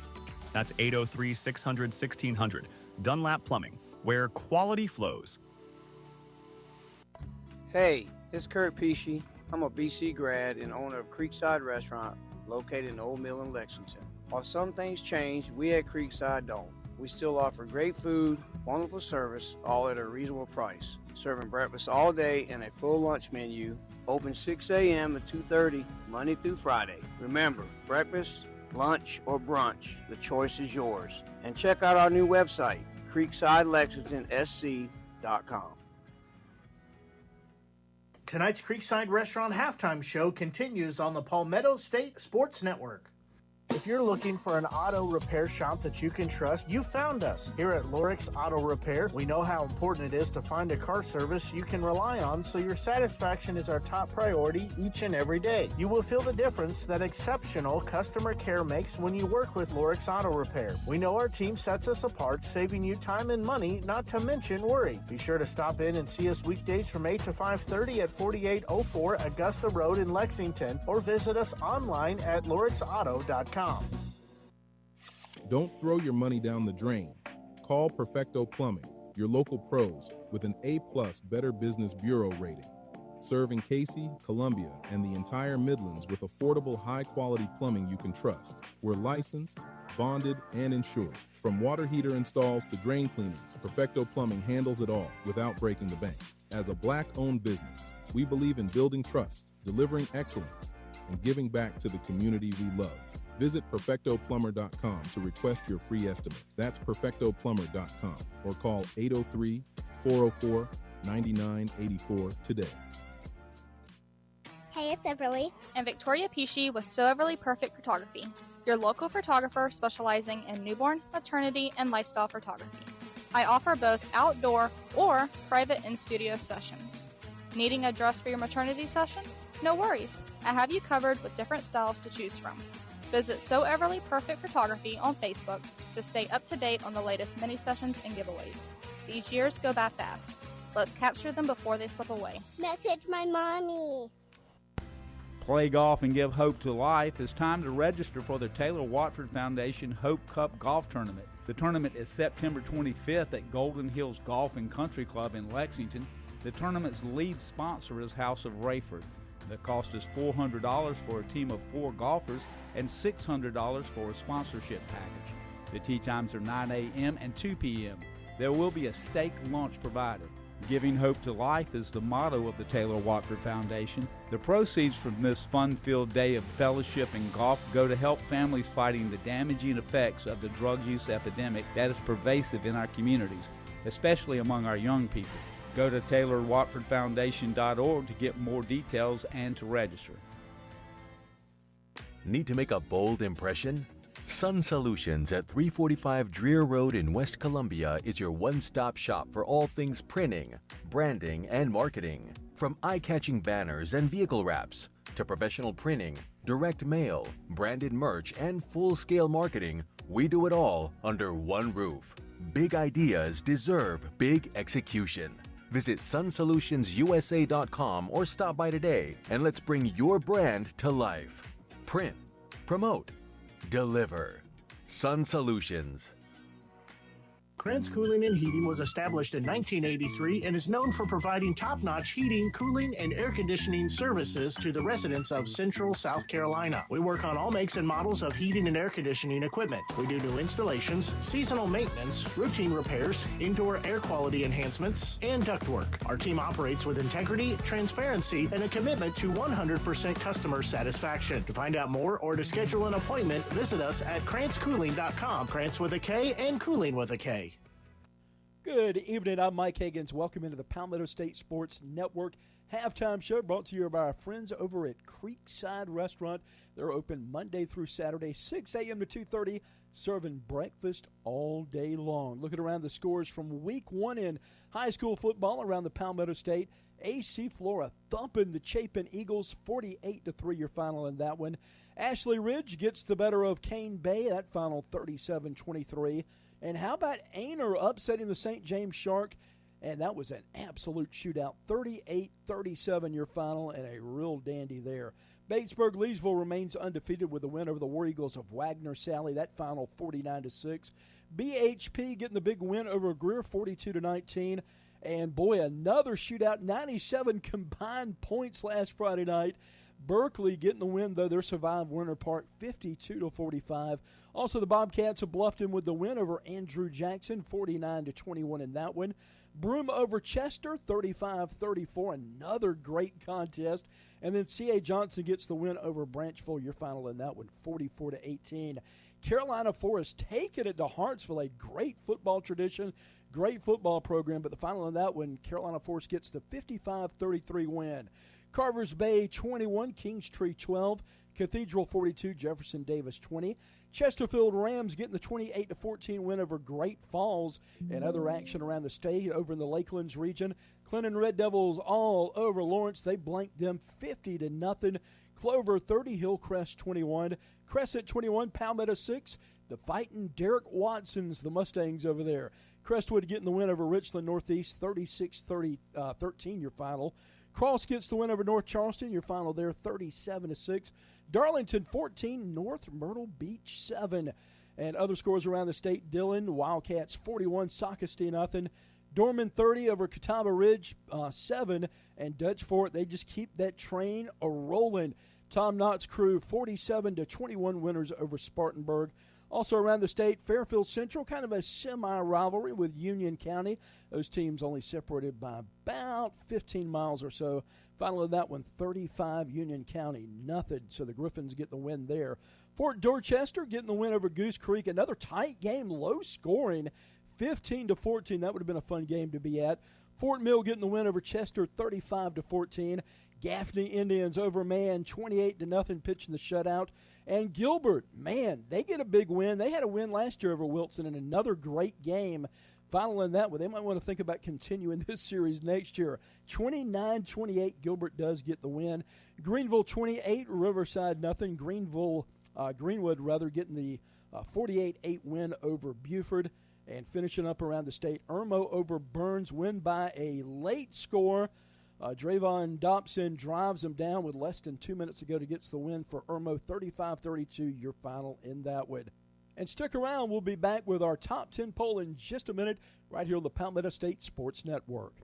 That's 803-600-1600. Dunlap Plumbing, where quality flows. Hey, it's Kurt Pesci. I'm a BC grad and owner of Creekside Restaurant located in Old Mill in Lexington. While some things change, we at Creekside don't. We still offer great food, wonderful service, all at a reasonable price. serving breakfast all day and a full lunch menu. Open 6 a.m. to 2:30, Monday through Friday. Remember, breakfast, lunch, or brunch, the choice is yours. And check out our new website, creeksidelexingtonsc.com. Tonight's Creekside Restaurant halftime show continues on the Palmetto State Sports Network. If you're looking for an auto repair shop that you can trust, you found us. Here at Lorix Auto Repair, we know how important it is to find a car service you can rely on, so your satisfaction is our top priority each and every day. You will feel the difference that exceptional customer care makes when you work with Lorix Auto Repair. We know our team sets us apart, saving you time and money, not to mention worry. Be sure to stop in and see us weekdays from 8 to 5:30 at 4804 Augusta Road in Lexington, or visit us online at lorixauto.com. Don't throw your money down the drain. Call Perfecto Plumbing, your local pros with an A+ Better Business Bureau rating. Serving Cayce, Columbia, and the entire Midlands with affordable, high-quality plumbing you can trust. We're licensed, bonded, and insured. From water heater installs to drain cleanings, Perfecto Plumbing handles it all without breaking the bank. As a Black-owned business, we believe in building trust, delivering excellence, and giving back to the community we love. Visit perfectoplumber.com to request your free estimate. That's perfectoplumber.com, or call 803-404-9984 today. Hey, it's Everly. And Victoria Pesci with So Everly Perfect Photography, your local photographer specializing in newborn, maternity, and lifestyle photography. I offer both outdoor or private in-studio sessions. Needing a dress for your maternity session? No worries. I have you covered with different styles to choose from. Visit So Everly Perfect Photography on Facebook to stay up to date on the latest mini sessions and giveaways. These years go by fast. Let's capture them before they slip away. Message my mommy. Play golf and give hope to life. It's time to register for the Taylor Watford Foundation Hope Cup Golf Tournament. The tournament is September 25th at Golden Hills Golf and Country Club in Lexington. The tournament's lead sponsor is House of Rayford. The cost is $400 for a team of 4 golfers and $600 for a sponsorship package. The tee times are 9 a.m. and 2 p.m. There will be a steak lunch provided. Giving hope to life is the motto of the Taylor Watford Foundation. The proceeds from this fun-filled day of fellowship and golf go to help families fighting the damaging effects of the drug use epidemic that is pervasive in our communities, especially among our young people. Go to TaylorWatfordFoundation.org to get more details and to register. Need to make a bold impression? Sun Solutions at 345 Dreer Road in West Columbia is your one-stop shop for all things printing, branding, and marketing. From eye-catching banners and vehicle wraps to professional printing, direct mail, branded merch, and full-scale marketing, we do it all under one roof. Big ideas deserve big execution. Visit sunsolutionsusa.com or stop by today and let's bring your brand to life. Print, promote, deliver. Sun Solutions. Krantz Cooling and Heating was established in 1983 and is known for providing top-notch heating, cooling, and air conditioning services to the residents of Central South Carolina. We work on all makes and models of heating and air conditioning equipment. We do new installations, seasonal maintenance, routine repairs, indoor air quality enhancements, and ductwork. Our team operates with integrity, transparency, and a commitment to 100% customer satisfaction. To find out more or to schedule an appointment, visit us at KrantzCooling.com. Krantz with a K and Cooling with a K. Good evening. I'm Mike Higgins. Welcome into the Palmetto State Sports Network halftime show brought to you by our friends over at Creekside Restaurant. They're open Monday through Saturday, 6 a.m. to 2:30, serving breakfast all day long. Looking around the scores from week 1 in high school football around the Palmetto State. AC Flora thumping the Chapin Eagles 48-3, your final in that one. Ashley Ridge gets the better of Cane Bay, that final 37-23. And how about Aner upsetting the St. James Shark? And that was an absolute shootout, 38-37 your final, and a real dandy there. Batesburg-Leesville remains undefeated with a win over the War Eagles of Wagner Sally, that final 49-6. BHP getting the big win over Greer, 42-19. And boy, another shootout, 97 combined points last Friday night. Berkeley getting the win, though. They survived Winter Park 52-45. Also, the Bobcats of Bluffton with the win over Andrew Jackson, 49-21 in that one. Broome over Chester, 35-34. Another great contest. And then C.A. Johnson gets the win over Branchville. Your final in that one, 44-18. Carolina Forest taking it to Hartsville, a great football tradition, great football program. But the final in that one, Carolina Forest gets the 55-33 win. Carvers Bay 21, Kingstree 12, Cathedral 42, Jefferson Davis 20. Chesterfield Rams getting the 28-14 win over Great Falls. And other action around the state over in the Lakelands region. Clinton Red Devils all over Lawrence. They blanked them 50-0. Clover 30, Hillcrest 21. Crescent 21, Palmetto 6. The fighting Derek Watsons, the Mustangs over there. Crestwood getting the win over Richland Northeast 36-13, your final. Cross gets the win over North Charleston, your final there 37-6. Darlington 14, North Myrtle Beach 7. And other scores around the state, Dillon, Wildcats 41, Socastee 0. Dorman 30 over Catawba Ridge 7. And Dutch Fort, they just keep that train a-rolling. Tom Knott's crew 47-21 winners over Spartanburg. Also around the state, Fairfield Central, kind of a semi-rivalry with Union County. Those teams only separated by about 15 miles or so. Final of that one, 35, Union County, nothing. So the Griffins get the win there. Fort Dorchester getting the win over Goose Creek. Another tight game, low scoring, 15-14. That would have been a fun game to be at. Fort Mill getting the win over Chester, 35-14. Gaffney Indians over Man, 28-0, pitching the shutout. And Gilbert, man, they get a big win. They had a win last year over Wilson in another great game. Final in that one, they might want to think about continuing this series next year. 29-28, Gilbert does get the win. Greenville 28, Riverside nothing. Greenwood getting the 48-8 win over Buford. And finishing up around the state, Irmo over Burns, win by a late score. Drayvon Dobson drives him down with less than 2 minutes to go to get the win for Irmo, 35-32, your final in that one. And stick around, we'll be back with our top 10 poll in just a minute right here on the Palmetto State Sports Network.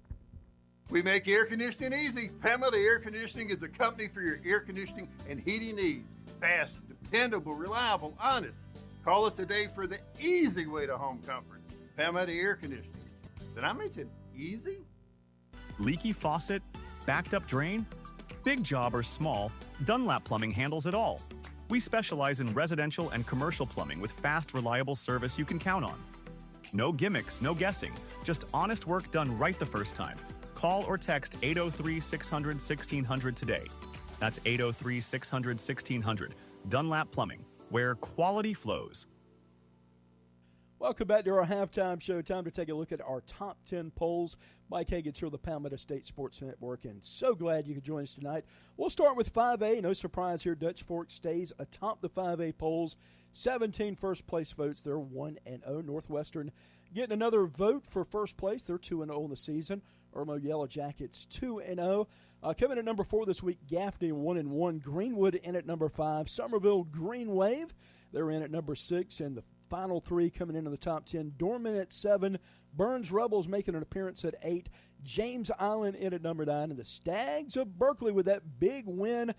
We make air conditioning easy. Palmetto Air Conditioning is the company for your air conditioning and heating needs. Fast, dependable, reliable, honest. Call us today for the easy way to home comfort. Palmetto Air Conditioning. Did I mention easy? Leaky faucet? Backed up drain? Big job or small, Dunlap Plumbing handles it all. We specialize in residential and commercial plumbing with fast, reliable service you can count on. No gimmicks, no guessing, just honest work done right the first time. Call or text 803-600-1600 today. That's 803-600-1600. Dunlap Plumbing, where quality flows. Welcome back to our halftime show. Time to take a look at our top 10 polls. Mike Hagan's here on the Palmetto State Sports Network, and so glad you could join us tonight. We'll start with 5A. No surprise here, Dutch Fork stays atop the 5A polls. 17 first-place votes. They're 1-0. Northwestern getting another vote for first place. They're 2-0 in the season. Irmo Yellow Jackets 2-0. Coming at number 4 this week, Gaffney 1-1. Greenwood in at number 5. Somerville Green Wave, they're in at number 6. And the final 3 coming into the top 10. Dorman at 7. Burns Rebels making an appearance at 8. James Island in at number 9. And the Stags of Berkeley with that big win.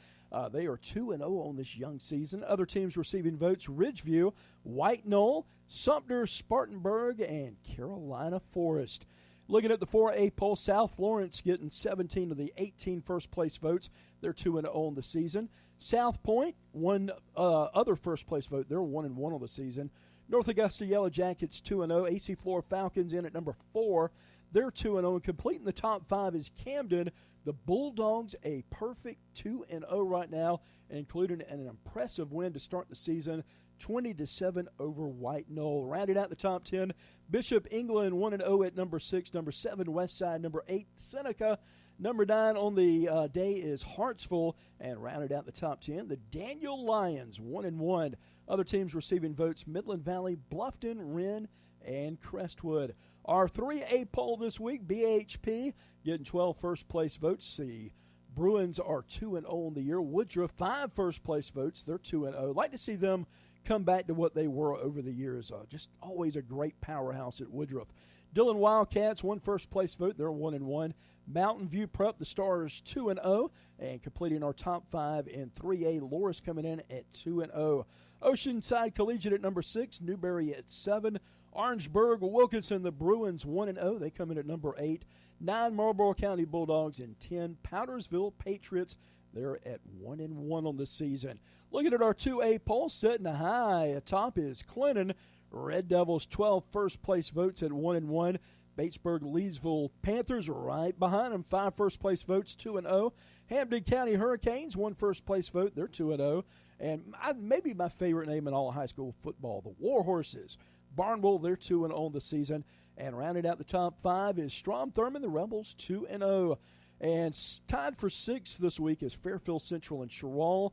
They are 2-0 on this young season. Other teams receiving votes, Ridgeview, White Knoll, Sumter, Spartanburg, and Carolina Forest. Looking at the 4A poll, South Florence getting 17 of the 18 first-place votes. They're 2-0 on the season. South Point, one other first-place vote. They're 1-1 on the season. North Augusta Yellow Jackets 2-0. AC Flora Falcons in at number 4. They're 2-0. And completing the top 5 is Camden. The Bulldogs, a perfect 2-0 right now, including an impressive win to start the season, 20-7 over White Knoll. Rounded out the top 10, Bishop England 1-0 at number 6. Number 7, Westside. Number 8, Seneca. Number 9 on the day is Hartsville. And rounded out the top 10, the Daniel Lions 1-1. Other teams receiving votes, Midland Valley, Bluffton, Wren, and Crestwood. Our 3A poll this week, BHP getting 12 first-place votes. The Bruins are 2-0 on the year. Woodruff, 5 first-place votes. They're 2-0. Like to see them come back to what they were over the years. Just always a great powerhouse at Woodruff. Dillon Wildcats, 1 first-place vote. They're 1-1. Mountain View Prep, the Stars, 2-0. And completing our top 5 in 3A, Loris coming in at 2-0. Oceanside Collegiate at number 6. Newberry at 7. Orangeburg, Wilkinson, the Bruins 1-0. They come in at number 8. 9 Marlboro County Bulldogs, and 10 Powdersville Patriots. They're at 1-1 on the season. Looking at our 2A poll, setting a high atop is Clinton. Red Devils 12 first place votes at 1-1. Batesburg Leesville Panthers right behind them, 5 first place votes, 2-0. Hampden County Hurricanes, 1 first place vote, they're 2-0. And maybe my favorite name in all of high school football, the War Horses. Barnwell, they're 2-0 on the season. And rounding out the top 5 is Strom-Thurmond, the Rebels, 2-0. And tied for 6th this week is Fairfield Central and Sherwall,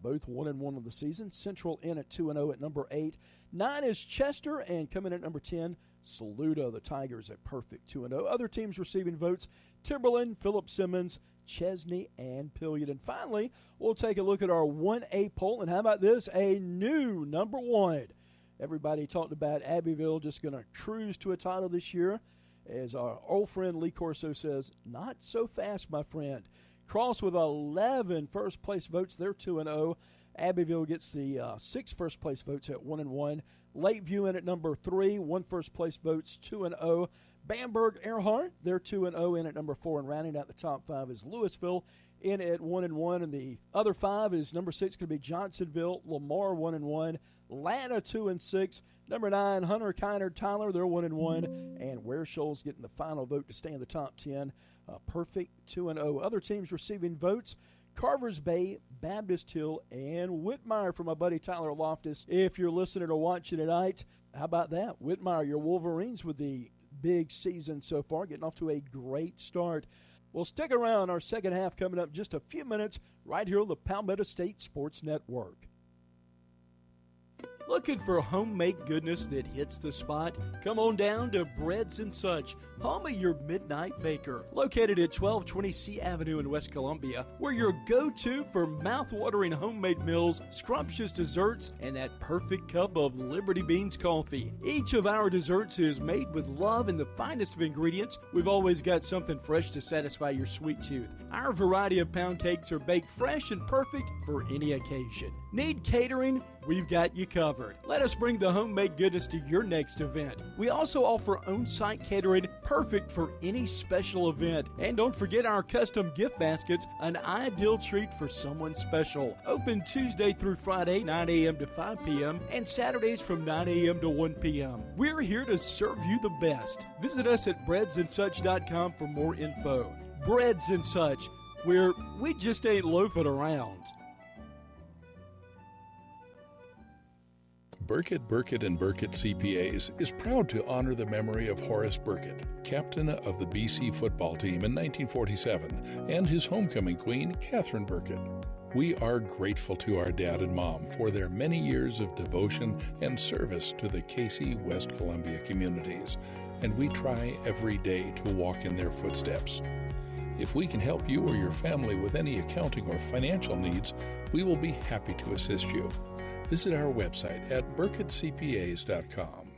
both 1-1 on the season. Central in at 2-0 at number 8. 9 is Chester, and coming in at number 10, Saluda, the Tigers at perfect 2-0. Other teams receiving votes, Timberland, Philip Simmons, Chesney, and Pilliard. And finally, we'll take a look at our 1A poll. And how about this? A new number 1. Everybody talked about Abbeville just going to cruise to a title this year. As our old friend Lee Corso says, not so fast, my friend. Cross with 11 first-place votes. They're 2-0. Abbeville gets the 6 first-place votes at 1-1. Lakeview in at number 3, 1 first-place votes, 2-0. Bamberg Earhart, they're 2-0 in at number 4. And rounding out the top 5 is Louisville in at 1-1. And the other 5 is number 6 going to be Johnsonville, Lamar 1-1. Lana 2-6. Number 9, Hunter Kiner Tyler, they're 1-1. And Ware Shoals getting the final vote to stay in the top 10. Perfect 2-0. Other teams receiving votes, Carvers Bay, Baptist Hill, and Whitmire from my buddy Tyler Loftus. If you're listening or watching tonight, how about that? Whitmire, your Wolverines with the big season so far, getting off to a great start. Well, stick around. Our second half coming up in just a few minutes right here on the Palmetto State Sports Network. Looking for homemade goodness that hits the spot? Come on down to Breads and Such, home of your midnight baker. Located at 1220 C Avenue in West Columbia, we're your go-to for mouth-watering homemade meals, scrumptious desserts, and that perfect cup of Liberty Beans coffee. Each of our desserts is made with love and the finest of ingredients. We've always got something fresh to satisfy your sweet tooth. Our variety of pound cakes are baked fresh and perfect for any occasion. Need catering? We've got you covered. Let us bring the homemade goodness to your next event. We also offer on-site catering, perfect for any special event. And don't forget our custom gift baskets, an ideal treat for someone special. Open Tuesday through Friday, 9 a.m. to 5 p.m. and Saturdays from 9 a.m. to 1 p.m. We're here to serve you the best. Visit us at breadsandsuch.com for more info. Breads and Such, where we just ain't loafing around. Bearcat, Bearcat, and Bearcat CPAs is proud to honor the memory of Horace Bearcat, captain of the BC football team in 1947, and his homecoming queen, Catherine Bearcat. We are grateful to our dad and mom for their many years of devotion and service to the Cayce, West Columbia communities, and we try every day to walk in their footsteps. If we can help you or your family with any accounting or financial needs, we will be happy to assist you. Visit our website at burkettcpas.com.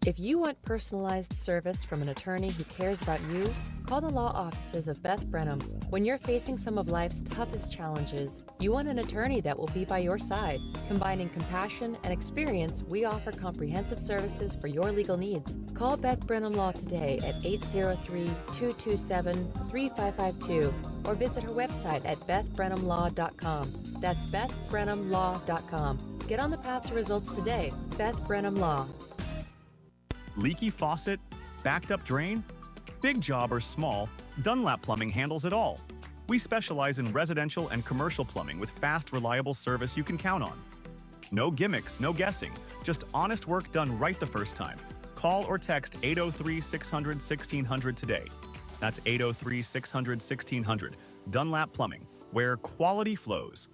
If you want personalized service from an attorney who cares about you, call the law offices of Beth Brenham. When you're facing some of life's toughest challenges, you want an attorney that will be by your side. Combining compassion and experience, we offer comprehensive services for your legal needs. Call Beth Brenham Law today at 803-227-3552 or visit her website at bethbrenhamlaw.com. That's bethbrenhamlaw.com. Get on the path to results today. Beth Brenham Law. Leaky faucet? Backed up drain? Big job or small, Dunlap Plumbing handles it all. We specialize in residential and commercial plumbing with fast, reliable service you can count on. No gimmicks, no guessing, just honest work done right the first time. Call or text 803-600-1600 today. That's 803-600-1600. Dunlap Plumbing, where quality flows.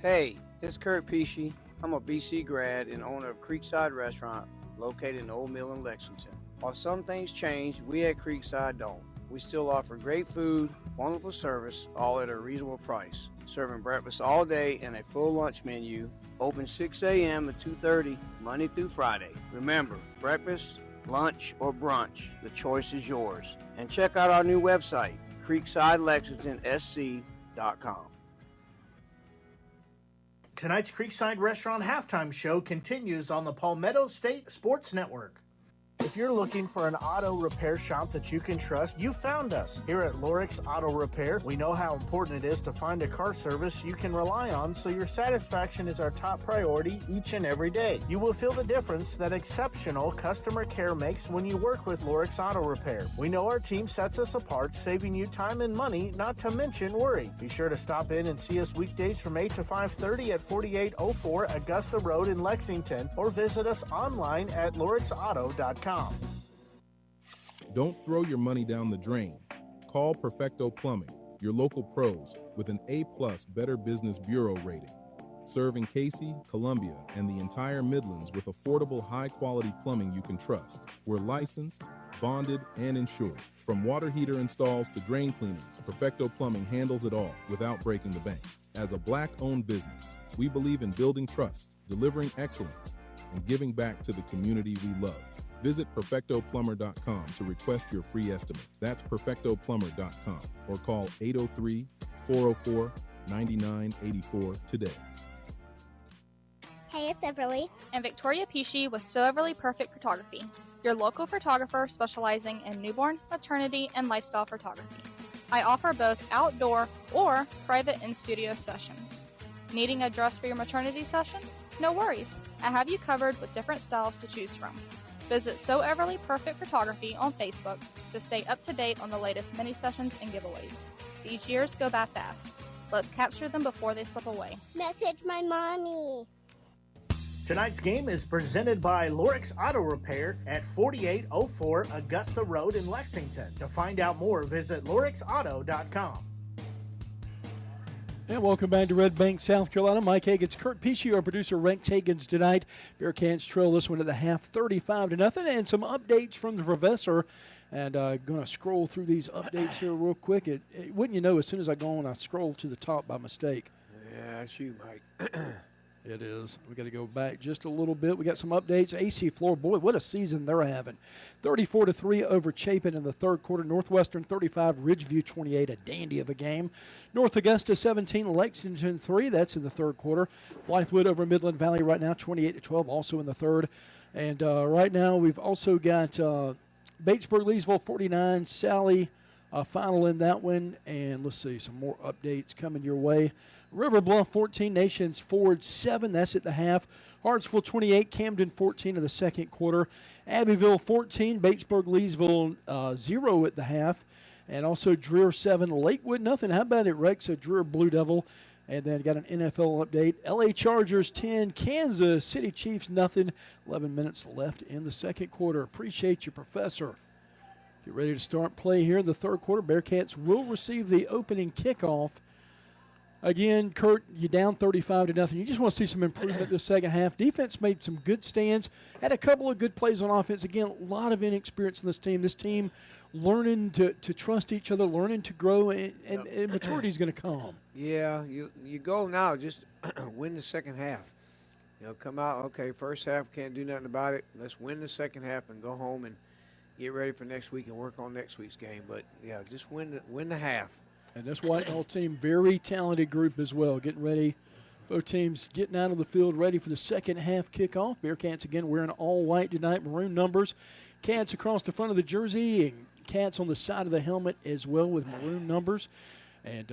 Hey, it's Kurt Pesci. I'm a BC grad and owner of Creekside Restaurant located in Old Mill in Lexington. While some things change, we at Creekside don't. We still offer great food, wonderful service, all at a reasonable price. Serving breakfast all day and a full lunch menu. Open 6 a.m. to 2:30, Monday through Friday. Remember, breakfast, lunch, or brunch, the choice is yours. And check out our new website, creeksidelexingtonsc.com. Tonight's Creekside Restaurant halftime show continues on the Palmetto State Sports Network. If you're looking for an auto repair shop that you can trust, you found us. Here at Lorix Auto Repair, we know how important it is to find a car service you can rely on, so your satisfaction is our top priority each and every day. You will feel the difference that exceptional customer care makes when you work with Lorix Auto Repair. We know our team sets us apart, saving you time and money, not to mention worry. Be sure to stop in and see us weekdays from 8 to 5:30 at 4804 Augusta Road in Lexington, or visit us online at lorixauto.com. Don't throw your money down the drain. Call Perfecto Plumbing, your local pros with an A+ Better Business Bureau rating. Serving Cayce, Columbia, and the entire Midlands with affordable, high-quality plumbing you can trust. We're licensed, bonded, and insured. From water heater installs to drain cleanings, Perfecto Plumbing handles it all without breaking the bank. As a Black-owned business, we believe in building trust, delivering excellence, and giving back to the community we love. Visit perfectoplumber.com to request your free estimate. That's perfectoplumber.com, or call 803-404-9984 today. Hey, it's Everly. And Victoria Pesci with So Everly Perfect Photography, your local photographer specializing in newborn, maternity, and lifestyle photography. I offer both outdoor or private in-studio sessions. Needing a dress for your maternity session? No worries. I have you covered with different styles to choose from. Visit So Everly Perfect Photography on Facebook to stay up to date on the latest mini sessions and giveaways. These years go by fast. Let's capture them before they slip away. Message my mommy. Tonight's game is presented by Lorix Auto Repair at 4804 Augusta Road in Lexington. To find out more, visit lorixauto.com. And welcome back to Red Bank, South Carolina. Mike Hagan's, Kurt Pesci, our producer, Rex Hagan's tonight. Bearcats trail this one at the half, 35-0, and some updates from the professor. And going to scroll through these updates here real quick. Wouldn't you know, as soon as I go on, I scroll to the top by mistake. Yeah, that's you, Mike. It is. We got to go back just a little bit. We got some updates. AC Flora, boy, what a season they're having. 34-3 over Chapin in the third quarter. Northwestern 35, Ridgeview 28, a dandy of a game. North Augusta 17, Lexington 3. That's in the third quarter. Blythewood over Midland Valley right now 28-12, also in the third. And right now we've also got Batesburg, Leesville 49, Sally final in that one. And let's see, some more updates coming your way. River Bluff 14, Nations Ford 7, that's at the half. Hartsville 28, Camden 14 in the second quarter. Abbeville 14, Batesburg, Leesville 0 at the half. And also Dreer 7, Lakewood nothing. How about it, Rex? A Dreer Blue Devil. And then got an NFL update. LA Chargers 10, Kansas City Chiefs nothing. 11 minutes left in the second quarter. Appreciate you, Professor. Get ready to start play here in the third quarter. Bearcats will receive the opening kickoff. Again, Kurt, you down 35-0. You just want to see some improvement this second half. Defense made some good stands, had a couple of good plays on offense. Again, a lot of inexperience in this team. This team learning to trust each other, learning to grow, and maturity is going to come. Yeah, you go now, just win the second half. You know, come out, okay, first half, can't do nothing about it. Let's win the second half and go home and get ready for next week and work on next week's game. But, yeah, just win the half. And this White Knoll team, very talented group as well, getting ready. Both teams getting out of the field ready for the second half kickoff. Bearcats again wearing all white tonight, maroon numbers. Cats across the front of the jersey and cats on the side of the helmet as well with maroon numbers. And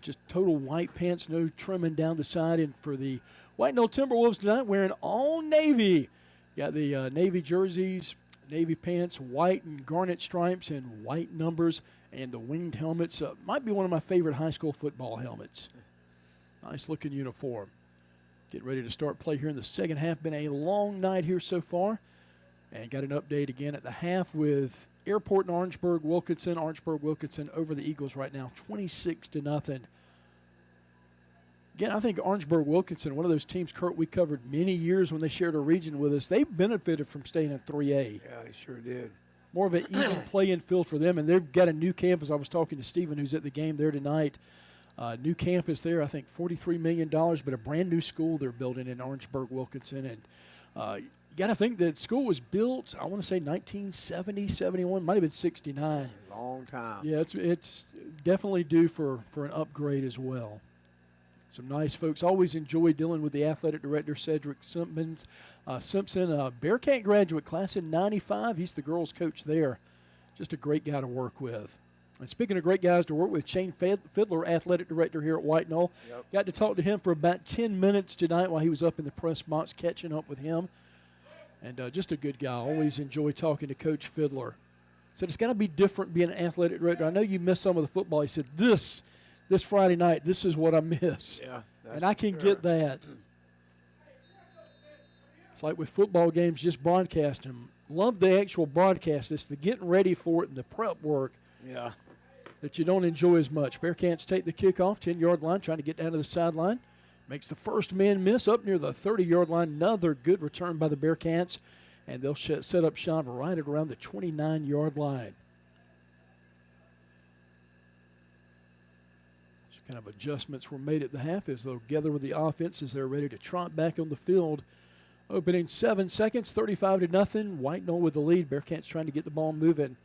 just total white pants, no trimming down the side. And for the White Knoll Timberwolves tonight, wearing all navy. Got the navy jerseys, navy pants, white and garnet stripes, and white numbers. And the winged helmets might be one of my favorite high school football helmets. Nice-looking uniform. Getting ready to start play here in the second half. Been a long night here so far. And got an update again at the half with Airport and Orangeburg-Wilkinson. Orangeburg-Wilkinson over the Eagles right now, 26-0. Again, I think Orangeburg-Wilkinson, one of those teams, Kurt, we covered many years when they shared a region with us. They benefited from staying in 3A. Yeah, they sure did. More of an even play-in field for them, and they've got a new campus. I was talking to Stephen, who's at the game there tonight. New campus there, I think $43 million, but a brand-new school they're building in Orangeburg-Wilkinson. And you got to think that school was built, I want to say 1970, 71, might have been 69. Long time. Yeah, it's definitely due for an upgrade as well. Some nice folks. Always enjoy dealing with the athletic director, Cedric Simpson, Bearcat graduate, class in 95. He's the girls' coach there. Just a great guy to work with. And speaking of great guys to work with, Shane Fiddler, athletic director here at White Knoll. Yep. Got to talk to him for about 10 minutes tonight while he was up in the press box catching up with him. And just a good guy. Always enjoy talking to Coach Fiddler. Said it's got to be different being an athletic director. I know you miss some of the football. He said, this Friday night, this is what I miss. Yeah, and I can get that. It's like with football games, just broadcasting them. Love the actual broadcast. It's the getting ready for it and the prep work that you don't enjoy as much. Bearcats take the kickoff, 10-yard line, trying to get down to the sideline. Makes the first man miss up near the 30-yard line. Another good return by the Bearcats. And they'll set up shop right at around the 29-yard line. So kind of adjustments were made at the half as they'll gather with the offense as they're ready to trot back on the field. Opening 7 seconds, 35-0. White Knoll with the lead. Bearcats trying to get the ball moving.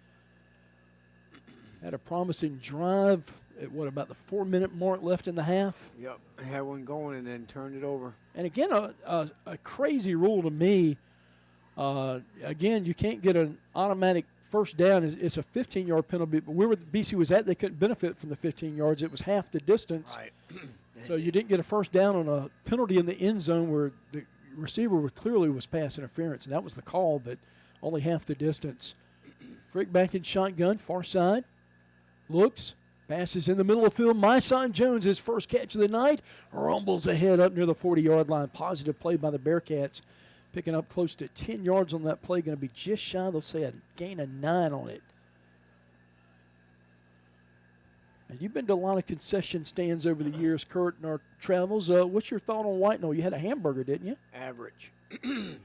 Had a promising drive at about the 4-minute mark left in the half. Yep, had one going and then turned it over. And again, a crazy rule to me. Again, you can't get an automatic first down. It's a 15-yard penalty, but where BC was at, they couldn't benefit from the 15 yards. It was half the distance. Right. So you didn't get a first down on a penalty in the end zone where the receiver clearly was pass interference, and that was the call, but only half the distance. Frick back in shotgun, far side. Looks, passes in the middle of the field. My son Jones, his first catch of the night, rumbles ahead up near the 40-yard line. Positive play by the Bearcats. Picking up close to 10 yards on that play. Going to be just shy, they'll say, a gain of 9 on it. And you've been to a lot of concession stands over the years, Kurt, in our travels. What's your thought on White Knoll? You had a hamburger, didn't you? Average.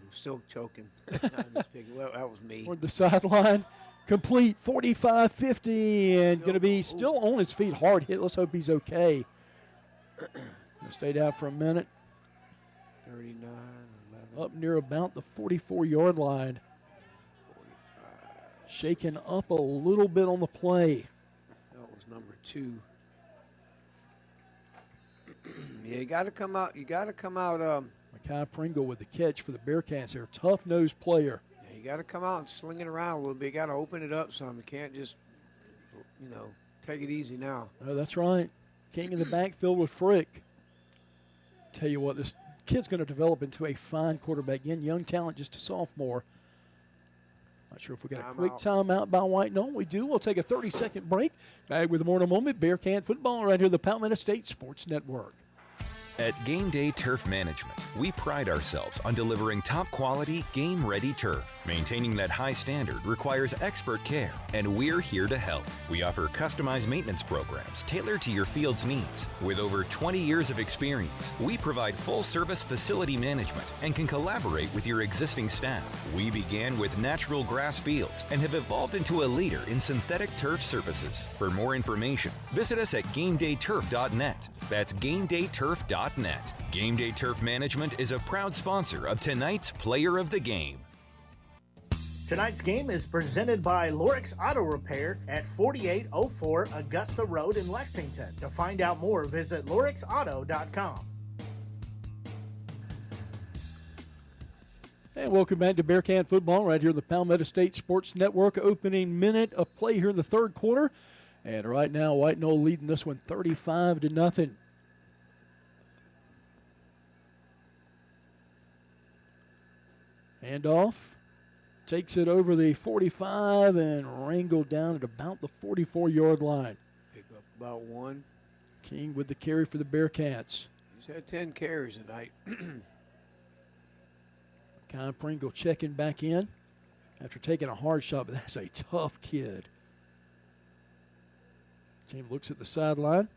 Still choking. No, I'm just kidding. Well, that was me. Toward the sideline. Complete 45-50 and going to be still on his feet. Hard hit. Let's hope he's okay. Stayed out for a minute. 39. Up near about the 44-yard line. 45. Shaken up a little bit on the play. That was number 2. Yeah, you got to come out. Makai Pringle with the catch for the Bearcats here. Tough-nosed player. Yeah, you got to come out and sling it around a little bit. You got to open it up some. You can't just, take it easy now. Oh, that's right. King in the backfield with Frick. Tell you what, this kid's going to develop into a fine quarterback. Again, young talent, just a sophomore. Not sure if we got a quick timeout by White Knoll. We do. We'll take a 30-second break. Back with more in a moment. Bearcat football right here, the Palmetto State Sports Network. At Game Day Turf Management, we pride ourselves on delivering top-quality, game-ready turf. Maintaining that high standard requires expert care, and we're here to help. We offer customized maintenance programs tailored to your field's needs. With over 20 years of experience, we provide full-service facility management and can collaborate with your existing staff. We began with natural grass fields and have evolved into a leader in synthetic turf surfaces. For more information, visit us at GameDayTurf.net. That's GameDayTurf.net. Game Day Turf Management is a proud sponsor of tonight's Player of the Game. Tonight's game is presented by Lorix Auto Repair at 4804 Augusta Road in Lexington. To find out more, visit lorixauto.com. And welcome back to Bearcat football right here on the Palmetto State Sports Network. Opening minute of play here in the third quarter. And right now, White Knoll leading this one 35-0. Handoff, takes it over the 45 and wrangled down at about the 44-yard line. Pick up about 1. King with the carry for the Bearcats. He's had 10 carries tonight. Kai Pringle checking back in after taking a hard shot, but that's a tough kid. Team looks at the sideline.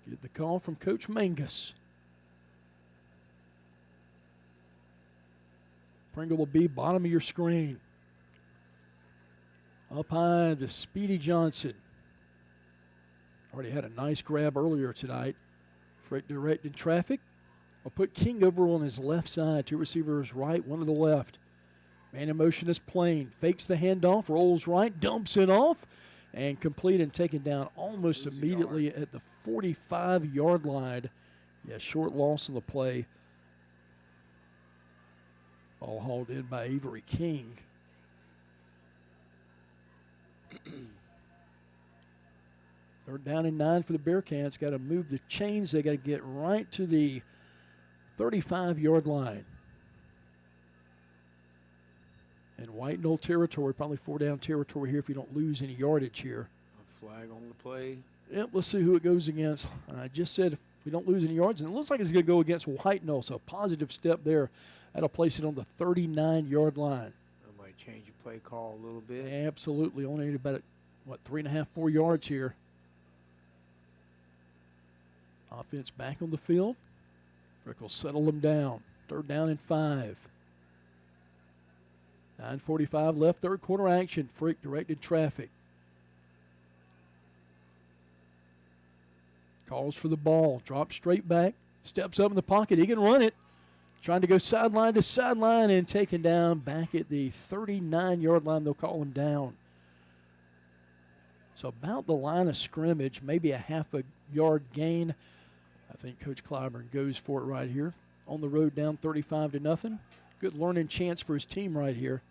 Get the call from Coach Mangus. Pringle will be bottom of your screen. Up high, the Speedy Johnson. Already had a nice grab earlier tonight. Frick direct in traffic. I'll put King over on his left side. 2 receivers right, 1 to the left. Man in motion is Plain. Fakes the handoff, rolls right, dumps it off. and complete and taken down almost immediately at the 45-yard line. Yeah, short loss of the play. Ball hauled in by Avery King. Third down and 9 for the Bearcats. Got to move the chains. They got to get right to the 35-yard line. And White Knoll territory, probably 4-down territory here if you don't lose any yardage here. A flag on the play. Yep, let's see who it goes against. I just said if we don't lose any yards, and it looks like it's going to go against White Knoll, so a positive step there. That'll place it on the 39-yard line. That might change your play call a little bit. Absolutely. Only need about, 3.5, 4 yards here. Offense back on the field. Frick will settle them down. Third down and 5. 9:45 left, third quarter action. Frick directed traffic. Calls for the ball. Drops straight back. Steps up in the pocket. He can run it. Trying to go sideline to sideline and taken down back at the 39-yard line. They'll call him down. So about the line of scrimmage, maybe a half a yard gain. I think Coach Clyburn goes for it right here. On the road down 35-0. Good learning chance for his team right here.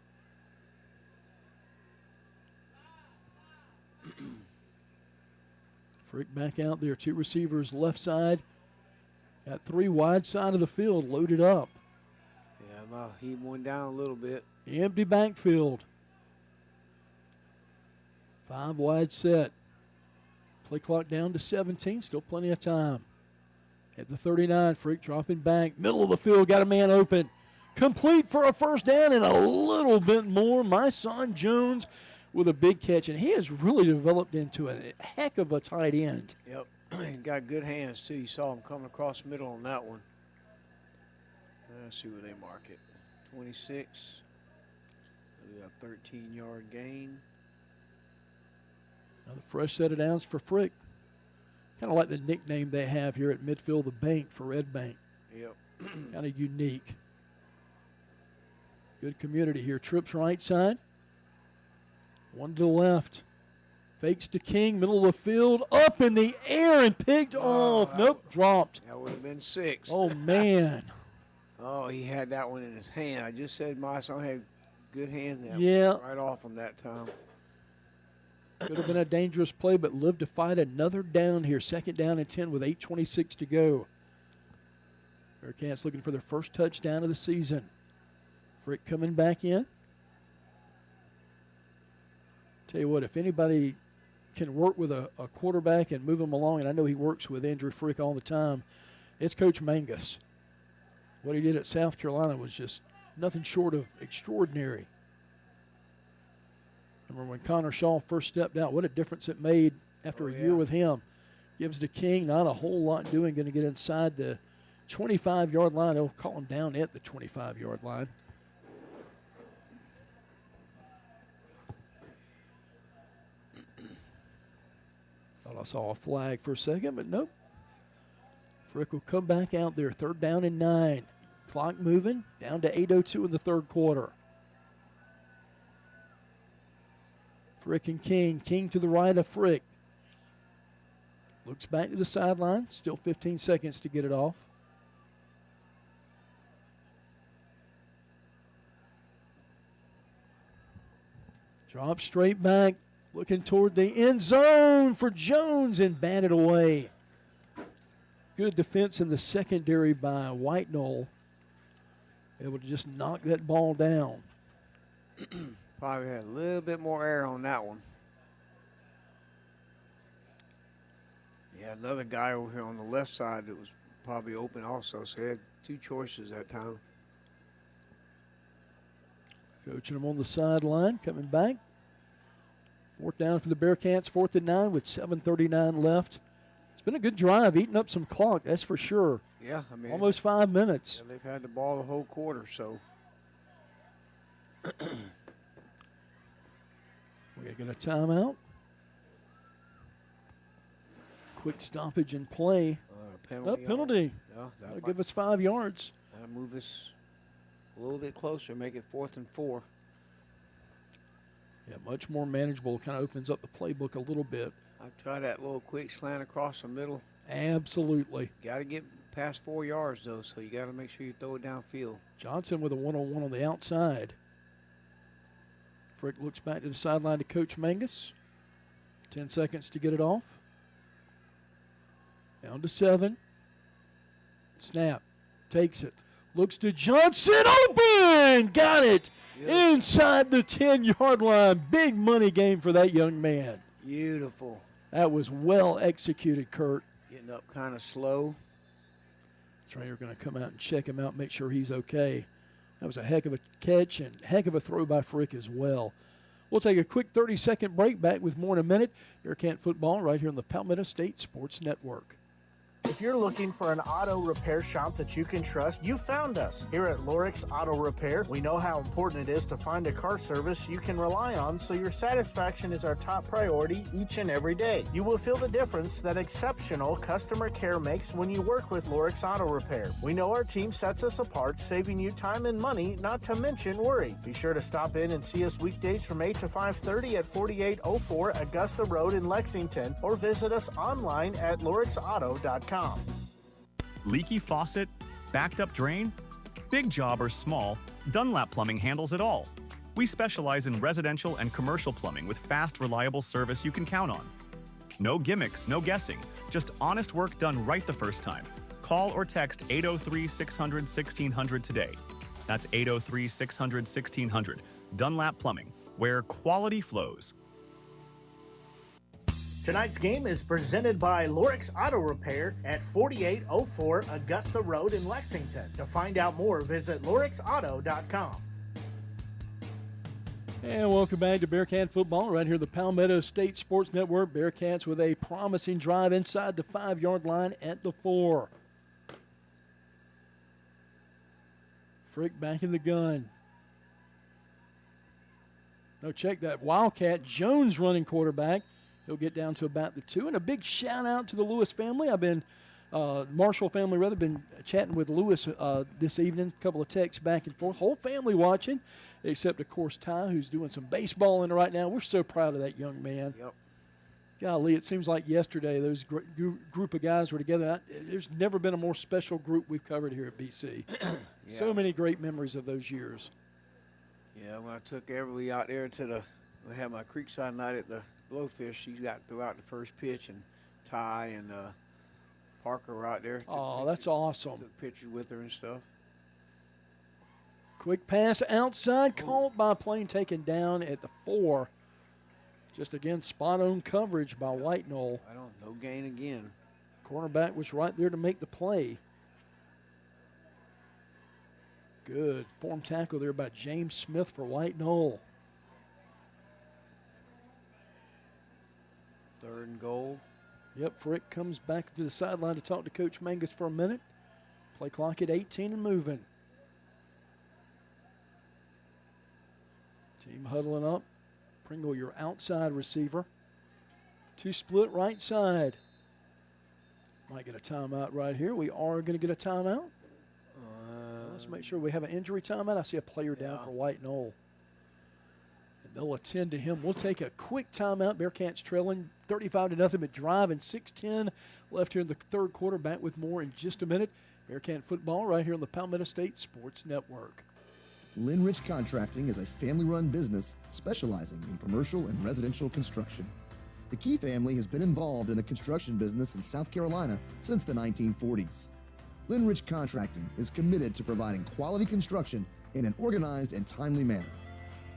Frick back out there. 2 receivers left side. Got 3 wide side of the field loaded up. Yeah, he went down a little bit. Empty backfield. 5 wide set. Play clock down to 17. Still plenty of time. At the 39, Frick dropping back. Middle of the field, got a man open. Complete for a first down and a little bit more. My son Jones with a big catch, and he has really developed into a heck of a tight end. Yep, he got good hands, too. You saw him coming across the middle on that one. Let's see where they mark it. 26. We got a 13-yard gain. Another fresh set of downs for Frick. Kind of like the nickname they have here at midfield, the bank for Red Bank. Yep. Kind of unique. Good community here. Trips right side. One to the left. Fakes to King, middle of the field, up in the air and picked off. Nope, dropped. That would have been 6. Oh, man. Oh, he had that one in his hand. I just said my son had good hands. Yeah. Right off him that time. Could have been a dangerous play, but lived to fight another down here. Second down and 10 with 8:26 to go. Bearcats looking for their first touchdown of the season. Frick coming back in. Tell you what, if anybody can work with a quarterback and move him along, and I know he works with Andrew Frick all the time, it's Coach Mangus. What he did at South Carolina was just nothing short of extraordinary. Remember when Connor Shaw first stepped out, what a difference it made after a year with him. Gives to King, not a whole lot doing, going to get inside the 25-yard line. They'll call him down at the 25-yard line. Thought I saw a flag for a second, but nope. Frick will come back out there. Third down and 9. Clock moving down to 8:02 in the third quarter. Frick and King. King to the right of Frick. Looks back to the sideline. Still 15 seconds to get it off. Drop straight back. Looking toward the end zone for Jones and batted away. Good defense in the secondary by White Knoll. Able to just knock that ball down. Probably had a little bit more air on that one. Yeah, another guy over here on the left side that was probably open also, so he had 2 choices that time. Coaching him on the sideline, coming back. Fourth down for the Bearcats, 4th and 9 with 7:39 left. It's been a good drive, eating up some clock, that's for sure. Yeah, I mean. Almost 5 minutes. Yeah, they've had the ball the whole quarter, so. We get a timeout. Quick stoppage in play. Penalty. Penalty. Yeah, that'll give us 5 yards. That'll move us a little bit closer, make it 4th and 4. Yeah, much more manageable. Kind of opens up the playbook a little bit. I've tried that little quick slant across the middle. Absolutely. Got to get past 4 yards, though, so you got to make sure you throw it downfield. Johnson with a one-on-one on the outside. Frick looks back to the sideline to Coach Mangus. 10 seconds to get it off. Down to 7. Snap. Takes it. Looks to Johnson. Open! Got it! Beautiful. Inside the 10-yard line. Big money game for that young man. Beautiful. That was well executed, Kurt. Getting up kind of slow. Trainer going to come out and check him out, make sure he's okay. That was a heck of a catch and heck of a throw by Frick as well. We'll take a quick 30-second break. Back with more in a minute. Bearcat football right here on the Palmetto State Sports Network. If you're looking for an auto repair shop that you can trust, you found us. Here at Lorix Auto Repair, we know how important it is to find a car service you can rely on, so your satisfaction is our top priority each and every day. You will feel the difference that exceptional customer care makes when you work with Lorix Auto Repair. We know our team sets us apart, saving you time and money, not to mention worry. Be sure to stop in and see us weekdays from 8 to 5:30 at 4804 Augusta Road in Lexington, or visit us online at lorixauto.com. Leaky faucet? Backed up drain? Big job or small, Dunlap Plumbing handles it all. We specialize in residential and commercial plumbing with fast, reliable service you can count on. No gimmicks, no guessing, just honest work done right the first time. Call or text 803-600-1600 today. That's 803-600-1600. Dunlap Plumbing, where quality flows. Tonight's game is presented by Lorix Auto Repair at 4804 Augusta Road in Lexington. To find out more, visit lorixauto.com. And welcome back to Bearcat football right here at the Palmetto State Sports Network. Bearcats with a promising drive inside the 5-yard line at the 4. Frick back in the gun. No, check that. Wildcat Jones running quarterback. He'll get down to about the 2. And a big shout out to the Lewis family. I've been, Marshall family rather, been chatting with Lewis this evening. A couple of texts back and forth. Whole family watching, except, of course, Ty, who's doing some baseballing right now. We're so proud of that young man. Yep. Golly, it seems like yesterday those group of guys were together. There's never been a more special group we've covered here at BC. Yeah. So many great memories of those years. Yeah, when I took Everly out there we had my Creekside night at the Blowfish, she got throughout the first pitch, and Ty and Parker were out there. Oh, that's awesome. Took pictures with her and stuff. Quick pass outside, caught by plane taken down at the 4. Just again, spot-on coverage by White Knoll. No gain again. Cornerback was right there to make the play. Good form tackle there by James Smith for White Knoll. 3rd and goal. Yep, Frick comes back to the sideline to talk to Coach Mangus for a minute. Play clock at 18 and moving. Team huddling up. Pringle, your outside receiver. 2 split right side. Might get a timeout right here. We are going to get a timeout. Let's make sure we have an injury timeout. I see a player down for White Knoll. And they'll attend to him. We'll take a quick timeout. Bearcats trailing 35-0, but driving 6:10 left here in the 3rd quarter. Back with more in just a minute. Bearcat football right here on the Palmetto State Sports Network. Linrich Contracting is a family-run business specializing in commercial and residential construction. The Key family has been involved in the construction business in South Carolina since the 1940s. Linrich Contracting is committed to providing quality construction in an organized and timely manner.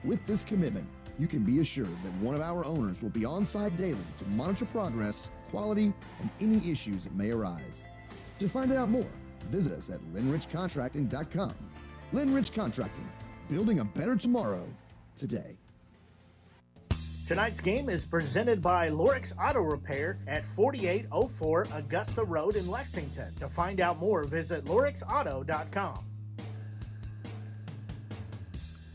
With this commitment, you can be assured that one of our owners will be on site daily to monitor progress, quality, and any issues that may arise. To find out more, visit us at linrichcontracting.com. Linrich Contracting, building a better tomorrow today. Tonight's game is presented by Lorix Auto Repair at 4804 Augusta Road in Lexington. To find out more, visit lorixauto.com.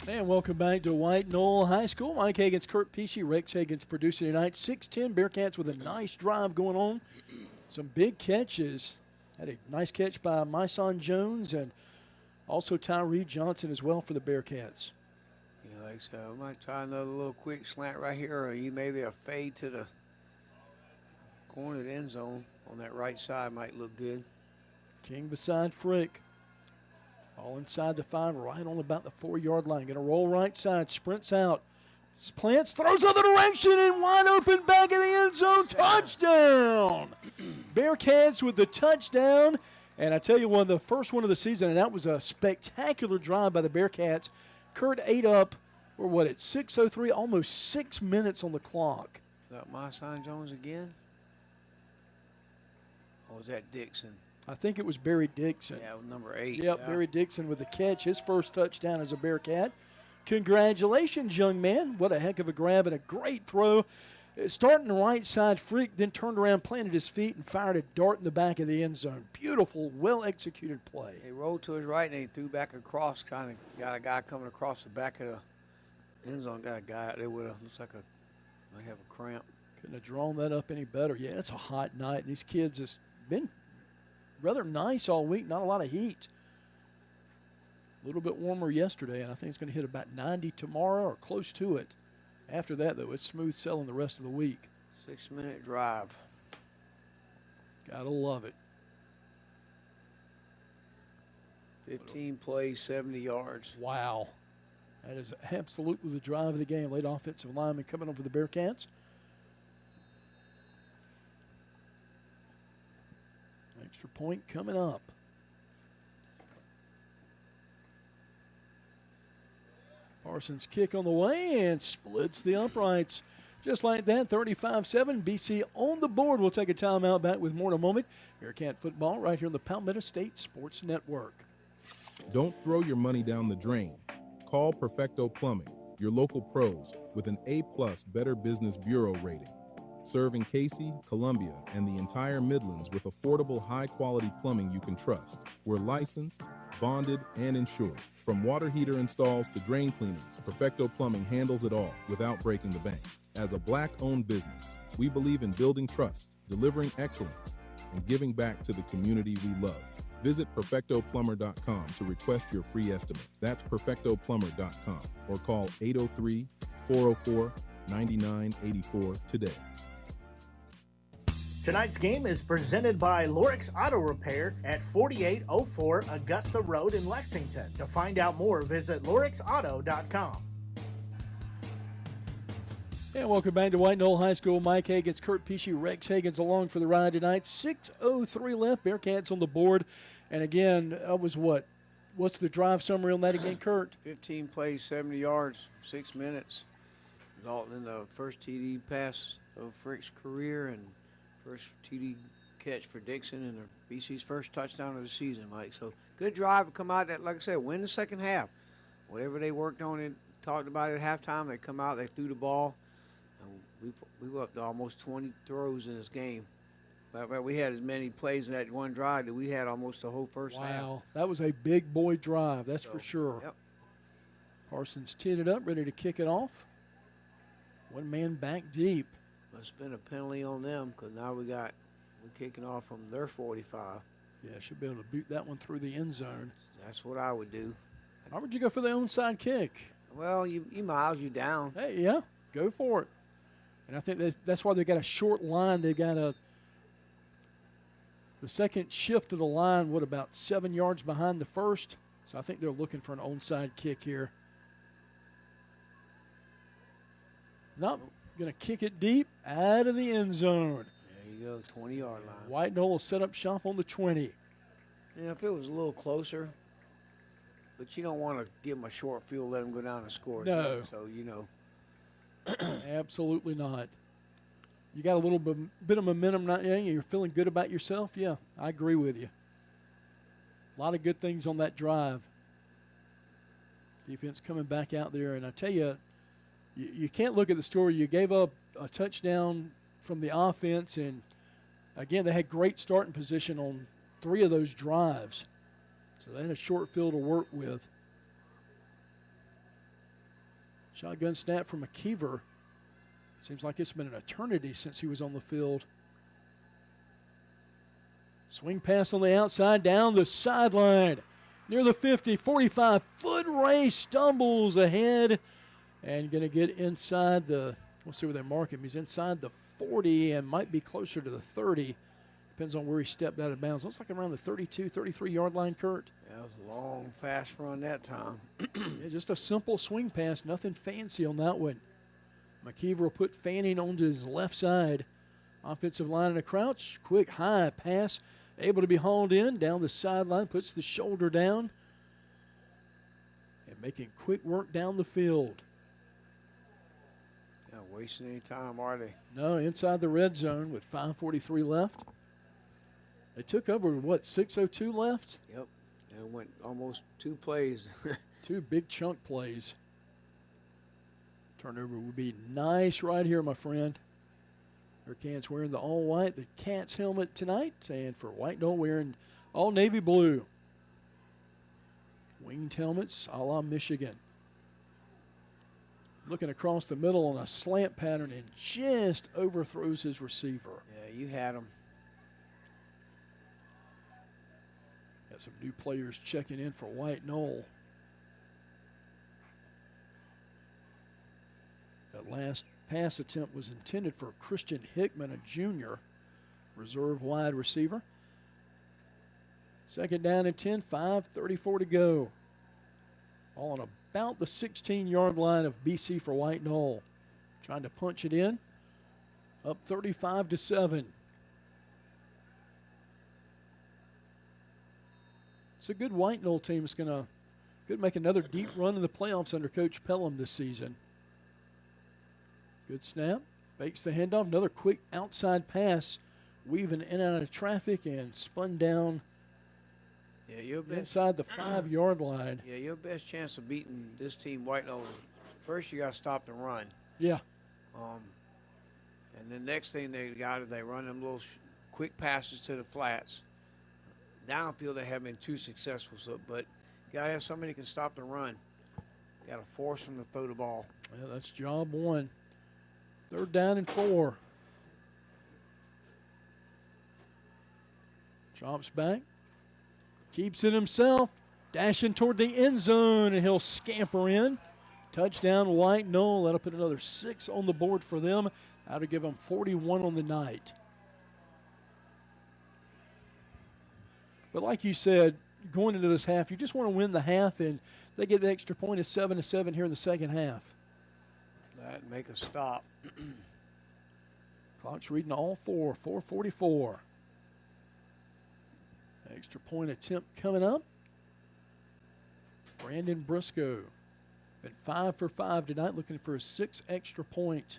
And welcome back to White Knoll High School. Mike Hagan's Kurt Pesci, Rex Hagan's producing tonight. 6:10 Bearcats with a nice drive going on. Some big catches. Had a nice catch by Myson Jones and also Tyree Johnson as well for the Bearcats. Yeah, like Like so, I might try another little quick slant right here, or maybe a fade to the corner of the end zone on that right side might look good. King beside Frick. All inside the 5, right on about the 4-yard line. Going to roll right side, sprints out. Plants, throws other direction, and wide open back of the end zone. Touchdown! Bearcats with the touchdown. And I tell you what, the first one of the season, and that was a spectacular drive by the Bearcats. Kurt ate up, or what, at 6:03, almost 6 minutes on the clock. Is that my sign Jones again? Or was that Dixon? I think it was Barry Dixon. Yeah, number 8. Yep, yeah. Barry Dixon with the catch, his first touchdown as a Bearcat. Congratulations, young man. What a heck of a grab and a great throw. Starting the right side, Freak then turned around, planted his feet, and fired a dart in the back of the end zone. Beautiful, well-executed play. He rolled to his right, and he threw back across, kind of got a guy coming across the back of the end zone, got a guy out there with looks like might have a cramp. Couldn't have drawn that up any better. Yeah, it's a hot night. These kids have been rather nice all week, not a lot of heat. A little bit warmer yesterday, and I think it's going to hit about 90 tomorrow or close to it. After that, though, it's smooth sailing the rest of the week. 6-minute drive. Gotta love it. 15 plays, 70 yards. Wow. That is absolutely the drive of the game. Late offensive lineman coming over the Bearcats. Extra point coming up. Parsons kick on the way and splits the uprights. Just like that, 35-7. BC on the board. We'll take a timeout, back with more in a moment. Bearcat football right here on the Palmetto State Sports Network. Don't throw your money down the drain. Call Perfecto Plumbing, your local pros, with an A-plus Better Business Bureau rating. Serving Cayce, Columbia, and the entire Midlands with affordable, high-quality plumbing you can trust. We're licensed, bonded, and insured. From water heater installs to drain cleanings, Perfecto Plumbing handles it all without breaking the bank. As a Black-owned business, we believe in building trust, delivering excellence, and giving back to the community we love. Visit PerfectoPlumber.com to request your free estimate. That's PerfectoPlumber.com or call 803-404-9984 today. Tonight's game is presented by Lorix Auto Repair at 4804 Augusta Road in Lexington. To find out more, visit lorixauto.com. And welcome back to White Knoll High School. Mike Higgins, Kurt Pesci, Rex Higgins along for the ride tonight. 6:03 left. Bearcats on the board. And again, that was what? What's the drive summary on that again, Kurt? 15 plays, 70 yards, 6 minutes. Resulting in the first TD pass of Frick's career and first TD catch for Dixon and BC's first touchdown of the season, Mike. So good drive to come out that, like I said, win the second half. Whatever they worked on and talked about at halftime, they come out, they threw the ball. And we were up to almost 20 throws in this game. But we had as many plays in that one drive that we had almost the whole first half. Wow, that was a big boy drive, that's for sure. Yep. Parsons teed it up, ready to kick it off. One man back deep. Must have been a penalty on them because now we're kicking off from their 45. Yeah, should be able to boot that one through the end zone. That's what I would do. Why would you go for the onside kick? Well, you miles you down. Hey, yeah, go for it. And I think that's why they got a short line. They got the second shift of the line, about 7 yards behind the first. So I think they're looking for an onside kick here. Nope, going to kick it deep out of the end zone. There you go, 20-yard line. White Knoll will set up shop on the 20. Yeah, if it was a little closer, but you don't want to give them a short field, let them go down and score. No. So, you know. Absolutely not. You got a little bit of momentum, you're feeling good about yourself? Yeah, I agree with you. A lot of good things on that drive. Defense coming back out there, and I tell you, you can't look at the story. You gave up a touchdown from the offense, and, again, they had great starting position on 3 of those drives. So they had a short field to work with. Shotgun snap from McKeever. Seems like it's been an eternity since he was on the field. Swing pass on the outside, down the sideline. Near the 50, 45-foot race, stumbles ahead. And going to get inside we'll see where they mark him. He's inside the 40 and might be closer to the 30. Depends on where he stepped out of bounds. Looks like around the 32, 33-yard line, Kurt. That was a long, fast run that time. Yeah, just a simple swing pass, nothing fancy on that one. McKeever will put Fanning onto his left side. Offensive line in a crouch. Quick, high pass. Able to be hauled in down the sideline. Puts the shoulder down. And making quick work down the field. Not wasting any time, are they? No, inside the red zone with 5:43 left. They took over, 6:02 left? Yep. And it went almost 2 plays. 2 big chunk plays. Turnover would be nice right here, my friend. Bearcats wearing the all-white, the Cats helmet tonight, and for White Knoll wearing all navy blue. Winged helmets a la Michigan. Looking across the middle on a slant pattern and just overthrows his receiver. Yeah, you had him. Got some new players checking in for White Knoll. That last pass attempt was intended for Christian Hickman, a junior, reserve wide receiver. Second down and 10, 5:34 to go. All on about the 16-yard line of BC for White Knoll. Trying to punch it in. Up 35-7. It's a good White Knoll team. It's going to make another deep run in the playoffs under Coach Pelham this season. Good snap. Fakes the handoff. Another quick outside pass. Weaving in and out of traffic and spun down inside the 5-yard line. Yeah, your best chance of beating this team, White Knoll, first you got to stop the run. Yeah. And the next thing they got is they run them little quick passes to the flats. Downfield they haven't been too successful, but you got to have somebody who can stop the run. You got to force them to throw the ball. Yeah, that's job one. 3rd down and 4. Chops back. Keeps it himself. Dashing toward the end zone, and he'll scamper in. Touchdown, White Knoll. That'll put another 6 on the board for them. That'll give them 41 on the night. But like you said, going into this half, you just want to win the half, and they get the extra point of 7-7 here in the second half. That make a stop. Clock's reading all 4, 4:44. Extra point attempt coming up. Brandon Briscoe. Been 5 for 5 tonight, looking for a 6th extra point.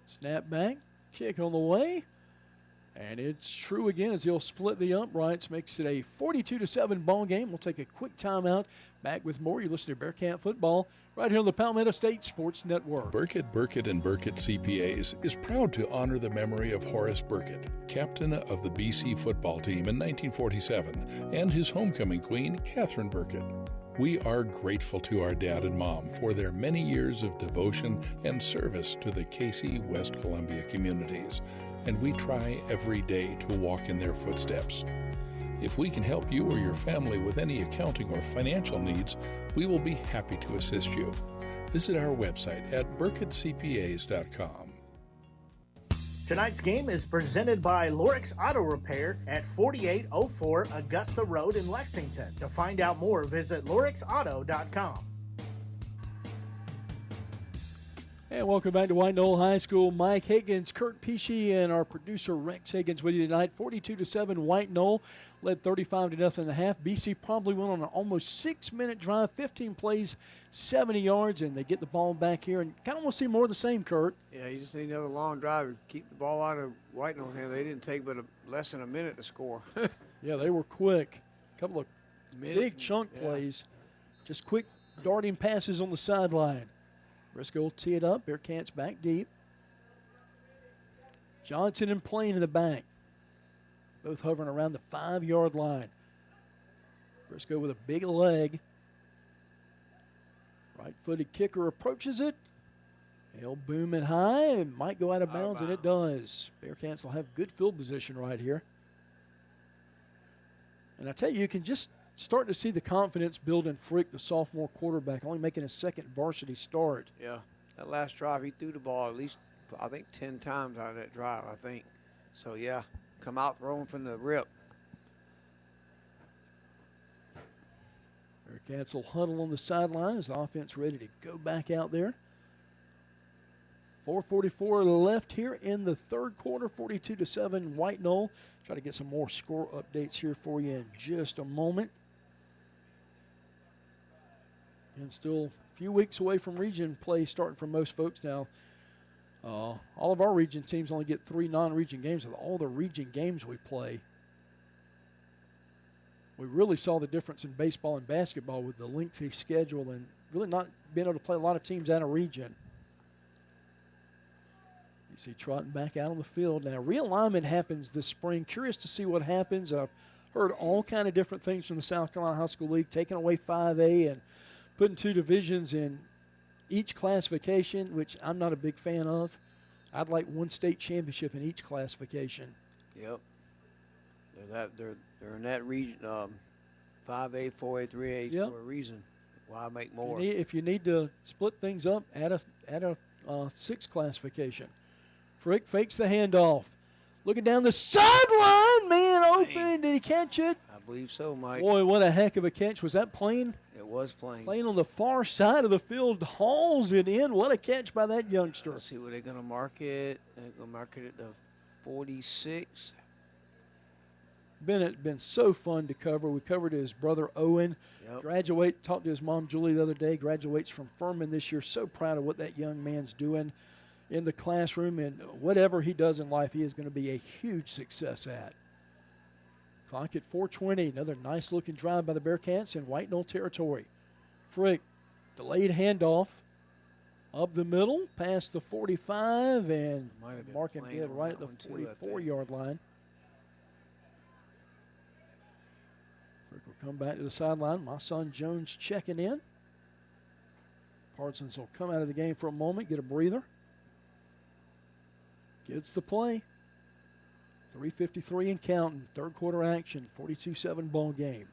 Snap back, kick on the way. And it's true again as he'll split the uprights, makes it a 42-7 ball game. We'll take a quick timeout. Back with more. You listen to Bearcat Football right here on the Palmetto State Sports Network. Bearcat, and Bearcat CPAs is proud to honor the memory of Horace Bearcat, captain of the BC football team in 1947, and his homecoming queen, Catherine Bearcat. We are grateful to our dad and mom for their many years of devotion and service to the Cayce, West Columbia communities, and we try every day to walk in their footsteps. If we can help you or your family with any accounting or financial needs, we will be happy to assist you. Visit our website at burkettcpas.com. Tonight's game is presented by Lorix Auto Repair at 4804 Augusta Road in Lexington. To find out more, visit lorixauto.com. And welcome back to White Knoll High School. Mike Higgins, Kurt Pesci, and our producer Rex Higgins with you tonight. 42-7 White Knoll led 35-0 in the half. BC probably went on an almost 6-minute drive, 15 plays, 70 yards, and they get the ball back here. And kind of want to see more of the same, Kurt. Yeah, you just need another long drive to keep the ball out of White Knoll's hand. They didn't take but less than a minute to score. Yeah, they were quick. A couple of big chunk plays. Just quick darting passes on the sideline. Briscoe will tee it up. Bearcats back deep. Johnson and Plain in the back. Both hovering around the 5-yard line. Briscoe with a big leg. Right-footed kicker approaches it. He'll boom it high. It might go out of bounds, and it does. Bearcats will have good field position right here. And I tell you, you can just starting to see the confidence build in Frick, the sophomore quarterback, only making his second varsity start. Yeah, that last drive, he threw the ball at least, I think, 10 times out of that drive, I think. So, yeah, come out throwing from the rip. Bearcats will huddle on the sideline as the offense ready to go back out there. 4:44 left here in the third quarter, 42-7 White Knoll. Try to get some more score updates here for you in just a moment. And still a few weeks away from region play starting for most folks now. All of our region teams only get 3 non-region games. With all the region games we play, we really saw the difference in baseball and basketball with the lengthy schedule and really not being able to play a lot of teams out of region. You see trotting back out on the field. Now, realignment happens this spring. Curious to see what happens. I've heard all kind of different things from the South Carolina High School League, taking away 5A and putting 2 divisions in each classification, which I'm not a big fan of. I'd like 1 state championship in each classification. Yep. They're in that region, 5A, 4A, 3A for a reason. Why make more? If you need to split things up, add a 6 classification. Frick fakes the handoff. Looking down the sideline, man open. Did he catch it? I believe so, Mike. Boy, what a heck of a catch. Was that plain? It was plain. Playing on the far side of the field, hauls it in. What a catch by that youngster. Let's see where they're going to mark it. They're going to mark it at the 46. Been so fun to cover. We covered his brother Owen. Yep. Talked to his mom Julie the other day. Graduates from Furman this year. So proud of what that young man's doing in the classroom, and whatever he does in life, he is going to be a huge success at. Clock at 4:20. Another nice looking drive by the Bearcats in White Knoll territory. Frick, delayed handoff up the middle, past the 45, and mark him dead right at the 44-yard line. Frick will come back to the sideline. My son Jones checking in. Parsons will come out of the game for a moment, get a breather. Gets the play. 3:53 and counting. Third quarter action. 42-7 ball game.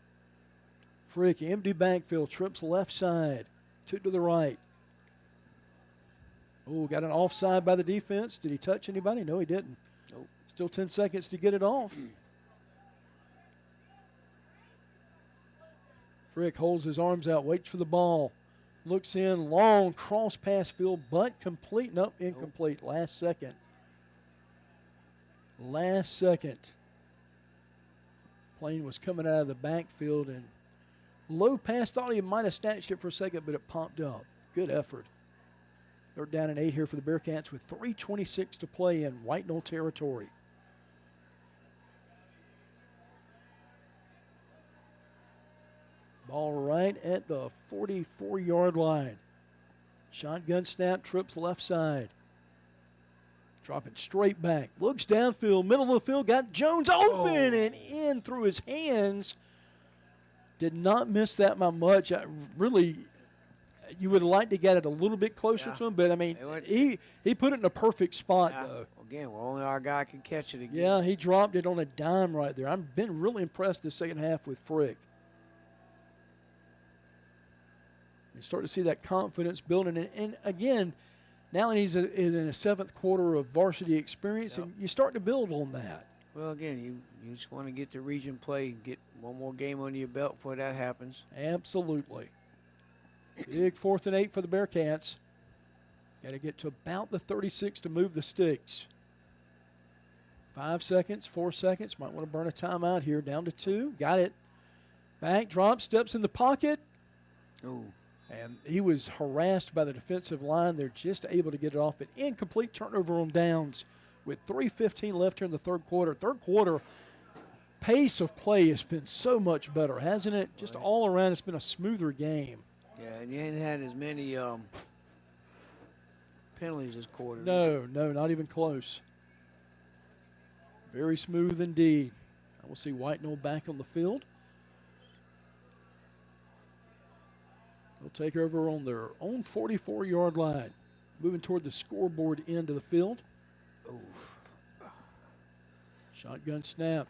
Frick, empty backfield. Trips left side. 2 to the right. Oh, got an offside by the defense. Did he touch anybody? No, he didn't. Nope. Still 10 seconds to get it off. Frick holds his arms out, waits for the ball. Looks in, long cross pass field, but complete. Nope, incomplete. Nope. Last second. Plane was coming out of the backfield and low pass. Thought he might have snatched it for a second, but it popped up. Good effort. They're down and 8 here for the Bearcats with 3:26 to play in White Knoll territory. Ball right at the 44-yard line. Shotgun snap, trips left side. Dropping straight back. Looks downfield, middle of the field, got Jones open and in through his hands. Did not miss that by much. You would like to get it a little bit closer to him, but, I mean, he put it in a perfect spot, though. Again, only our guy can catch it again. Yeah, he dropped it on a dime right there. I've been really impressed this second half with Frick. You start to see that confidence building. And again, now he's in his 7th quarter of varsity experience, and you start to build on that. Well, again, you just want to get the region play, get one more game under your belt before that happens. Absolutely. Big 4th and 8 for the Bearcats. Got to get to about the 36 to move the sticks. 5 seconds, 4 seconds. Might want to burn a timeout here. Down to 2. Got it. Back, drop, steps in the pocket. Ooh. And he was harassed by the defensive line. They're just able to get it off. But incomplete turnover on downs with 3:15 left here in the third quarter. Third quarter pace of play has been so much better, hasn't it? Just all around, it's been a smoother game. Yeah, and you ain't had as many penalties this quarter. No, not even close. Very smooth indeed. I will see White Knoll back on the field. They'll take over on their own 44-yard line, moving toward the scoreboard end of the field. Shotgun snap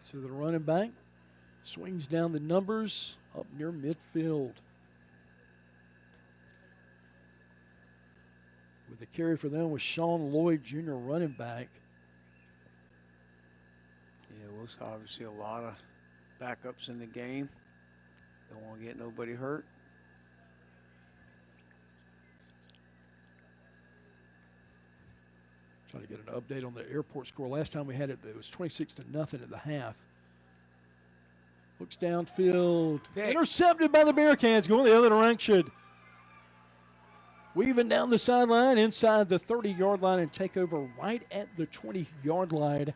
to the running back. Swings down the numbers up near midfield. With the carry for them was Sean Lloyd, Jr., running back. Yeah, we'll obviously a lot of backups in the game. Don't want to get nobody hurt. Trying to get an update on the airport score. Last time we had it, it was 26-0 at the half. Looks downfield. Intercepted by the Bearcats, going the other direction. Weaving down the sideline inside the 30-yard line and take over right at the 20-yard line.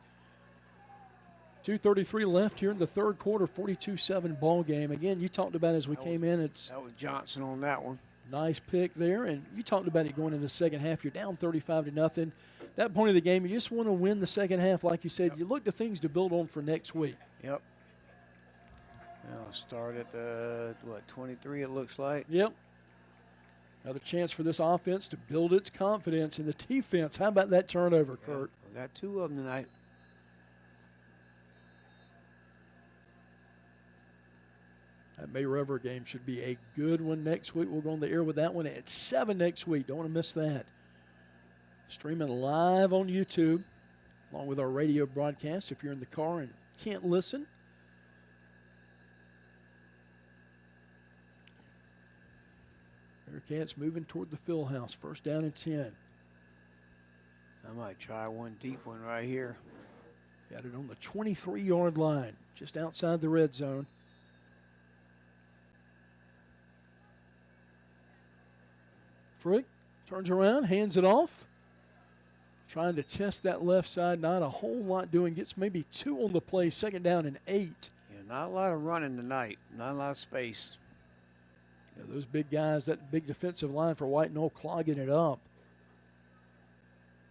2:33 left here in the third quarter, 42-7 ball game. Again, you talked about as we came in, that was Johnson on that one. Nice pick there, and you talked about it going in the second half. You're down 35-0. That point of the game, you just want to win the second half, like you said. You look to things to build on for next week. Yep. Now start at 23 it looks like. Yep. Another chance for this offense to build its confidence in the defense. How about that turnover, Kurt? We got 2 of them tonight. That May River game should be a good one next week. We'll go on the air with that one at 7 next week. Don't want to miss that. Streaming live on YouTube, along with our radio broadcast if you're in the car and can't listen. Bearcats moving toward the fill house. First down and 10. I might try one deep one right here. Got it on the 23-yard line, just outside the red zone. Frick turns around, hands it off. Trying to test that left side. Not a whole lot doing. Gets maybe 2 on the play. Second down and 8. Yeah, not a lot of running tonight. Not a lot of space. Yeah, those big guys, that big defensive line for White Knoll clogging it up.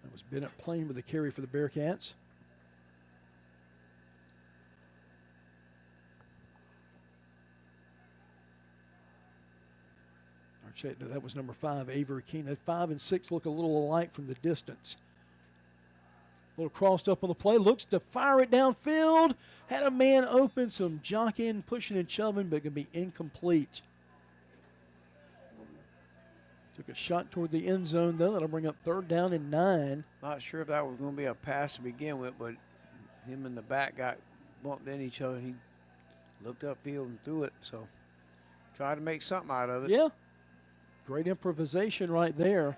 That was Bennett playing with the carry for the Bearcats. That was number 5, Avery Keene. That 5 and 6 look a little alike from the distance. A little crossed up on the play. Looks to fire it downfield. Had a man open. Some jockeying, pushing and shoving, but going to be incomplete. Took a shot toward the end zone, though. That'll bring up third down and 9. Not sure if that was going to be a pass to begin with, but him and the back got bumped in each other. He looked upfield and threw it, so tried to make something out of it. Yeah. Great improvisation right there.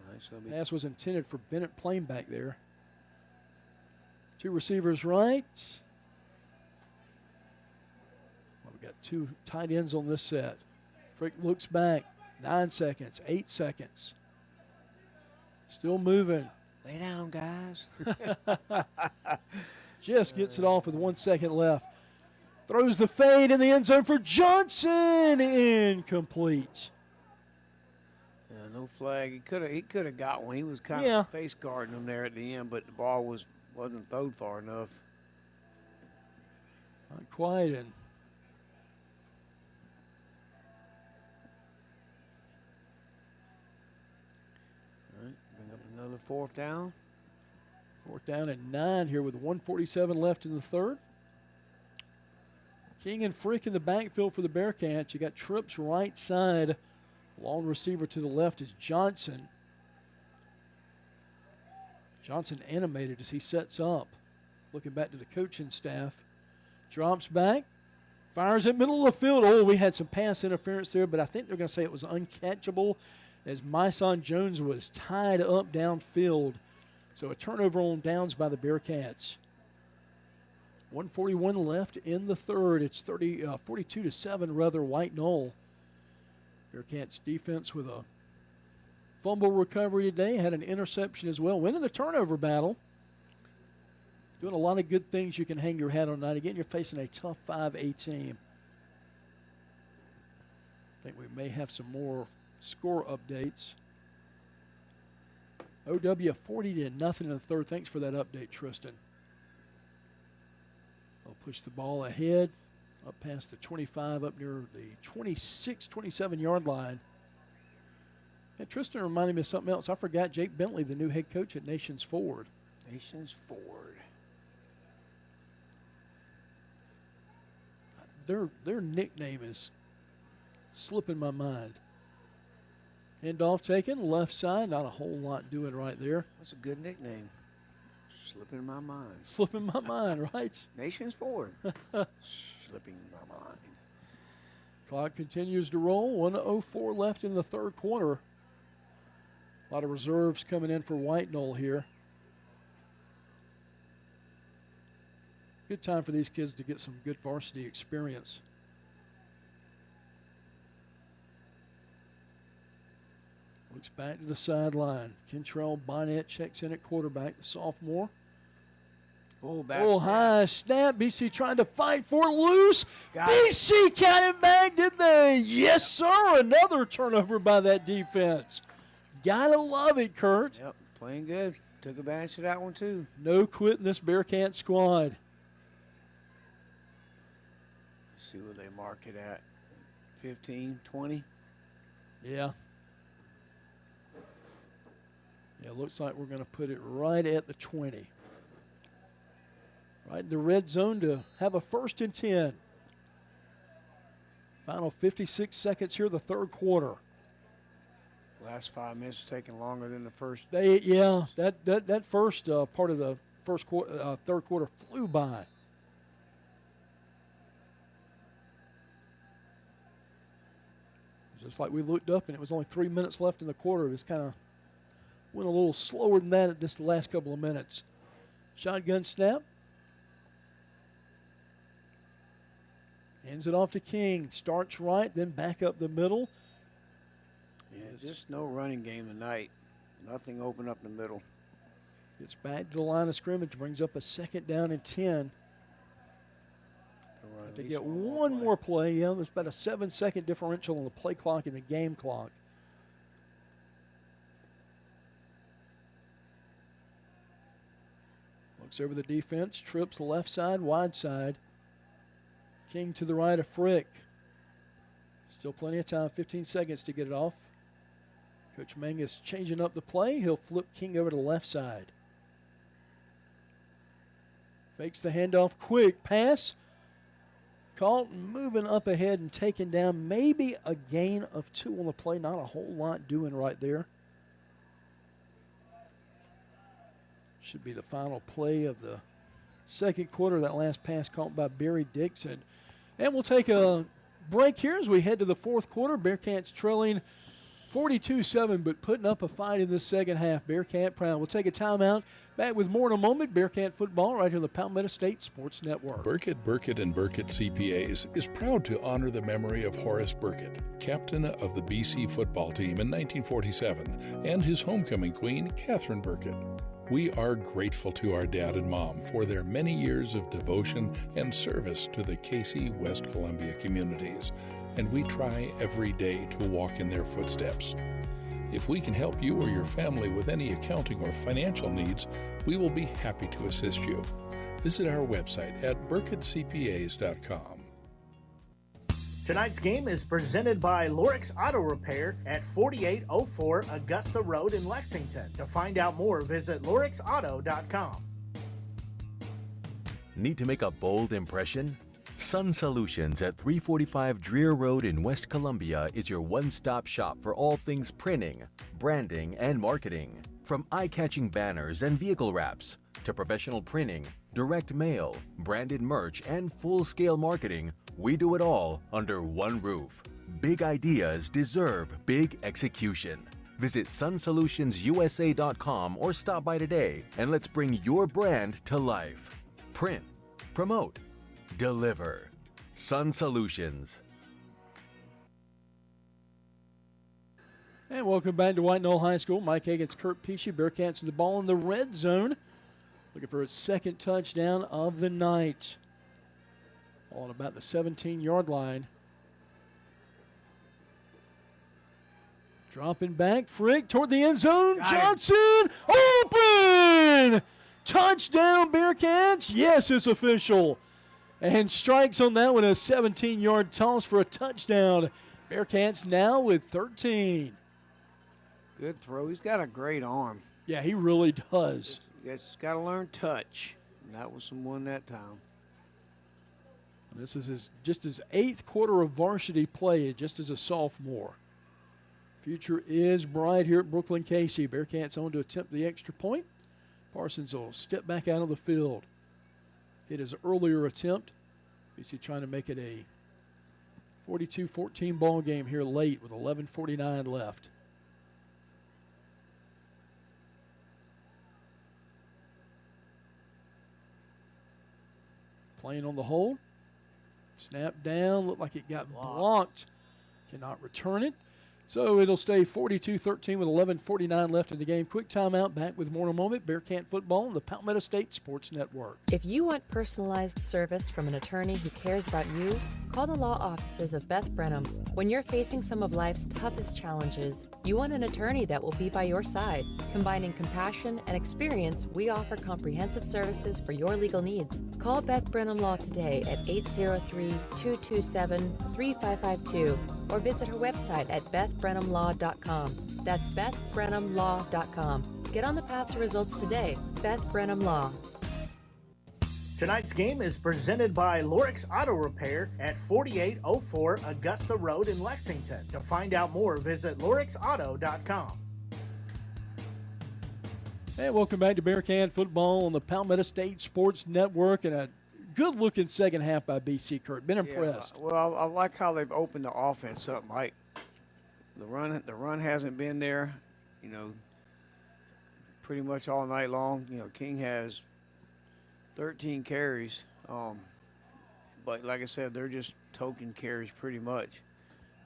Right, so pass was intended for Bennett playing back there. 2 receivers right. Well, we got 2 tight ends on this set. Frick looks back. 9 seconds, 8 seconds. Still moving. Lay down, guys. Just gets it off with 1 second left. Throws the fade in the end zone for Johnson. Incomplete. Yeah, no flag. He could have got one. He was kind of face guarding him there at the end, but the ball wasn't thrown far enough. Not quite. And all right, bring up another 4th down. 4th down and 9 here with 1:47 left in the third. King and Frick in the backfield for the Bearcats. You got Trips right side. Long receiver to the left is Johnson. Johnson animated as he sets up. Looking back to the coaching staff. Drops back. Fires it middle of the field. Oh, we had some pass interference there, but I think they're going to say it was uncatchable as Myson Jones was tied up downfield. So a turnover on downs by the Bearcats. 1:41 left in the third. It's 42-7 rather, White Knoll. Bearcats defense with a fumble recovery today. Had an interception as well. Winning the turnover battle. Doing a lot of good things you can hang your hat on tonight. Again, you're facing a tough 5A team. I think we may have some more score updates. OW 40-0 in the third. Thanks for that update, Tristan. They'll push the ball ahead, up past the 25, up near the 26, 27-yard line. And Tristan reminded me of something else. I forgot Jake Bentley, the new head coach at Nations Ford. Nations Ford. their nickname is slipping my mind. Handoff taken, left side, not a whole lot doing right there. That's a good nickname. Slipping my mind. Slipping my mind, right? Nations forward. Slipping my mind. Clock continues to roll. 1:04 left in the third quarter. A lot of reserves coming in for White Knoll here. Good time for these kids to get some good varsity experience. Looks back to the sideline. Kentrell Bonnet checks in at quarterback, the sophomore. High snap. BC trying to fight for it. Loose. BC got it back, did they? Yes, sir. Another turnover by that defense. Gotta love it, Kurt. Yep, playing good. Took advantage of that one, too. No quitting this Bearcat squad. Let's see what they mark it at. 15, 20? Yeah. Yeah, looks like we're going to put it right at the 20. Right in the red zone to have a 1st and 10. Final 56 seconds here, the third quarter. Last 5 minutes taking longer than the first. That first part of the first quarter, third quarter flew by. Just like we looked up and it was only 3 minutes left in the quarter. It was kind of went a little slower than that at this last couple of minutes. Shotgun snap. Hands it off to King. Starts right, then back up the middle. Yeah, just no running game tonight. Nothing open up the middle. Gets back to the line of scrimmage. Brings up a 2nd down and 10. To get one more play. Yeah, there's about a 7-second differential on the play clock and the game clock. Looks over the defense. Trips left side, wide side. King to the right of Frick. Still plenty of time, 15 seconds to get it off. Coach Mangus changing up the play. He'll flip King over to the left side. Fakes the handoff quick. Pass. Colton moving up ahead and taking down. Maybe a gain of 2 on the play. Not a whole lot doing right there. Should be the final play of the second quarter. That last pass caught by Barry Dixon. And we'll take a break here as we head to the fourth quarter. Bearcats trailing 42-7, but putting up a fight in this second half. Bearcat proud. We'll take a timeout. Back with more in a moment. Bearcat football right here on the Palmetto State Sports Network. Bearcat, and Bearcat CPAs is proud to honor the memory of Horace Bearcat, captain of the BC football team in 1947, and his homecoming queen, Catherine Bearcat. We are grateful to our dad and mom for their many years of devotion and service to the Cayce, West Columbia communities, and we try every day to walk in their footsteps. If we can help you or your family with any accounting or financial needs, we will be happy to assist you. Visit our website at burkettcpas.com. Tonight's game is presented by Lorix Auto Repair at 4804 Augusta Road in Lexington. To find out more, visit lorixauto.com. Need to make a bold impression? Sun Solutions at 345 Dreer Road in West Columbia is your one-stop shop for all things printing, branding, and marketing. From eye-catching banners and vehicle wraps to professional printing, direct mail, branded merch, and full-scale marketing, we do it all under one roof. Big ideas deserve big execution. Visit sunsolutionsUSA.com or stop by today and let's bring your brand to life. Print, promote, deliver. Sun Solutions. And welcome back to White Knoll High School. Mike Hagan's Kurt Peachy. Bearcats with the ball in the red zone. Looking for its second touchdown of the night. On about the 17-yard line. Dropping back, Frick toward the end zone. Johnson, open! Touchdown, Bearcats. Yes, it's official. And strikes on that one, a 17-yard toss for a touchdown. Bearcats now with 13. Good throw. He's got a great arm. Yeah, he really does. He's got to learn touch. And that was someone that time. This is just his 8th quarter of varsity play, just as a sophomore. Future is bright here at Brookland-Cayce. Bearcats on to attempt the extra point. Parsons will step back out of the field. Hit his earlier attempt. BC trying to make it a 42-14 ball game here late with 11:49 left. Playing on the hold. Snap down. Looked like it got blocked. Cannot return it. So it'll stay 42-13 with 11:49 left in the game. Quick timeout. Back with more in a moment. Bearcat football on the Palmetto State Sports Network. If you want personalized service from an attorney who cares about you, call the law offices of Beth Brenham. When you're facing some of life's toughest challenges, you want an attorney that will be by your side. Combining compassion and experience, we offer comprehensive services for your legal needs. Call Beth Brenham Law today at 803-227-3552 or visit her website at bethbrenhamlaw.com. That's bethbrenhamlaw.com. Get on the path to results today. Beth Brenham Law. Tonight's game is presented by Lorix Auto Repair at 4804 Augusta Road in Lexington. To find out more, visit lorixauto.com. And welcome back to Bearcat football on the Palmetto State Sports Network, and a good-looking second half by BC. Kurt, been impressed. Well, I like how they've opened the offense up, Mike. The run hasn't been there, pretty much all night long. King has 13 carries, but like I said, they're just token carries pretty much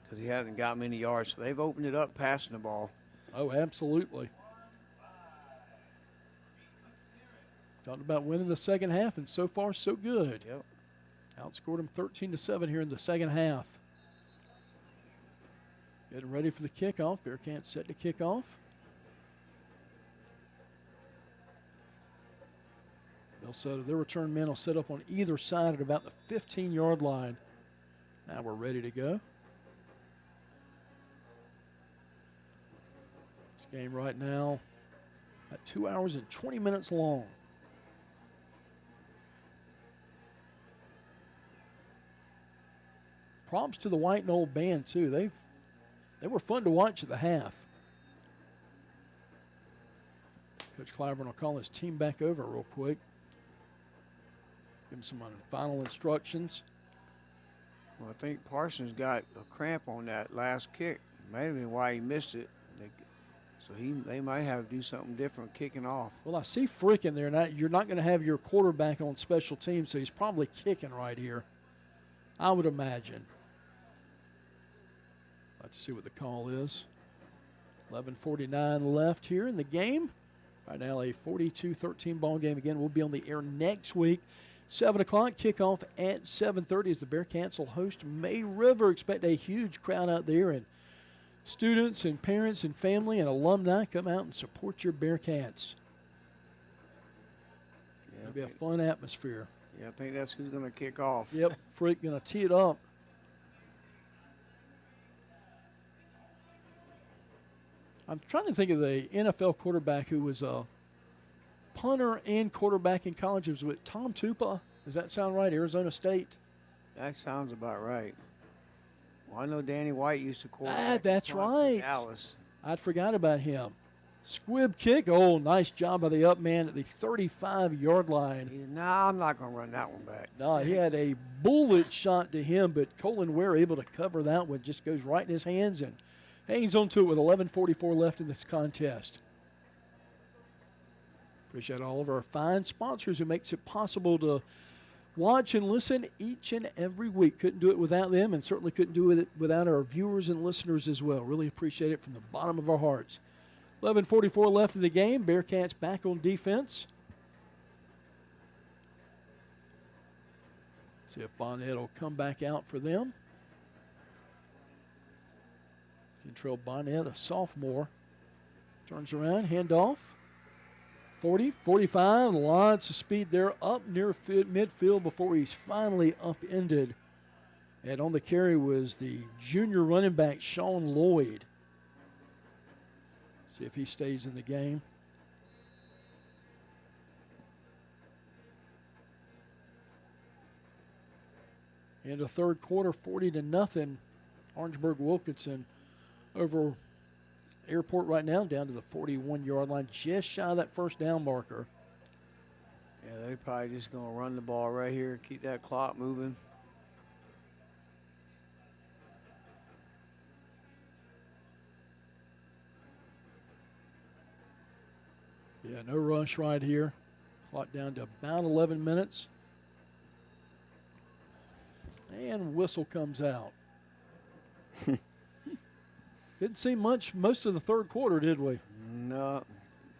because he hasn't got many yards. So they've opened it up passing the ball. Oh, absolutely. Talking about winning the second half, and so far so good. Yep. Outscored them 13-7 here in the second half. Getting ready for the kickoff. Bearcats set to kick off. Their return men will set up on either side at about the 15-yard line. Now we're ready to go. This game right now about 2 hours and 20 minutes long. Props to the White Knoll band too. They were fun to watch at the half. Coach Clyburn will call his team back over real quick. Give him some final instructions. Well, I think Parsons got a cramp on that last kick. Maybe why he missed it. So they might have to do something different kicking off. Well, I see Frick in there, and you're not going to have your quarterback on special teams, so he's probably kicking right here, I would imagine. Let's see what the call is. 11:49 left here in the game. Right now a 42-13 ball game. Again, we'll be on the air next week. 7 o'clock, kickoff at 7:30 as the Bearcats will host May River. Expect a huge crowd out there, and students and parents and family and alumni come out and support your Bearcats. Yeah, It'll be a fun atmosphere. Yeah, I think that's who's going to kick off. Yep, Frick going to tee it up. I'm trying to think of the NFL quarterback who was a punter and quarterback in college. It was with Tom Tupa. Does that sound right? Arizona State. That sounds about right. Well, I know Danny White used to quarterback. That's right. Dallas. I'd forgot about him. Squib kick. Oh, nice job by the up man at the 35-yard line. I'm not going to run that one back. No, he had a bullet shot to him, but Colin Ware able to cover that one. Just goes right in his hands and hangs on to it with 11:44 left in this contest. Appreciate all of our fine sponsors who makes it possible to watch and listen each and every week. Couldn't do it without them, and certainly couldn't do it without our viewers and listeners as well. Really appreciate it from the bottom of our hearts. 11:44 left in the game. Bearcats back on defense. See if Bonnet will come back out for them. Kentrell Bonnet, a sophomore, turns around, handoff. 40, 45, lots of speed there, up near midfield before he's finally upended. And on the carry was the junior running back, Sean Lloyd. See if he stays in the game. In the third quarter, 40-0. Orangeburg-Wilkinson over Airport right now down to the 41-yard line, just shy of that first down marker. Yeah, they're probably just going to run the ball right here, keep that clock moving. Yeah, no rush right here. Clock down to about 11 minutes. And whistle comes out. Didn't see much most of the third quarter, did we? No,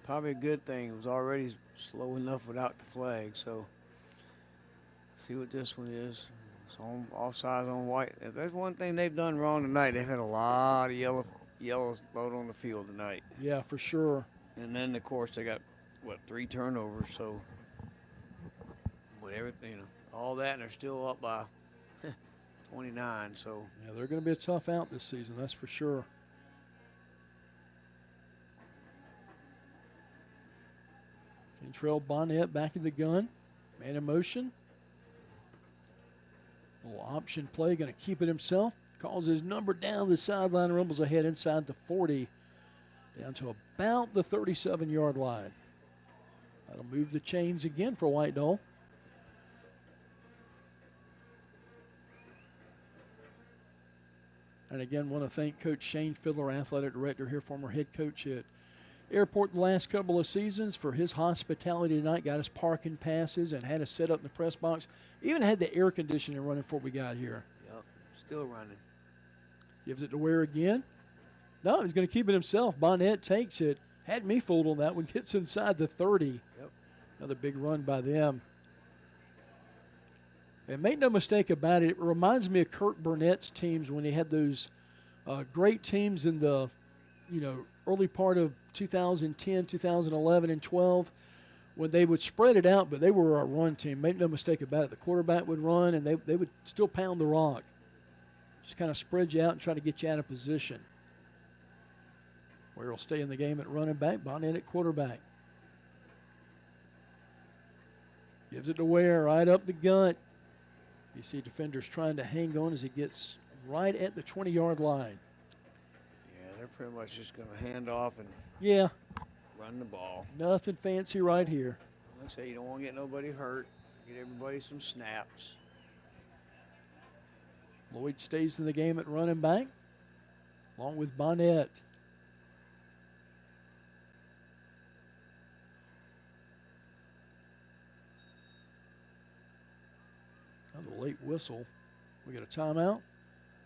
probably a good thing. It was already slow enough without the flag, so see what this one is. It's on offside on white. If there's one thing they've done wrong tonight, they've had a lot of yellows load on the field tonight. Yeah, for sure. And then, of course, they got, 3 turnovers, so with everything, all that, and they're still up by 29, so. Yeah, they're going to be a tough out this season, that's for sure. Kentrell Bonnet back in the gun. Man in motion. Little option play, going to keep it himself. Calls his number down the sideline, rumbles ahead inside the 40, down to about the 37-yard line. That'll move the chains again for White Knoll. And again, want to thank Coach Shane Fiddler, athletic director here, former head coach at Airport the last couple of seasons, for his hospitality tonight. Got us parking passes and had us set up in the press box. Even had the air conditioning running before we got here. Yep, still running. Gives it to Ware again. No, he's going to keep it himself. Bonnet takes it. Had me fooled on that one. Gets inside the 30. Yep. Another big run by them. And make no mistake about it, it reminds me of Kurt Burnett's teams when he had those great teams in the, early part of 2010, 2011, and 12, when they would spread it out, but they were a run team. Make no mistake about it. The quarterback would run, and they would still pound the rock. Just kind of spread you out and try to get you out of position. Ware will stay in the game at running back, Bonnet at quarterback. Gives it to Ware, right up the gut. You see defenders trying to hang on as he gets right at the 20-yard line. Yeah, they're pretty much just going to hand off and run the ball. Nothing fancy right here. Like I say, you don't want to get nobody hurt. Get everybody some snaps. Lloyd stays in the game at running back, along with Bonnet. Another late whistle. We got a timeout.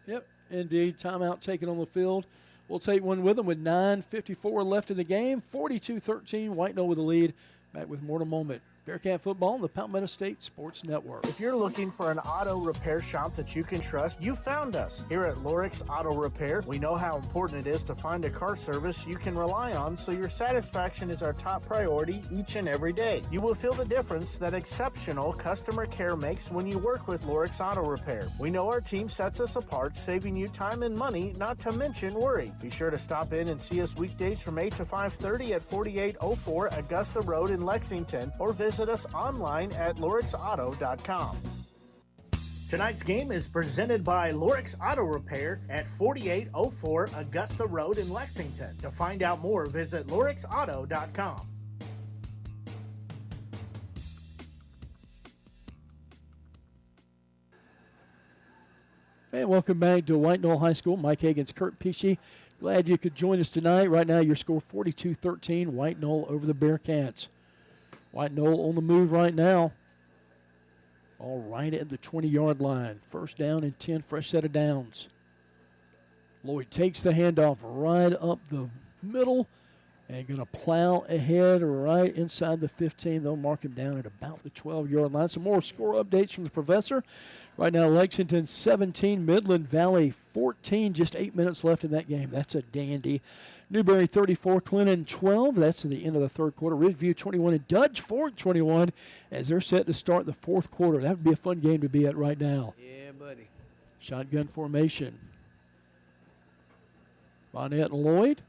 Yep, indeed, timeout taken on the field. We'll take one with them with 9:54 left in the game. 42-13, White Knoll with the lead. Back with more in a moment. Bearcat football on the Palmetto State Sports Network. If you're looking for an auto repair shop that you can trust, you found us. Here at Lorix Auto Repair, we know how important it is to find a car service you can rely on, so your satisfaction is our top priority each and every day. You will feel the difference that exceptional customer care makes when you work with Lorix Auto Repair. We know our team sets us apart, saving you time and money, not to mention worry. Be sure to stop in and see us weekdays from 8 to 5:30 at 4804 Augusta Road in Lexington, or visit us online at lorixauto.com. Tonight's game is presented by Lorix Auto Repair at 4804 Augusta Road in Lexington. To find out more, visit lorixauto.com. And welcome back to White Knoll High School. Mike Hagan's Kurt Pesci. Glad you could join us tonight. Right now, your score 42-13, White Knoll over the Bearcats. White Knoll on the move right now. All right at the 20-yard line. First down and 10, fresh set of downs. Lloyd takes the handoff right up the middle and going to plow ahead right inside the 15. They'll mark him down at about the 12-yard line. Some more score updates from the professor. Right now, Lexington 17, Midland Valley 14, just 8 minutes left in that game. That's a dandy. Newberry 34, Clinton 12. That's at the end of the third quarter. Ridgeview 21 and Dudge Ford 21 as they're set to start the fourth quarter. That would be a fun game to be at right now. Yeah, buddy. Shotgun formation. Bonnet and Lloyd.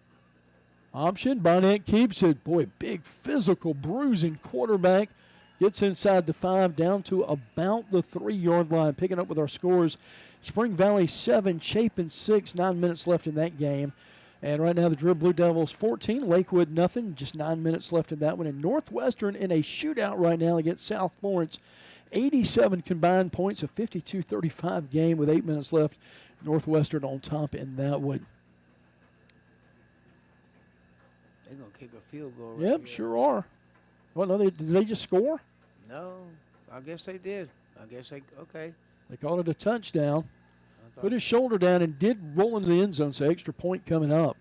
Option. Bonnet keeps it. Boy, big physical bruising quarterback Gets inside the 5, down to about the 3-yard line. Picking up with our scores, Spring Valley 7, Chapin 6, 9 minutes left in that game. And right now the Drill Blue Devils 14, Lakewood nothing, just 9 minutes left in that one. And Northwestern in a shootout right now against South Florence. 87 combined points, a 52-35 game with 8 minutes left. Northwestern on top in that one. They're going to kick a field goal. Yep, right sure are. Well, no, did they just score? No, I guess they did. Okay. They called it a touchdown. Put his shoulder down and did roll into the end zone, so extra point coming up.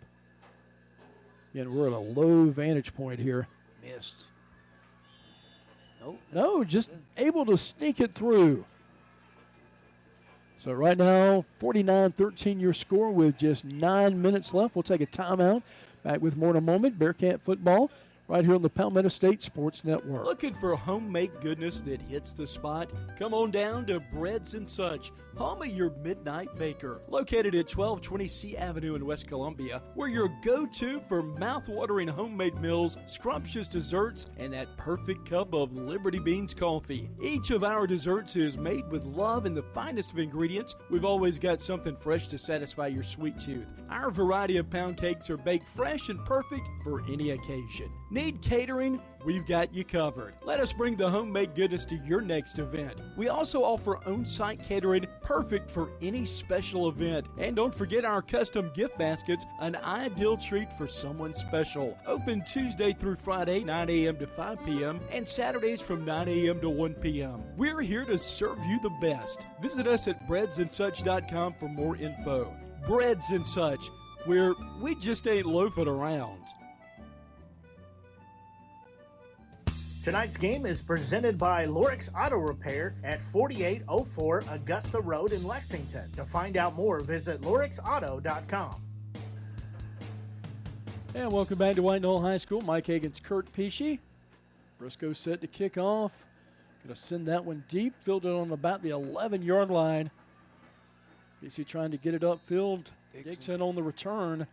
Again, we're at a low vantage point here. Missed. Nope. No, just able to sneak it through. So right now, 49-13 your score with just 9 minutes left. We'll take a timeout. Back with more in a moment. Bearcat football right here on the Palmetto State Sports Network. Looking for homemade goodness that hits the spot? Come on down to Breads and Such, home of your midnight baker. Located at 1220 C Avenue in West Columbia, we're your go-to for mouth-watering homemade meals, scrumptious desserts, and that perfect cup of Liberty Beans coffee. Each of our desserts is made with love and the finest of ingredients. We've always got something fresh to satisfy your sweet tooth. Our variety of pound cakes are baked fresh and perfect for any occasion. Need catering? We've got you covered. Let us bring the homemade goodness to your next event. We also offer on-site catering, perfect for any special event. And don't forget our custom gift baskets, an ideal treat for someone special. Open Tuesday through Friday, 9 a.m. to 5 p.m., and Saturdays from 9 a.m. to 1 p.m. We're here to serve you the best. Visit us at breadsandsuch.com for more info. Breads and Such, where we just ain't loafing around. Tonight's game is presented by Lorix Auto Repair at 4804 Augusta Road in Lexington. To find out more, visit lorixauto.com. And welcome back to White Knoll High School. Mike Hagan's Kurt Pesci. Briscoe set to kick off. Going to send that one deep. Filled it on about the 11-yard line. BC trying to get it upfield. Dixon on the return.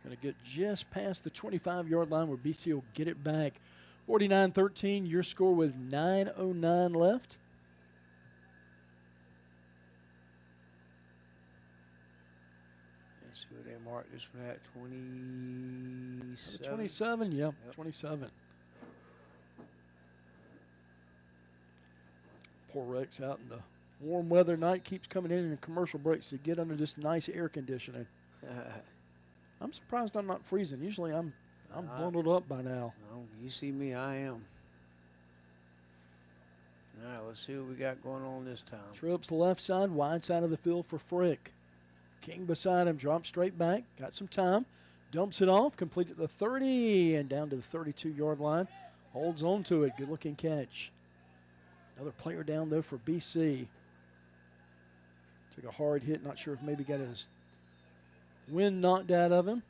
Going to get just past the 25-yard line where BC will get it back. 49-13, your score with 9:09 left. Let's see where they marked this one at, 27? 27, yeah, yep. 27. Poor Rex out in the warm weather night, keeps coming in the commercial breaks to get under this nice air conditioning. I'm surprised I'm not freezing. Usually I'm bundled up by now. No, you see me, I am. All right, let's see what we got going on this time. Trips left side, wide side of the field for Frick. King beside him, drops straight back, got some time, dumps it off, completed the 30 and down to the 32-yard line. Holds on to it, good-looking catch. Another player down, though, for BC. Took a hard hit, not sure if maybe got his wind knocked out of him.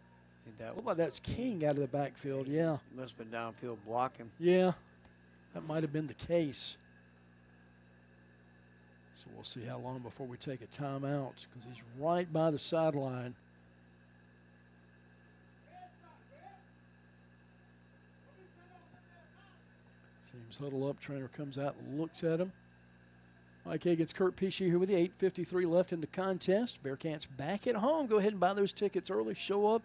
Looked like that's King out of the backfield, yeah. Must have been downfield blocking. Yeah, that might have been the case. So we'll see how long before we take a timeout because he's right by the sideline. Teams huddle up. Trainer comes out and looks at him. Mike Hagan's Kurt Pesci here with you. 8:53 left in the contest. Bearcats back at home. Go ahead and buy those tickets early. Show up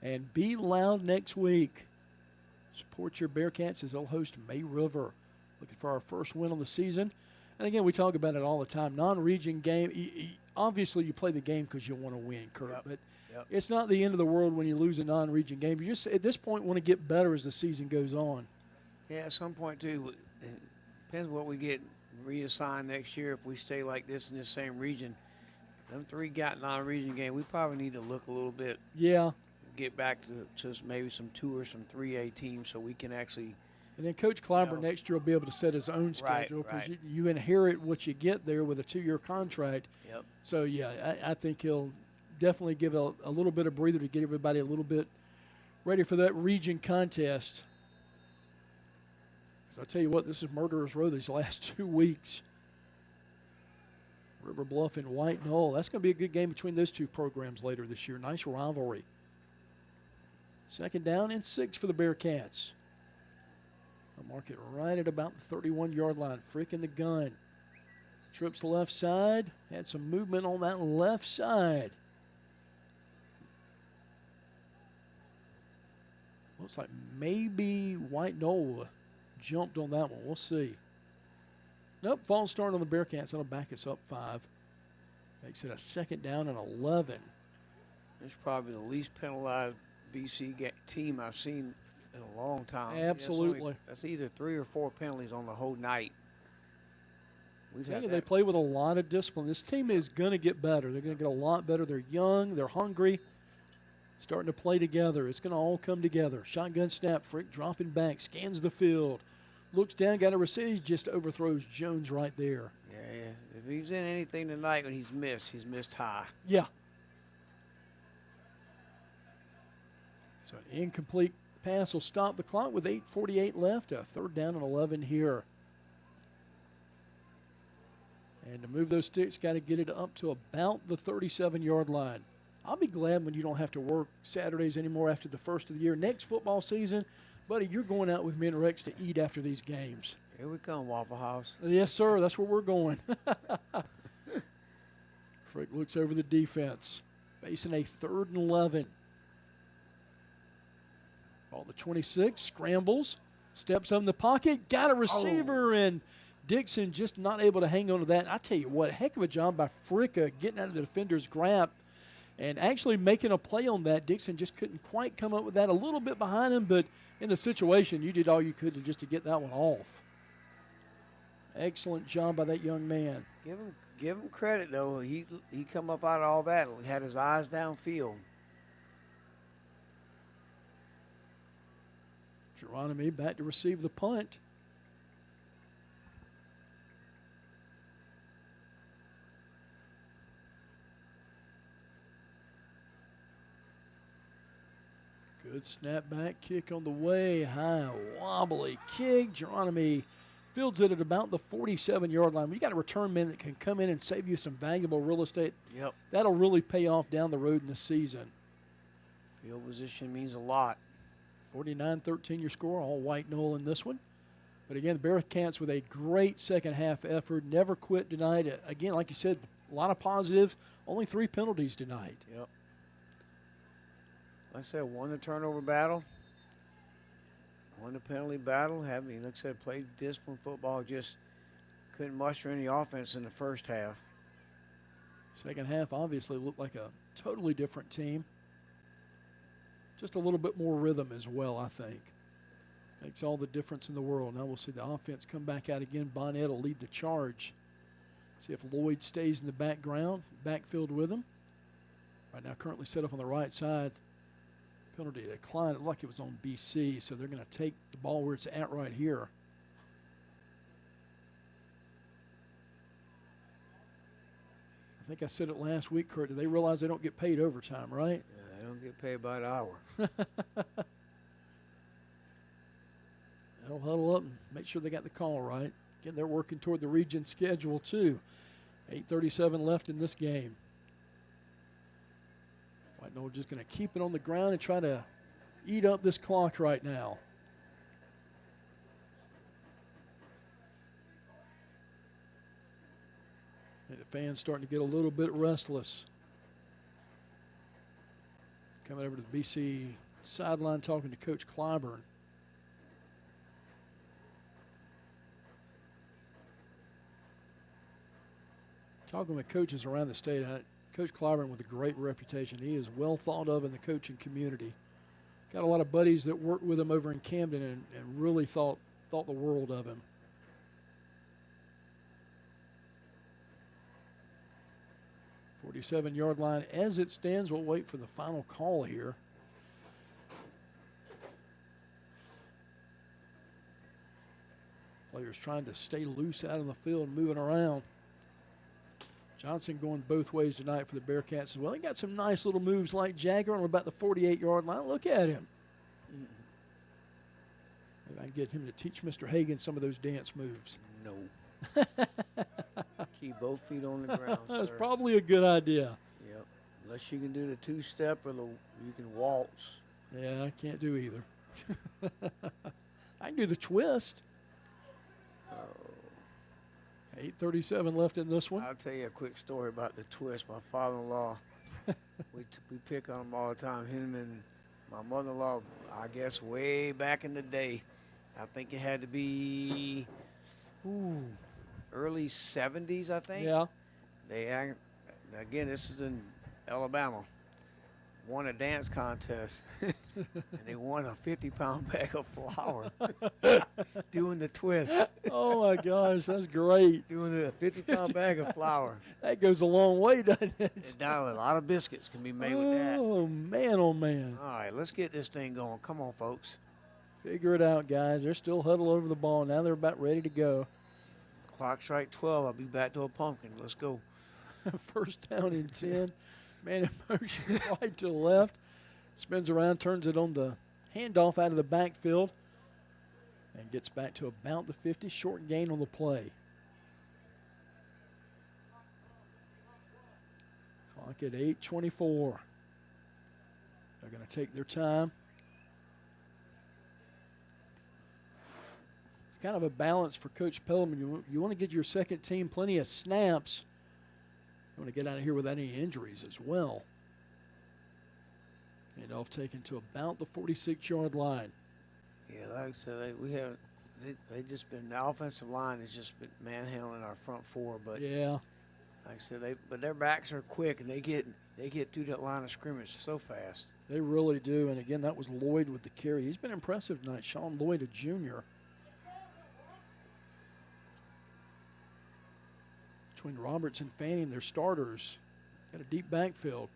and be loud next week. Support your Bearcats as they'll host May River. Looking for our first win on the season. And again, we talk about it all the time. Non-region game, obviously you play the game because you want to win, Kurt. Yep. But it's not the end of the world when you lose a non-region game. You just, at this point, want to get better as the season goes on. Yeah, at some point, too, it depends what we get reassigned next year. If we stay like this in the same region, them three got non-region game, we probably need to look a little bit. Yeah. Get back to maybe some 2 or some 3A teams so we can actually – and then Coach Clyburn next year will be able to set his own schedule because you inherit what you get there with a 2-year contract. Yep. So, yeah, I think he'll definitely give a little bit of breather to get everybody a little bit ready for that region contest. Because I tell you what, this is Murderer's Row these last 2 weeks. River Bluff and White Knoll. That's going to be a good game between those two programs later this year. Nice rivalry. 2nd down and 6 for the Bearcats. I'll mark it right at about the 31-yard line. Frick in the gun. Trips the left side. Had some movement on that left side. Looks like maybe White Knoll jumped on that one. We'll see. Nope, false start on the Bearcats. That'll back us up 5. Makes it a 2nd down and 11. It's probably the least penalized BC team I've seen in a long time. Absolutely. That's either 3 or 4 penalties on the whole night. They play with a lot of discipline. This team is going to get better. They're going to get a lot better. They're young. They're hungry. Starting to play together. It's going to all come together. Shotgun snap. Frick dropping back. Scans the field. Looks down. Got a receive. Just overthrows Jones right there. Yeah. If he's in anything tonight when he's missed high. Yeah. So an incomplete pass will stop the clock with 8:48 left. A 3rd down and 11 here. And to move those sticks, got to get it up to about the 37-yard line. I'll be glad when you don't have to work Saturdays anymore after the first of the year. Next football season, buddy, you're going out with me and Rex to eat after these games. Here we come, Waffle House. Yes, sir. That's where we're going. Frick looks over the defense. Facing a 3rd and 11. Ball the 26, scrambles, steps up in the pocket, got a receiver, and Dixon just not able to hang on to that. I tell you what, heck of a job by Frick getting out of the defender's grab and actually making a play on that. Dixon just couldn't quite come up with that. A little bit behind him, but in the situation, you did all you could just to get that one off. Excellent job by that young man. Give him credit, though. He come up out of all that and had his eyes downfield. Geronimo back to receive the punt. Good snapback kick on the way. High, wobbly kick. Geronimo fields it at about the 47-yard line. You got a return man that can come in and save you some valuable real estate. Yep. That'll really pay off down the road in the season. Field position means a lot. 49-13 your score, all White Knoll in this one. But again, the Bearcats with a great second half effort, never quit tonight. Again, like you said, a lot of positives, only 3 penalties tonight. Yep. Like I said, won the turnover battle, won the penalty battle. Like I said, played disciplined football, just couldn't muster any offense in the first half. Second half obviously looked like a totally different team. Just a little bit more rhythm as well, I think. Makes all the difference in the world. Now we'll see the offense come back out again. Bonnet will lead the charge. See if Lloyd stays in the backfield with him. Right now currently set up on the right side. Penalty decline. It looked like it was on BC, so they're going to take the ball where it's at right here. I think I said it last week, Kurt. Do they realize they don't get paid overtime, right? Yeah, they don't get paid by the hour. They'll huddle up and make sure they got the call right. Again, they're working toward the region schedule, too. 8:37 left in this game. White Knoll just going to keep it on the ground and try to eat up this clock right now. I think the fans starting to get a little bit restless. Coming over to the BC sideline talking to Coach Clyburn. Talking with coaches around the state, Coach Clyburn with a great reputation. He is well thought of in the coaching community. Got a lot of buddies that worked with him over in Camden and really thought the world of him. The 47-yard line as it stands. We'll wait for the final call here. Players trying to stay loose out of the field, moving around. Johnson going both ways tonight for the Bearcats as well. He got some nice little moves like Jagger on about the 48-yard line. Look at him. Maybe I can get him to teach Mr. Hagan some of those dance moves. No. Keep both feet on the ground, That's sir. probably a good idea. Yep. Unless you can do the two-step or you can waltz. Yeah, I can't do either. I can do the twist. 8:37 left in this one. I'll tell you a quick story about the twist. My father-in-law, we pick on him all the time. Him and my mother-in-law, I guess way back in the day, I think it had to be early 70s, I think. Yeah. Again, this is in Alabama. Won a dance contest, and they won a 50-pound bag of flour doing the twist. Oh, my gosh, that's great. Doing a 50-pound bag of flour. That goes a long way, doesn't it? A lot of biscuits can be made with that. Oh, man, oh, man. All right, let's get this thing going. Come on, folks. Figure it out, guys. They're still huddled over the ball. Now they're about ready to go. Clock strike 12. I'll be back to a pumpkin. Let's go. First down and 10. Man in motion right to left. Spins around, turns it on the handoff out of the backfield, and gets back to about the 50. Short gain on the play. Clock at 8:24. They're going to take their time. It's kind of a balance for Coach Pellman. You want to get your second team plenty of snaps. You want to get out of here without any injuries as well. Handoff taken to about the 46-yard line. Yeah, like I said, they just been, the offensive line has just been manhandling our front four. But yeah, like I said, but their backs are quick and they get through that line of scrimmage so fast. They really do. And again, that was Lloyd with the carry. He's been impressive tonight. Sean Lloyd, a junior. Between Roberts and Fanning, their starters. Got a deep backfield.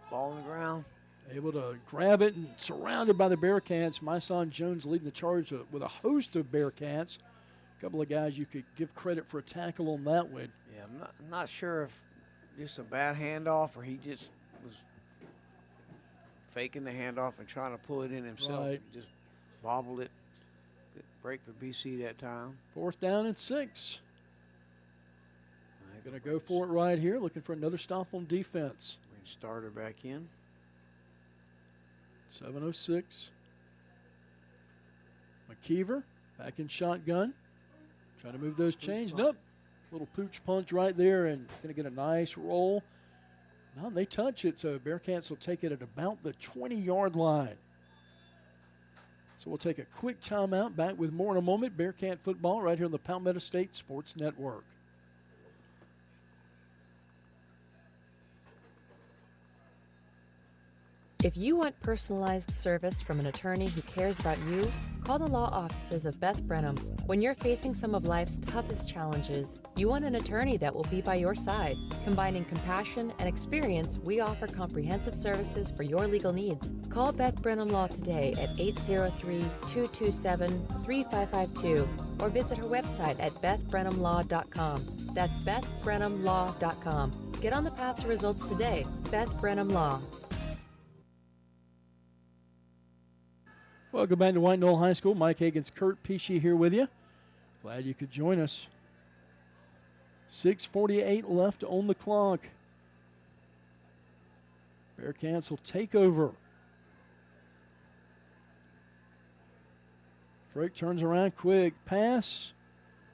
Ball on the ground. Able to grab it and surrounded by the Bearcats. My son Jones leading the charge with a host of Bearcats. A couple of guys you could give credit for a tackle on that one. Yeah, I'm not sure if just a bad handoff or he just was faking the handoff and trying to pull it in himself. Right. Just bobbled it. Good break for BC that time. 4th down and 6. Going to go for it right here, looking for another stop on defense. Bring starter back in. 7:06. McKeever back in shotgun. Trying to move those chains. Nope. Little pooch punch right there and going to get a nice roll. No, they touch it, so Bearcats will take it at about the 20-yard line. So we'll take a quick timeout. Back with more in a moment. Bearcat football right here on the Palmetto State Sports Network. If you want personalized service from an attorney who cares about you, call the law offices of Beth Brenham. When you're facing some of life's toughest challenges, you want an attorney that will be by your side. Combining compassion and experience, we offer comprehensive services for your legal needs. Call Beth Brenham Law today at 803-227-3552 or visit her website at bethbrenhamlaw.com. That's bethbrenhamlaw.com. Get on the path to results today. Beth Brenham Law. Welcome back to White Knoll High School. Mike Hagan's Kurt Pesci here with you. Glad you could join us. 6:48 left on the clock. Bearcats will take over. Frick turns around quick. Pass.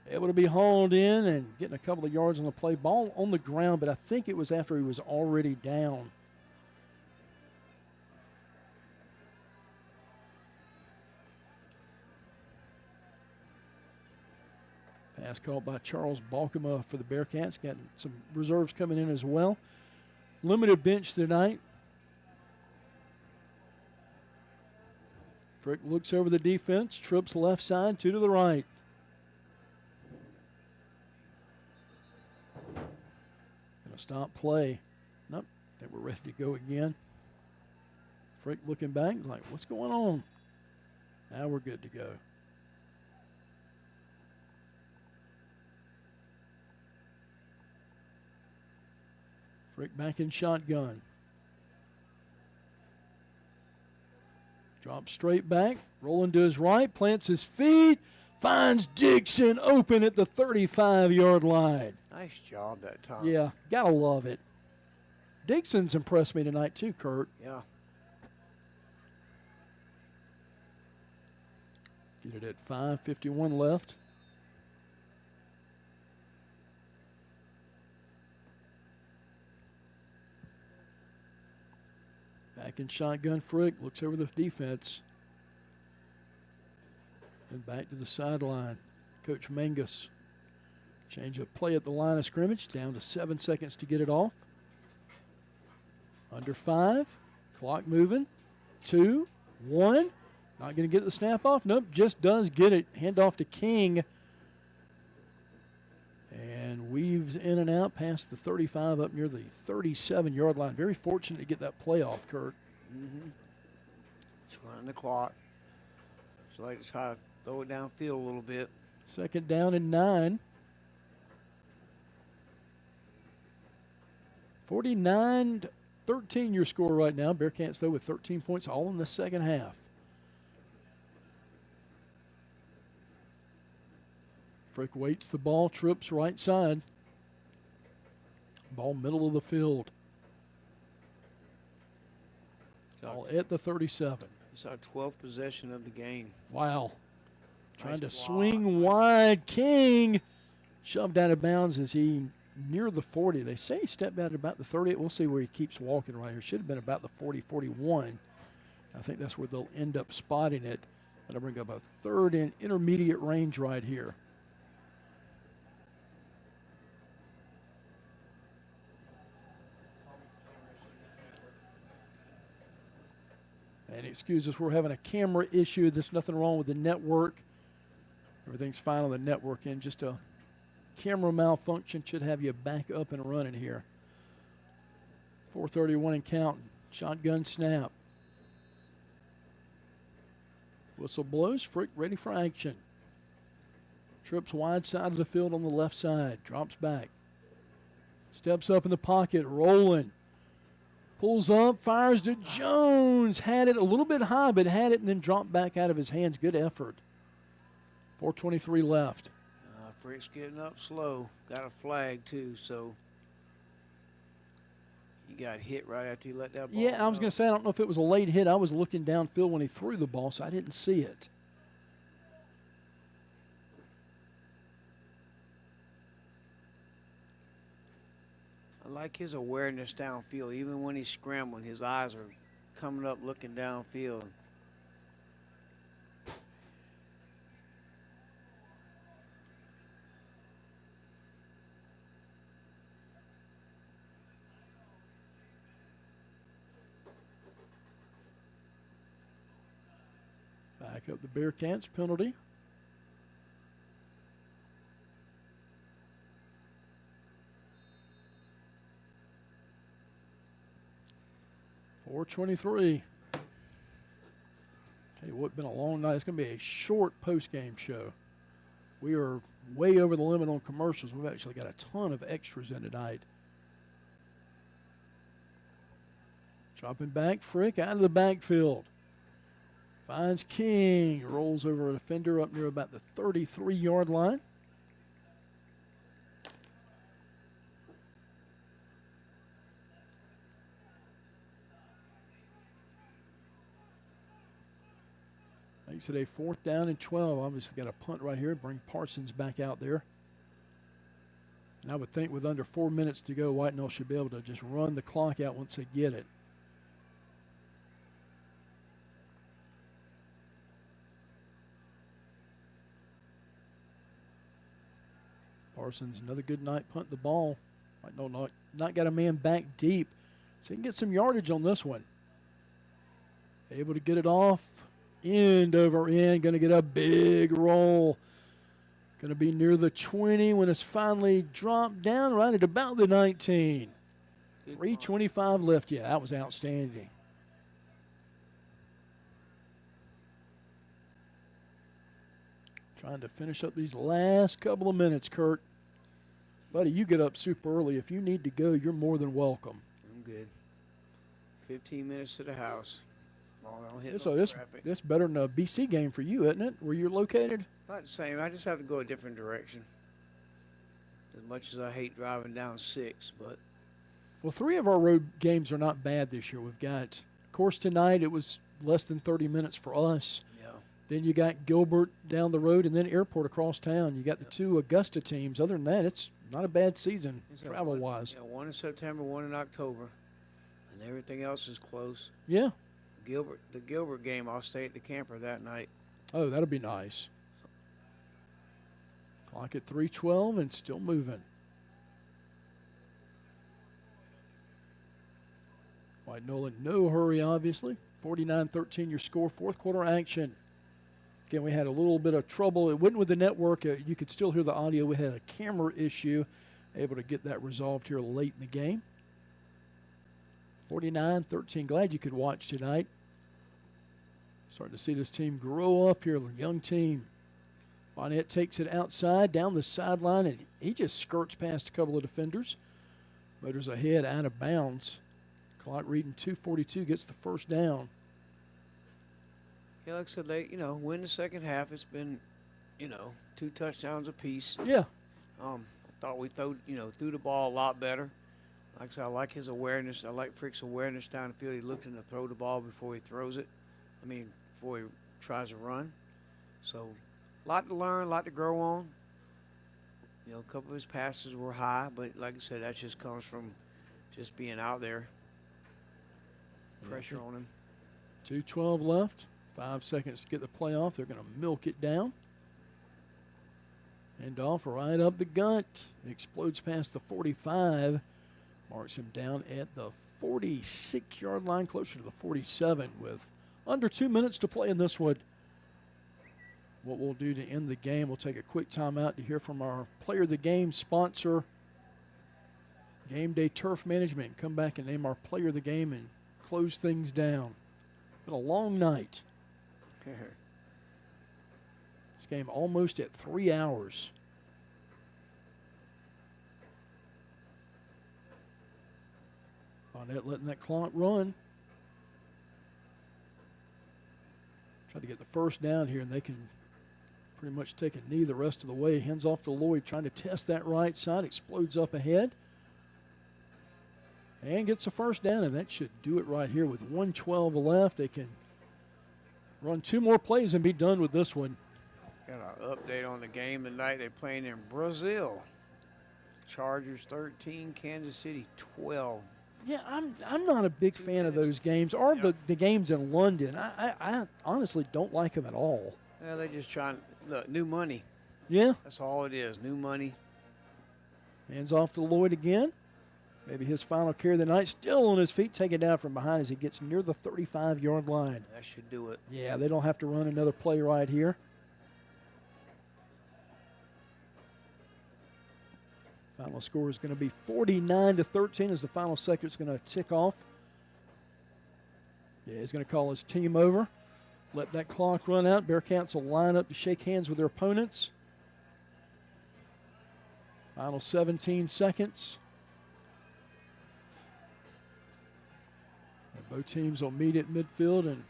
Able to be hauled in and getting a couple of yards on the play. Ball on the ground, but I think it was after he was already down. Pass caught by Charles Balkema for the Bearcats. Got some reserves coming in as well. Limited bench tonight. Frick looks over the defense, trips left side, 2 to the right. Gonna stop play. Nope, they were ready to go again. Frick looking back, like, what's going on? Now we're good to go. Frick back in shotgun. Drops straight back, rolling to his right, plants his feet, finds Dixon open at the 35-yard line. Nice job that time. Yeah, gotta love it. Dixon's impressed me tonight too, Kurt. Yeah. Get it at 5:51 left. Back in shotgun, Frick looks over the defense. And back to the sideline. Coach Mangus. Change of play at the line of scrimmage. Down to 7 seconds to get it off. Under 5. Clock moving. 2, 1. Not going to get the snap off. Nope, just does get it. Hand off to King. And weaves in and out past the 35 up near the 37-yard line. Very fortunate to get that play off, Kurt. Mm-hmm. It's running the clock. So they just try to throw it downfield a little bit. Second down and 9. 49-13 your score right now. Bearcats, though, with 13 points all in the second half. Frick waits the ball, trips right side. Ball middle of the field. Ball at the 37. It's our 12th possession of the game. Wow. Trying to Nice block. swing wide. King shoved out of bounds as he near the 40. They say he stepped out about the 30. We'll see where he keeps walking right here. Should have been about the 40, 41. I think that's where they'll end up spotting it. That'll bring up a third and intermediate range right here. And excuse us, we're having a camera issue. There's nothing wrong with the network. Everything's fine on the network end. Just a camera malfunction should have you back up and running here. 4:31 and counting. Shotgun snap. Whistle blows. Frick ready for action. Trips wide side of the field on the left side. Drops back. Steps up in the pocket. Rolling. Pulls up, fires to Jones. Had it a little bit high, but had it and then dropped back out of his hands. Good effort. 4:23 left. Frick's getting up slow. Got a flag, too, so he got hit right after he let that ball Yeah, I was go. going to say, I don't know if it was a late hit. I was looking downfield when he threw the ball, so I didn't see it. I like his awareness downfield. Even when he's scrambling, his eyes are coming up looking downfield. Back up the Bearcats penalty. .423. Tell you what, been a long night. It's going to be a short post-game show. We are way over the limit on commercials. We've actually got a ton of extras in tonight. Dropping back, Frick out of the backfield. Finds King, rolls over a defender up near about the 33-yard line. Makes it a 4th down and 12. Obviously got a punt right here. Bring Parsons back out there. And I would think with under 4 minutes to go, White Knoll should be able to just run the clock out once they get it. Parsons, another good night, punt the ball. White Knoll not got a man back deep, so he can get some yardage on this one. Able to get it off. End over end, going to get a big roll. Going to be near the 20 when it's finally dropped down right at about the 19. 3:25 left. Yeah, that was outstanding. Trying to finish up these last couple of minutes, Kurt. Buddy, you get up super early. If you need to go, you're more than welcome. I'm good. 15 minutes to the house. So this better than a BC game for you, isn't it? Where you're located? About the same. I just have to go a different direction. As much as I hate driving down 6, but. Well, 3 of our road games are not bad this year. We've got, of course, tonight it was less than 30 minutes for us. Yeah. Then you got Gilbert down the road and then Airport across town. You got the two Augusta teams. Other than that, it's not a bad season travel-wise. Yeah, one in September, one in October, and everything else is close. Yeah. The Gilbert game, I'll stay at the camper that night. Oh, that'll be nice. Clock at 3:12 and still moving. White Knoll in no hurry, obviously. 49-13 your score, fourth quarter action. Again, we had a little bit of trouble. It wasn't with the network. You could still hear the audio. We had a camera issue. Able to get that resolved here late in the game. 49-13. Glad you could watch tonight. Starting to see this team grow up here, a young team. Bonnet takes it outside, down the sideline, and he just skirts past a couple of defenders. Motors ahead, out of bounds. Clock reading 2:42, gets the first down. Yeah, like I said, they, win the second half. It's been, 2 touchdowns apiece. Yeah. I thought we threw the ball a lot better. Like I said, I like his awareness. I like Frick's awareness down the field. He looking to throw the ball before he throws it. Before he tries to run. So, a lot to learn, a lot to grow on. A couple of his passes were high, but like I said, that just comes from just being out there. Pressure on him. 2:12 left. 5 seconds to get the play off. They're going to milk it down. Hand off right up the gut. Explodes past the 45. Marks him down at the 46-yard line, closer to the 47 with under 2 minutes to play in this one. What we'll do to end the game, we'll take a quick timeout to hear from our player of the game sponsor, Game Day Turf Management. Come back and name our player of the game and close things down. Been a long night. This game almost at 3 hours. Bonnet letting that clock run. Try to get the first down here, and they can pretty much take a knee the rest of the way. Hands off to Lloyd, trying to test that right side. Explodes up ahead. And gets the first down, and that should do it right here with 1:12 left. They can run 2 more plays and be done with this one. Got an update on the game tonight. They're playing in Brazil. Chargers 13, Kansas City 12. Yeah, I'm not a big fan of those games, or the games in London. I honestly don't like them at all. Yeah, they're just trying look, new money. Yeah. That's all it is, new money. Hands off to Lloyd again. Maybe his final carry of the night. Still on his feet, taken down from behind as he gets near the 35-yard line. That should do it. Yeah, they don't have to run another play right here. Final score is going to be 49-13 as the final second's going to tick off. Yeah, he's going to call his team over. Let that clock run out. Bearcats will line up to shake hands with their opponents. Final 17 seconds. And both teams will meet at midfield and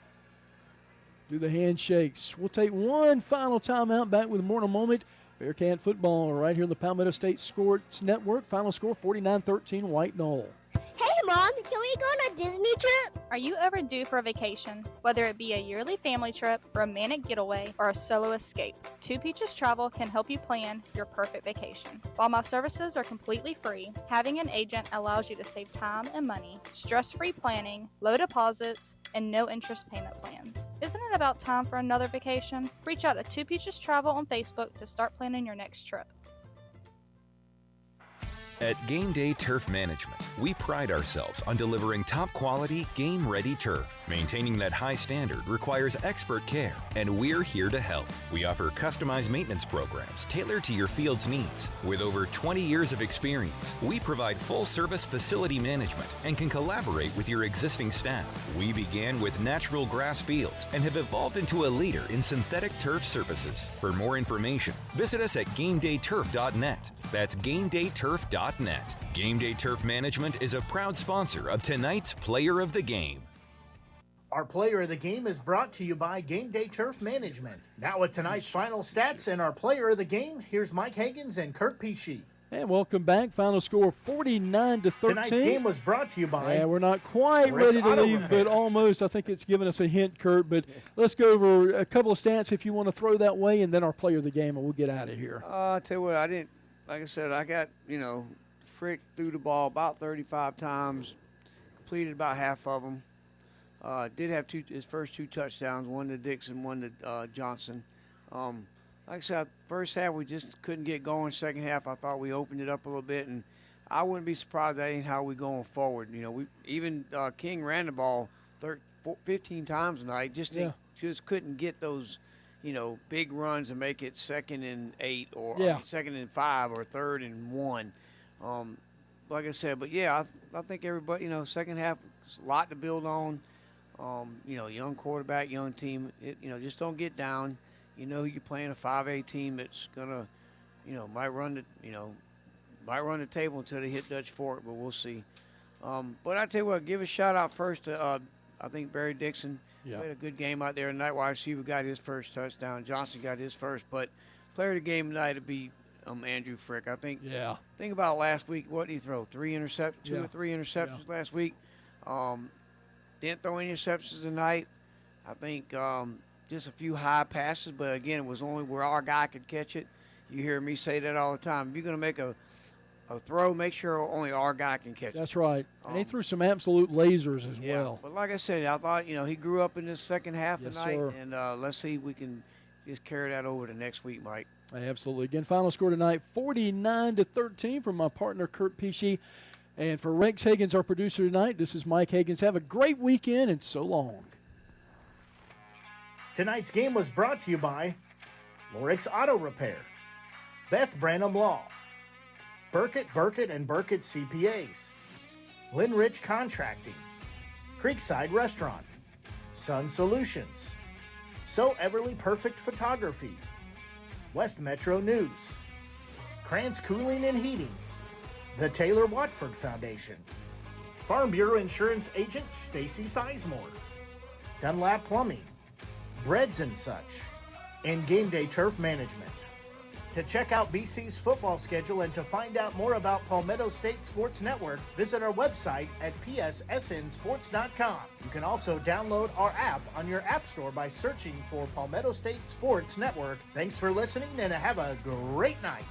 do the handshakes. We'll take one final timeout. Back with more in a moment. Bearcat football right here in the Palmetto State Sports Network. Final score 49-13 White Knoll. Hey, Mom, can we go on a Disney trip? Are you ever due for a vacation? Whether it be a yearly family trip, romantic getaway, or a solo escape, Two Peaches Travel can help you plan your perfect vacation. While my services are completely free, having an agent allows you to save time and money, stress-free planning, low deposits, and no interest payment plans. Isn't it about time for another vacation? Reach out to Two Peaches Travel on Facebook to start planning your next trip. At Game Day Turf Management, we pride ourselves on delivering top-quality, game-ready turf. Maintaining that high standard requires expert care, and we're here to help. We offer customized maintenance programs tailored to your field's needs. With over 20 years of experience, we provide full-service facility management and can collaborate with your existing staff. We began with natural grass fields and have evolved into a leader in synthetic turf services. For more information, visit us at GameDayTurf.net. That's GameDayTurf.net. Game Day Turf Management is a proud sponsor of tonight's Player of the Game. Our Player of the Game is brought to you by Game Day Turf Management. Now with tonight's final stats and our Player of the Game, here's Mike Higgins and Kurt Pesci. And welcome back. Final score 49-13. Tonight's game was brought to you by. Yeah, we're not quite Rick's ready to Auto leave, Repair. but almost. I think it's given us a hint, Kurt. But let's go over a couple of stats if you want to throw that way, and then our player of the game, and we'll get out of here. I'll tell you what, like I said, I got, Frick threw the ball about 35 times, completed about half of them. Did have his first 2 touchdowns, one to Dixon, one to Johnson. Like I said, first half we just couldn't get going. Second half I thought we opened it up a little bit, and I wouldn't be surprised that ain't how we going forward. King ran the ball 15 times tonight. Just couldn't get those, big runs and make it 2nd and 8 or 2nd and 5 or 3rd and 1. Like I said, but yeah, I think everybody, second half a lot to build on. Young quarterback, young team. Just don't get down. You're playing a 5A team that's gonna, might run the table until they hit Dutch Fork, but we'll see. But I tell you what, give a shout out first to I think Barry Dixon. Played a good game out there tonight. Wide receiver got his first touchdown. Johnson got his first, but player of the game tonight would be Andrew Frick. I think. Yeah. Think about last week. What did he throw? 2 or 3 interceptions last week. Didn't throw any interceptions tonight. I think just a few high passes, but again, it was only where our guy could catch it. You hear me say that all the time. If you're going to make a throw, make sure only our guy can catch it. That's right. And he threw some absolute lasers as well. But like I said, I thought, he grew up in this second half tonight, sir. and let's see if we can just carry that over to next week, Mike. Absolutely. Again, final score tonight, 49-13 from my partner, Kurt Pesci. And for Rex Higgins, our producer tonight, this is Mike Higgins. Have a great weekend, and so long. Tonight's game was brought to you by Lorix Auto Repair, Beth Branham Law, Bearcat and Bearcat CPAs, Lynn Rich Contracting, Creekside Restaurant, Sun Solutions, So Everly Perfect Photography, West Metro News, Krantz Cooling and Heating, the Taylor Watford Foundation, Farm Bureau Insurance Agent Stacy Sizemore, Dunlap Plumbing, Breads and Such, and Game Day Turf Management. To check out BC's football schedule and to find out more about Palmetto State Sports Network, visit our website at pssnsports.com. You can also download our app on your app store by searching for Palmetto State Sports Network. Thanks for listening and have a great night.